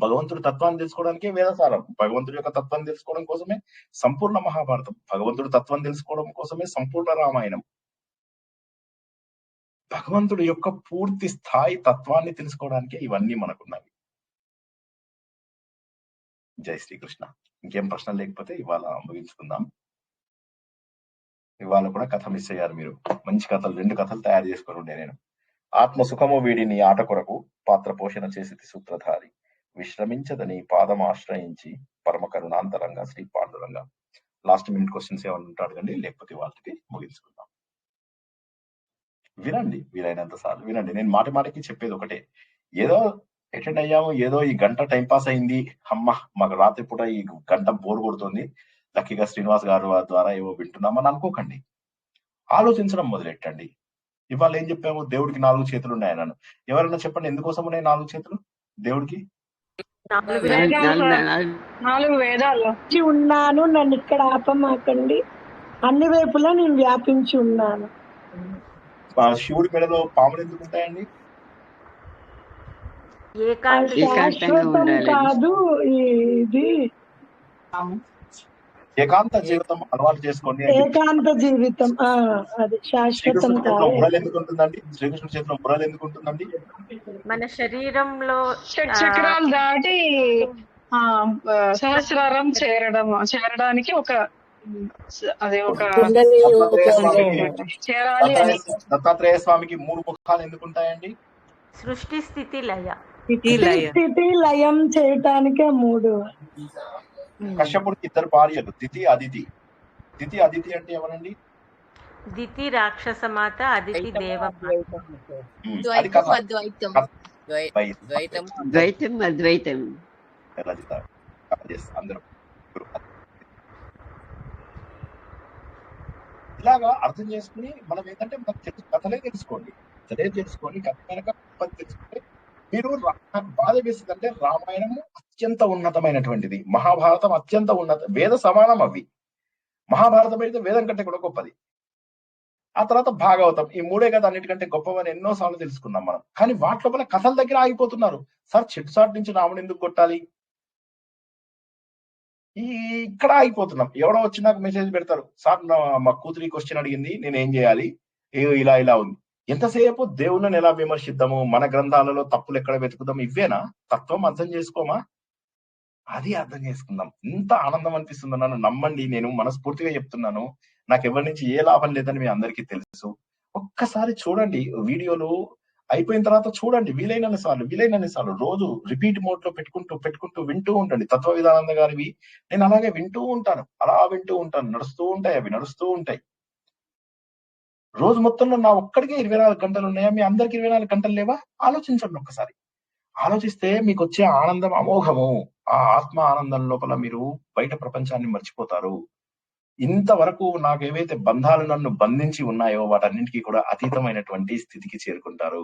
భగవంతుడి తత్వాన్ని తెలుసుకోవడానికే వేదసారం, భగవంతుడి యొక్క తత్వాన్ని తెలుసుకోవడం కోసమే సంపూర్ణ మహాభారతం, భగవంతుడి తత్వాన్ని తెలుసుకోవడం కోసమే సంపూర్ణ రామాయణం. భగవంతుడి యొక్క పూర్తి స్థాయి తత్వాన్ని తెలుసుకోవడానికే ఇవన్నీ మనకున్నవి. జై శ్రీకృష్ణ. ఇంకేం ప్రశ్న లేకపోతే ఇవాళ ముగించుకుందాం. ఇవాళ కూడా కథ మిస్ అయ్యారు మీరు. మంచి కథలు 2 కథలు తయారు చేసుకొని ఉండే నేను. ఆత్మ సుఖము వీడిని ఆట కొరకు పాత్ర పోషణ చేసి సూత్రధారి విశ్రమించదని పాదం ఆశ్రయించి పరమ కరుణాంతరంగా Shri Panduranga. Last minute questions ఏమన్నా ఉంటాడు కండి, లేకపోతే వాళ్ళకి ముగించుకుందాం. వినండి, వీలైనంత సార్లు వినండి. నేను మాటి మాటికి చెప్పేది ఒకటే, ఏదో అటెండ్ అయ్యాము, ఏదో ఈ గంట టైం పాస్ అయింది, అమ్మ మాకు రాత్రి పూట ఈ గంట బోర్ కొడుతుంది, లక్కీగా శ్రీనివాస్ గారు ద్వారా ఏవో వింటున్నామని అనుకోకండి. ఆలోచించడం మొదలెట్టండి. ఇవాళ ఏం చెప్పాము, దేవుడికి 4 చేతులు ఉన్నాయన్నాను. ఎవరైనా చెప్పండి, ఎందుకోసం ఉన్నాయి 4 చేతులు దేవుడికి? 4 వేదాలు. ఉన్నాను, నన్ను ఇక్కడ ఆపమాకండి, అన్ని వైపులా నేను వ్యాపించి ఉన్నాను. శివుడి మెడలో పాములు ఎందుకు ఉంటాయండి? శాశ్వతం కాదు, ఇది ఏకాంత జీవితం అలవాటు చేసుకోండి. ఏకాంత జీవితం అది శాశ్వతం కాదు. మురలు ఎందుకు ఉంటుందండి? శ్రీకృష్ణుడి చేతిలో మురలు ఎందుకు ఉంటుందండి? మన శరీరంలో చక్రాలు దాటి సహస్రారం చేరడానికి ఒక అది ఒక చేరాలి. దత్తాత్రేయ స్వామికి 3 ముఖాలు ఎందుకు ఉంటాయండి? సృష్టి స్థితి లయ. స్థితి లయం చేయటానికే 3. కశ్యపుడికి 2 భార్యలు, దితి అదితి. దితి అదితి అంటే ఎవరండి? దితి రాక్షసమాత, అదితి దేవమాత. అందరూ ఇలాగా అర్థం చేసుకుని మనం ఏంటంటే మనకు కథలే తెలుసుకోండి, కథ కనుక తెలుసుకుంటే మీరు బాధ వేసిందంటే రామాయణము అత్యంత ఉన్నతమైనటువంటిది, మహాభారతం అత్యంత ఉన్నత, వేద సమానం అవి. మహాభారతం అయితే వేదం కంటే కూడా గొప్పది. ఆ తర్వాత భాగవతం, ఈ 3 కదా అన్నిటికంటే గొప్పవని ఎన్నో సార్లు తెలుసుకున్నాం మనం. కానీ వాటి లోపల కథల దగ్గర ఆగిపోతున్నారు. సార్ చెట్టుసాటి నుంచి రాముడు ఎందుకు కొట్టాలి, ఇక్కడ ఆగిపోతున్నాం. ఎవడో వచ్చి నాకు మెసేజ్ పెడతారు, సార్ మా కూతురి క్వశ్చన్ అడిగింది, నేను ఏం చేయాలి, ఇలా ఉంది. ఎంతసేపు దేవుళ్ళని ఎలా విమర్శిద్దాము, మన గ్రంథాలలో తప్పులు ఎక్కడ వెతుకుదాం, ఇవేనా తత్వం అర్థం చేసుకోమా? అది అర్థం చేసుకుందాం. ఇంత ఆనందం అనిపిస్తుంది, నన్ను నమ్మండి, నేను మనస్ఫూర్తిగా చెప్తున్నాను. నాకు ఎవరి నుంచి ఏ లాభం లేదని మీ అందరికీ తెలుసు. ఒక్కసారి చూడండి వీడియోలు, అయిపోయిన తర్వాత చూడండి, వీలైనన్ని సార్లు రోజు రిపీట్ మోడ్ లో పెట్టుకుంటూ వింటూ ఉండండి. తత్వ విధానంద గారివి నేను అలాగే వింటూ ఉంటాను, నడుస్తూ ఉంటాయి. రోజు మొత్తంలో నా ఒక్కడికే 24 గంటలు ఉన్నాయా? మీ అందరికి 24 గంటలు లేవా? ఆలోచించండి ఒక్కసారి. ఆలోచిస్తే మీకు వచ్చే ఆనందం అమోఘము. ఆ ఆత్మ ఆనందం లోపల మీరు బయట ప్రపంచాన్ని మర్చిపోతారు. ఇంతవరకు నాకు ఏవైతే బంధాలు నన్ను బంధించి ఉన్నాయో వాటన్నింటికీ కూడా అతీతమైనటువంటి స్థితికి చేరుకుంటారు.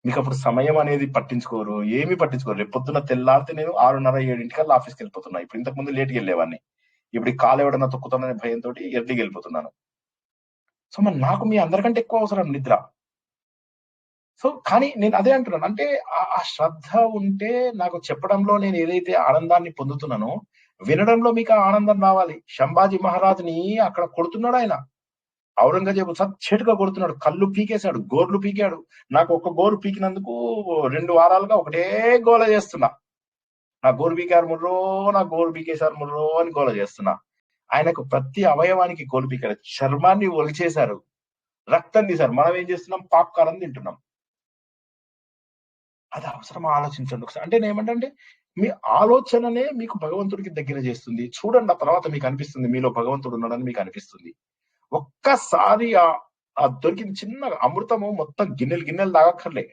మీకు అప్పుడు సమయం అనేది పట్టించుకోరు, ఏమీ పట్టించుకోరు. రేపు పొద్దున తెల్లారితే నేను 6:30-7 ఆఫీస్కి వెళ్ళిపోతున్నా. ఇప్పుడు ఇంతకు ముందు లేట్కి వెళ్ళేవాడిని, ఇప్పుడు కాలు ఎవడన్నా తొక్కుతాననే భయంతో ఎర్లీకి వెళ్ళిపోతున్నాను. సో మరి నాకు మీ అందరికంటే ఎక్కువ అవసరం నిద్ర. సో కానీ నేను అదే అంటున్నాను, అంటే ఆ శ్రద్ధ ఉంటే నాకు చెప్పడంలో నేను ఏదైతే ఆనందాన్ని పొందుతున్నానో వినడంలో మీకు ఆ ఆనందం రావాలి. శంభాజీ మహారాజుని అక్కడ కొడుతున్నాడు ఆయన, ఔరంగజేబు సచ్చేటుగా కొడుతున్నాడు, కళ్ళు పీకేశాడు, గోర్లు పీకాడు. నాకు ఒక గోరు పీకినందుకు 2 వారాలుగా ఒకటే గోల చేస్తున్నా. నా గోరు పీకారు ముర్రో, నా గోరు పీకేశారు ముర్రో అని గోల చేస్తున్నా. ఆయనకు ప్రతి అవయవానికి గోలు పీకారు, చర్మాన్ని ఒలిచేశారు, రక్తం తీశారు. మనం ఏం చేస్తున్నాం? పాప్కారం తింటున్నాం. అది అవసరం, ఆలోచించండి ఒకసారి. అంటే నేనేమంటే మీ ఆలోచననే మీకు భగవంతుడికి దగ్గర చేస్తుంది. చూడండి, ఆ తర్వాత మీకు అనిపిస్తుంది మీలో భగవంతుడు ఉన్నాడని మీకు అనిపిస్తుంది. ఒక్కసారి ఆ దొరికిన చిన్న అమృతము మొత్తం గిన్నెలు తాగక్కర్లే,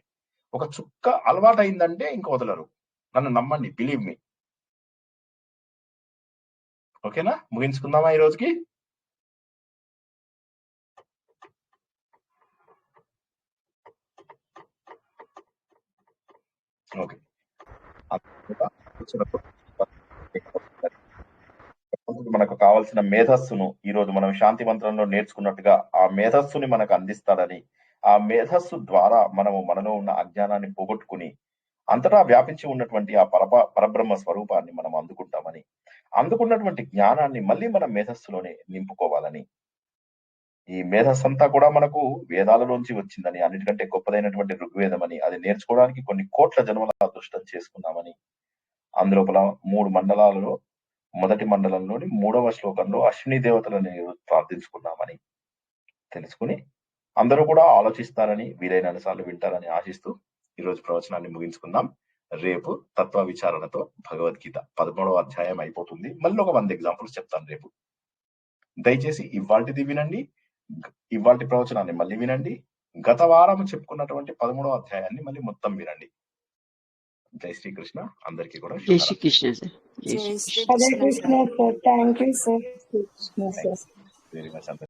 ఒక చుక్క అలవాటు అయిందంటే ఇంకా వదలరు. నన్ను నమ్మండి, బిలీవ్ మీ. ఓకేనా? ముగించుకుందామా ఈ రోజుకి? ఓకే. మనకు కావాల్సిన మేధస్సును ఈ రోజు మనం శాంతి మంత్రంలో నేర్చుకున్నట్టుగా ఆ మేధస్సుని మనకు అందిస్తాడని, ఆ మేధస్సు ద్వారా మనము మనలో ఉన్న అజ్ఞానాన్ని పోగొట్టుకుని అంతటా వ్యాపించి ఉన్నటువంటి ఆ పరబ్రహ్మ స్వరూపాన్ని మనం అందుకుంటామని, అందుకున్నటువంటి జ్ఞానాన్ని మళ్ళీ మన మేధస్సులోనే నింపుకోవాలని, ఈ మేధస్సు అంతా కూడా మనకు వేదాలలోంచి వచ్చిందని, అన్నిటికంటే గొప్పదైనటువంటి ఋగ్వేదం అని, అది నేర్చుకోవడానికి కొన్ని కోట్ల జన్మల అదృష్టం చేసుకున్నామని, అందులోపల 3 మండలాలలో మొదటి మండలంలోని 3వ శ్లోకంలో అశ్విని దేవతలను ప్రార్థించుకున్నామని తెలుసుకుని అందరూ కూడా ఆలోచిస్తారని, వీలైన సార్లు వింటారని ఆశిస్తూ ఈరోజు ప్రవచనాన్ని ముగించుకుందాం. రేపు తత్వ విచారణతో భగవద్గీత 13వ అధ్యాయం అయిపోతుంది. మళ్ళీ ఒక 100 ఎగ్జాంపుల్స్ చెప్తాను రేపు. దయచేసి ఇవాల్టిది వినండి, ఇవాల్టి ప్రవచనాన్ని మళ్ళీ వినండి, గత వారం చెప్పుకున్నటువంటి 13వ అధ్యాయాన్ని మళ్ళీ మొత్తం వినండి. జై శ్రీకృష్ణ. అందరికీ కూడా జై శ్రీకృష్ణ సార్. జై జై శ్రీకృష్ణ. హరే Shrikrishna Krishna sir. Sir. Thank you sir. Very much.